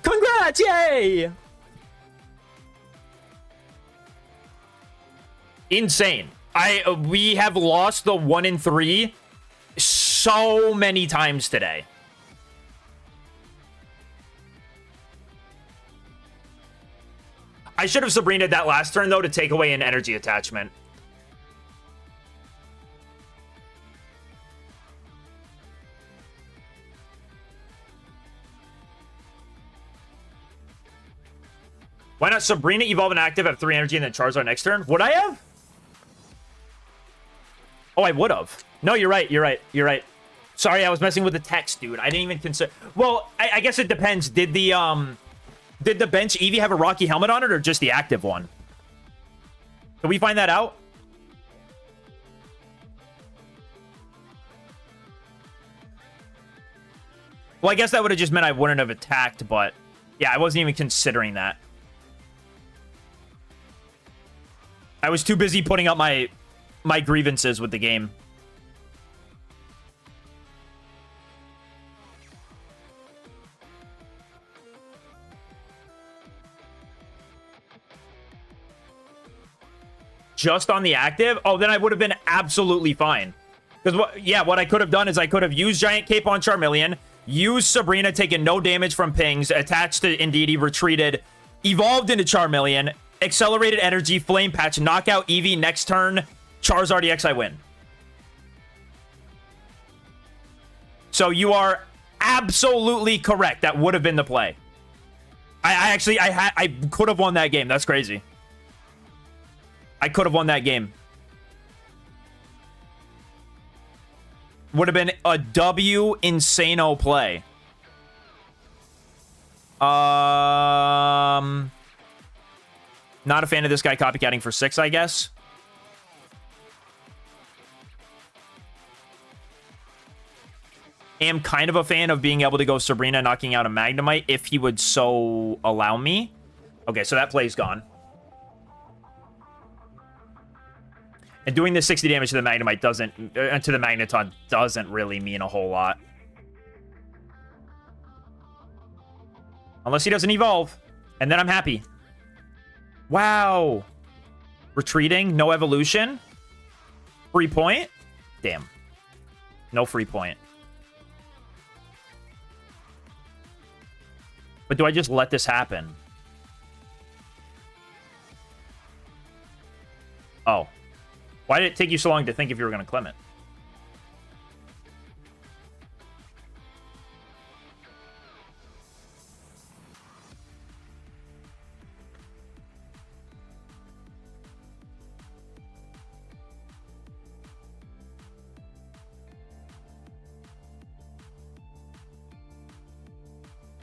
Congrats. Yay. Insane. We have lost the 1 in 3 so many times today. I should have Sabrina'd that last turn, though, to take away an energy attachment. Why not Sabrina evolve an active, have 3 energy, and then Charizard next turn? Would I have? Oh, I would have. No, you're right. You're right. You're right. Sorry, I was messing with the text, dude. I didn't even consider. Well, I guess it depends. Did the bench Eevee have a Rocky helmet on it, or just the active one? Can we find that out? Well, I guess that would have just meant I wouldn't have attacked, but yeah, I wasn't even considering that. I was too busy putting up my grievances with the game. Just on the active? Oh, then I would have been absolutely fine. Because what I could have done is I could have used Giant Cape on Charmeleon, used Sabrina, taken no damage from pings, attached to Indeedee, retreated, evolved into Charmeleon, accelerated energy, flame patch, knockout Eevee next turn, Charizard EX, I win. So you are absolutely correct. That would have been the play. I could have won that game. That's crazy. I could have won that game. Would have been a W insano play. Not a fan of this guy copycatting for 6, I guess. Am kind of a fan of being able to go Sabrina knocking out a Magnemite if he would so allow me. Okay, so that play's gone. And doing the 60 damage to the Magnemite doesn't, to the Magneton doesn't really mean a whole lot. Unless he doesn't evolve. And then I'm happy. Wow. Retreating, no evolution. Free point? Damn. No free point. But do I just let this happen? Oh. Why did it take you so long to think if you were going to climb it?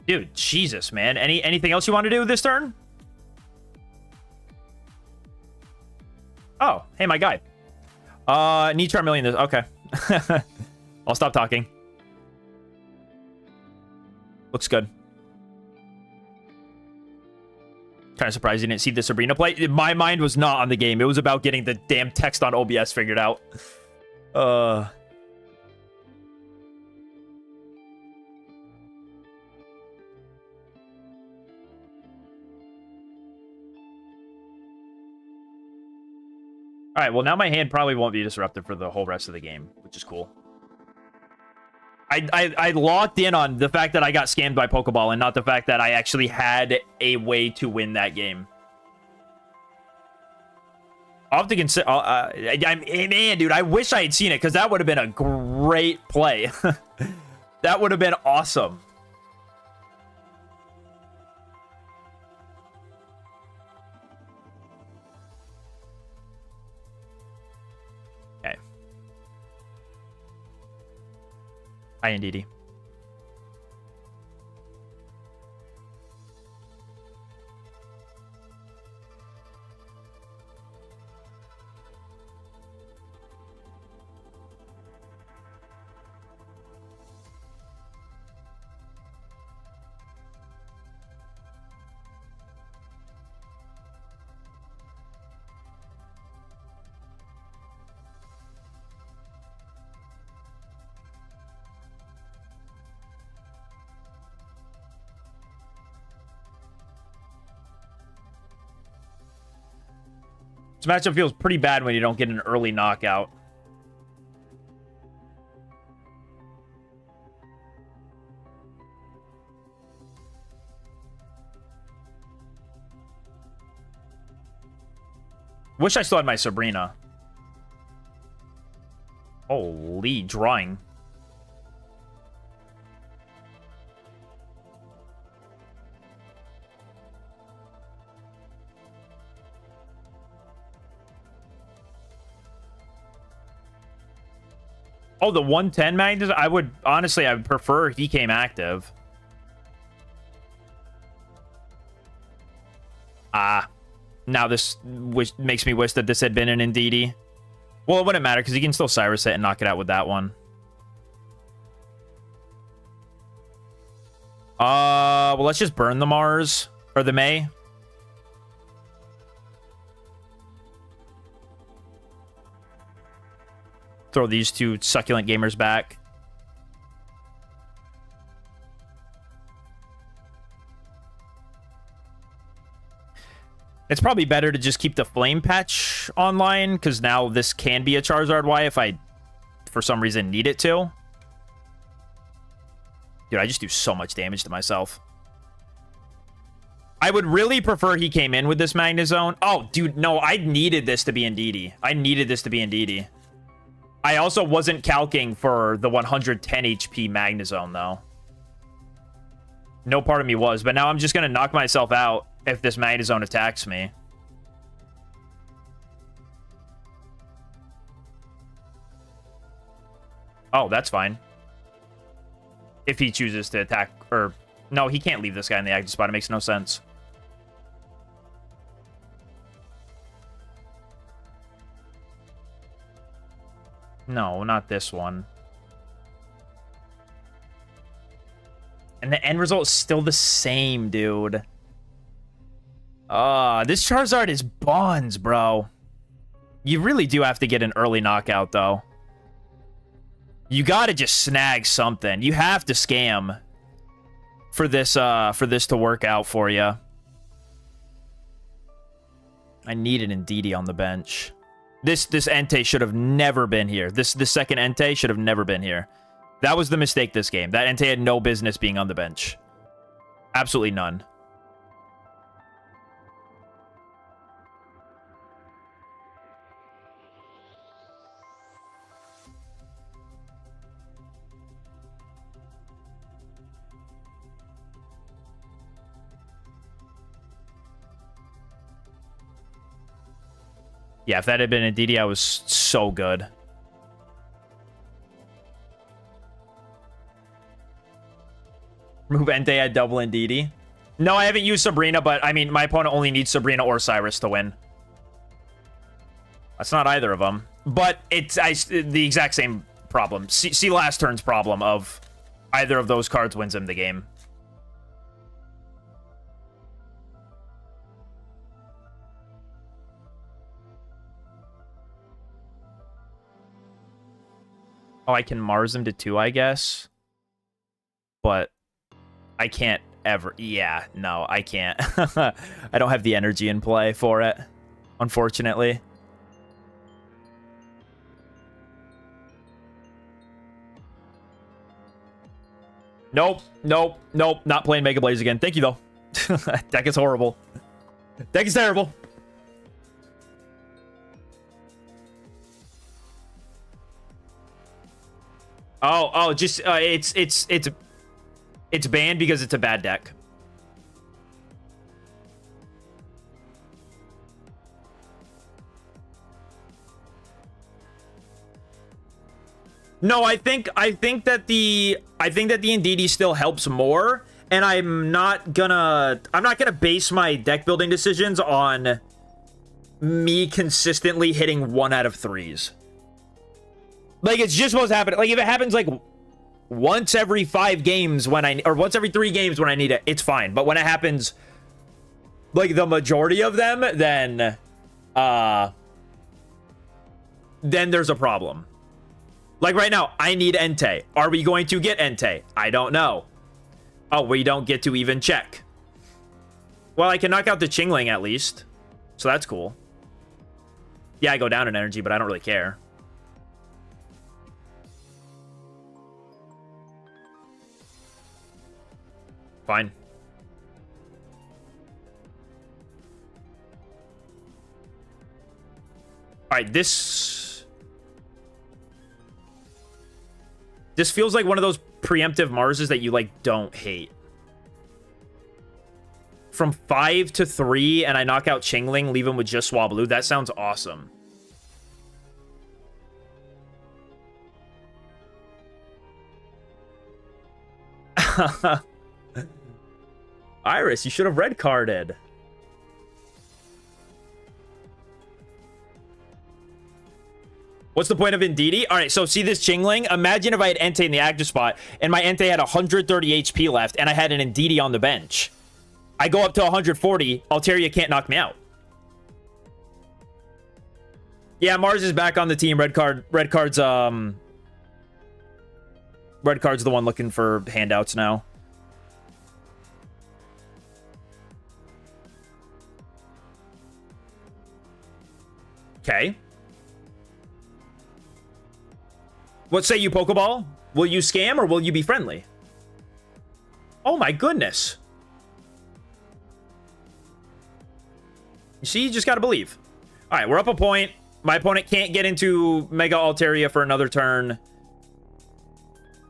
Dude, Jesus, man. Anything else you want to do this turn? Oh, hey, my guy. Need Charmeleon this. Okay. I'll stop talking. Looks good. Kind of surprised you didn't see the Sabrina play. My mind was not on the game. It was about getting the damn text on OBS figured out. All right, well, now my hand probably won't be disrupted for the whole rest of the game, which is cool. I locked in on the fact that I got scammed by Pokeball and not the fact that I actually had a way to win that game. I'll have to consider... man, dude, I wish I had seen it because that would have been a great play. That would have been awesome. Okay. Hi, Indeedee. This matchup feels pretty bad when you don't get an early knockout. Wish I still had my Sabrina. Holy drawing. Oh, the 110 Magnus? I would prefer he came active. Now this makes me wish that this had been an Indeedee. Well, it wouldn't matter because he can still Cyrus it and knock it out with that one. Well, let's just burn the Mars or the May. Throw these two succulent gamers back. It's probably better to just keep the Flame Patch online, because now this can be a Charizard Y if I, for some reason, need it to. Dude, I just do so much damage to myself. I would really prefer he came in with this Magnezone. Oh, dude, no, I needed this to be Indeedee. I needed this to be Indeedee. I also wasn't calcing for the 110 HP Magnezone, though. No part of me was, but now I'm just going to knock myself out if this Magnezone attacks me. Oh, that's fine. If he chooses to attack, or... No, he can't leave this guy in the active spot. It makes no sense. No, not this one. And the end result is still the same, dude. This Charizard is buns, bro. You really do have to get an early knockout, though. You gotta just snag something. You have to scam for this to work out for you. I need an Indeedee on the bench. This Entei should have never been here. This second Entei should have never been here. That was the mistake this game. That Entei had no business being on the bench. Absolutely none. Yeah, if that had been Indeedee, I was so good. Remove Entei at double Indeedee. No, I haven't used Sabrina, but I mean, my opponent only needs Sabrina or Cyrus to win. That's not either of them. But it's the exact same problem. See last turn's problem of either of those cards wins him the game. Oh, I can Mars him to 2, I guess. But I can't ever... Yeah, no, I can't. I don't have the energy in play for it, unfortunately. Nope, nope, nope. Not playing Mega Blaziken. Thank you, though. Deck is horrible. Deck is terrible. Oh, just it's banned because it's a bad deck. No, I think that the Indeedee still helps more, and I'm not gonna base my deck building decisions on me consistently hitting 1 out of 3s. Like, it's just supposed to happen. Like, if it happens, like, once every 5 games or once every 3 games when I need it, it's fine. But when it happens, like, the majority of them, then there's a problem. Like, right now, I need Entei. Are we going to get Entei? I don't know. Oh, we don't get to even check. Well, I can knock out the Chingling, at least. So that's cool. Yeah, I go down in energy, but I don't really care. Fine. All right, this feels like one of those preemptive Marses that you, like, don't hate. From 5 to 3, and I knock out Chingling, leave him with just Swablu. That sounds awesome. Iris, you should have red carded. What's the point of Indeedee? All right, so see this Chingling? Imagine if I had Entei in the active spot, and my Entei had 130 HP left, and I had an Indeedee on the bench. I go up to 140, Altaria can't knock me out. Yeah, Mars is back on the team. Red card's the one looking for handouts now. Okay. What say you, Pokeball? Will you scam or will you be friendly? Oh my goodness. You see, you just gotta believe. All right, we're up a point. My opponent can't get into Mega Altaria for another turn.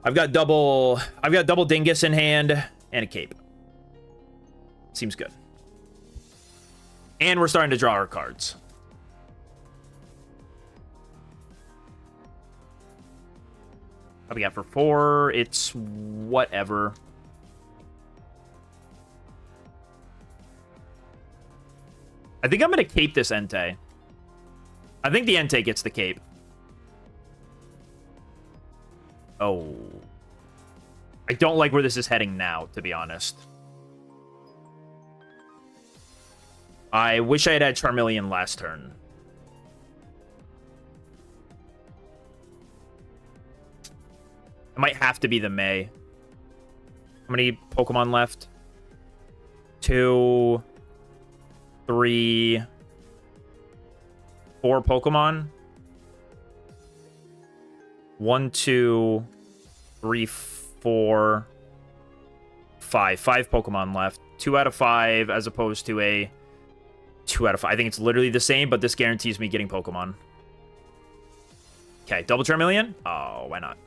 I've got double Dingus in hand and a cape. Seems good. And we're starting to draw our cards. What we got for 4? It's whatever. I think I'm going to cape this Entei. I think the Entei gets the cape. Oh. I don't like where this is heading now, to be honest. I wish I had had Charmeleon last turn. It might have to be the May. How many Pokemon left? 2, 3, 4 Pokemon. 1, 2, 3, 4, 5. 5 Pokemon left. 2 out of 5 as opposed to a 2 out of 5. I think it's literally the same, but this guarantees me getting Pokemon. Okay, double Charmeleon? Oh, why not?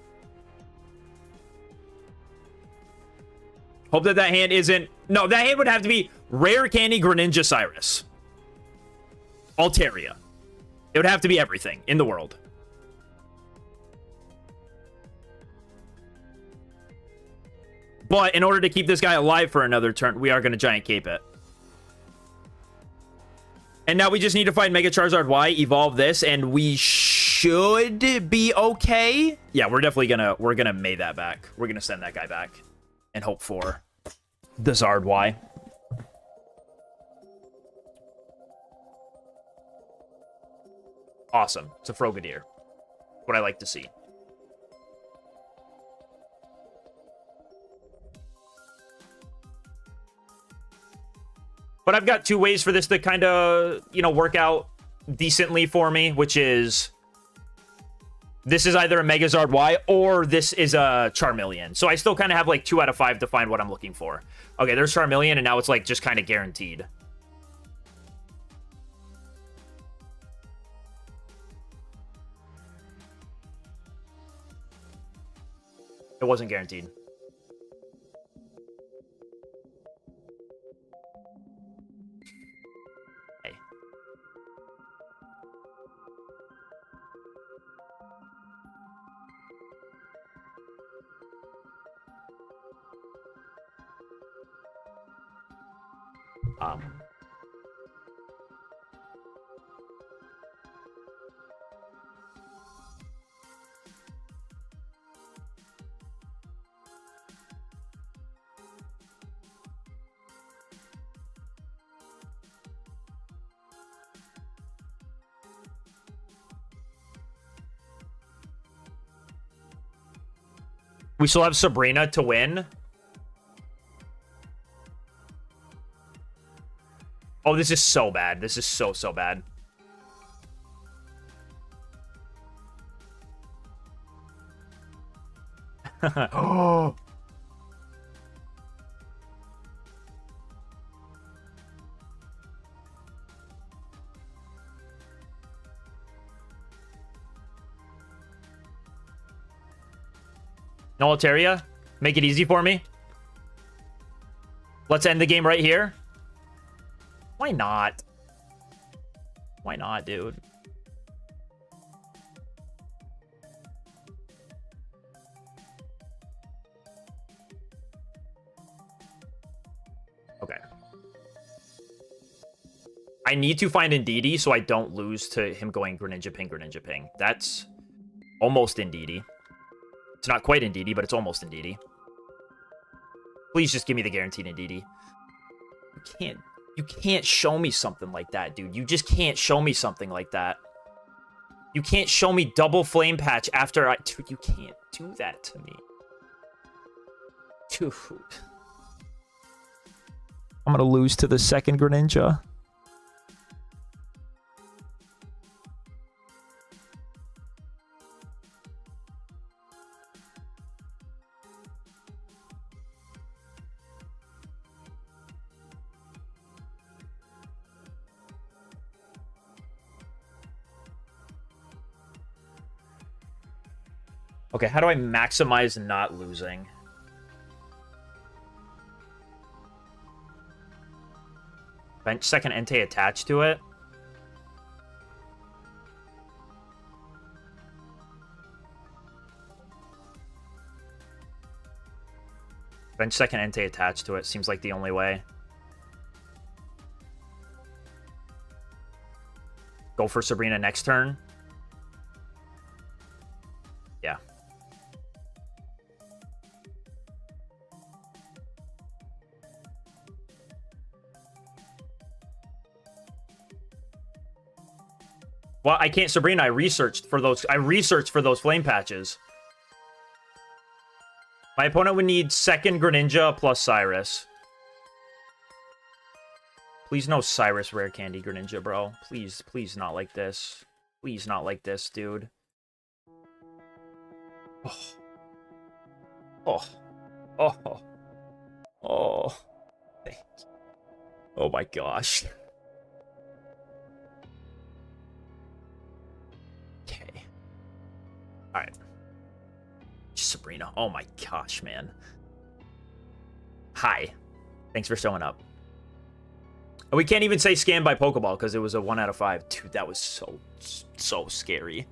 Hope that hand isn't... No, that hand would have to be Rare Candy Greninja Cyrus. Altaria. It would have to be everything in the world. But in order to keep this guy alive for another turn, we are going to Giant Cape it. And now we just need to find Mega Charizard Y, evolve this, and we should be okay. Yeah, we're definitely we're gonna May that back. We're gonna send that guy back and hope for the Zard Y. Awesome. It's a Frogadier. What I like to see. But I've got 2 ways for this to kind of, you know, work out decently for me, which is this is either a Megazard Y or this is a Charmeleon. So I still kind of have like 2 out of 5 to find what I'm looking for. Okay, there's Charmeleon, and now it's like just kind of guaranteed. It wasn't guaranteed. Hey. We still have Sabrina to win. Oh, this is so bad. This is so bad. Oh. No Altaria? Make it easy for me. Let's end the game right here. Why not? Why not, dude? Okay. I need to find Indeedee so I don't lose to him going Greninja Ping, Greninja Ping. That's almost Indeedee. It's not quite Indeedee, but it's almost Indeedee. Please just give me the guaranteed Indeedee. You can't show me something like that, dude. You just can't show me something like that. You can't show me double flame patch after I... Dude, you can't do that to me. Dude. I'm gonna lose to the second Greninja. Okay, how do I maximize not losing? Bench second Entei attached to it. Bench second Entei attached to it seems like the only way. Go for Sabrina next turn. Yeah. Well, I can't Sabrina. I researched for those flame patches. My opponent would need second Greninja plus Cyrus. Please no Cyrus rare candy Greninja, bro. Please, please not like this. Please not like this, dude. Oh. Oh. Oh. Oh. Thank you. Oh my gosh. Okay. Alright. Sabrina. Oh my gosh, man. Hi. Thanks for showing up. And we can't even say scanned by Pokeball because it was a 1 out of 5. Dude, that was so scary.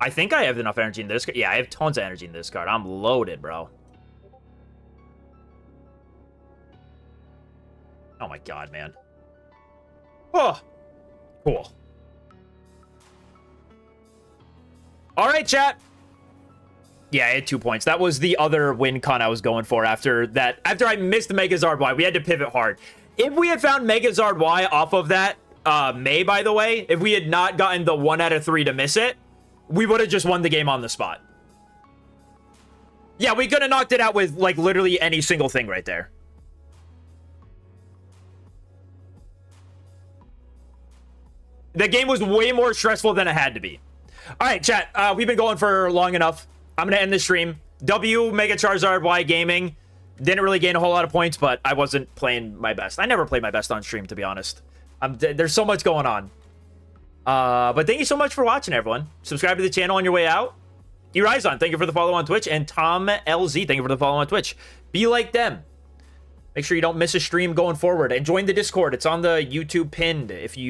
I think I have enough energy in this card. Yeah, I have tons of energy in this card. I'm loaded, bro. Oh my god, man. Oh, cool. All right, chat. Yeah, I had 2 points. That was the other win con I was going for after that. After I missed the Megazard Y, we had to pivot hard. If we had found Megazard Y off of that May, by the way, if we had not gotten the 1 out of 3 to miss it, we would have just won the game on the spot. Yeah, we could have knocked it out with, like, literally any single thing right there. The game was way more stressful than it had to be. All right, chat. We've been going for long enough. I'm going to end the stream. W, Mega Charizard, Y Gaming. Didn't really gain a whole lot of points, but I wasn't playing my best. I never played my best on stream, to be honest. There's so much going on. But thank you so much for watching, everyone. Subscribe to the channel on your way out. Erizon, thank you for the follow on Twitch. And Tom LZ, thank you for the follow on Twitch. Be like them. Make sure you don't miss a stream going forward. And join the Discord. It's on the YouTube pinned if you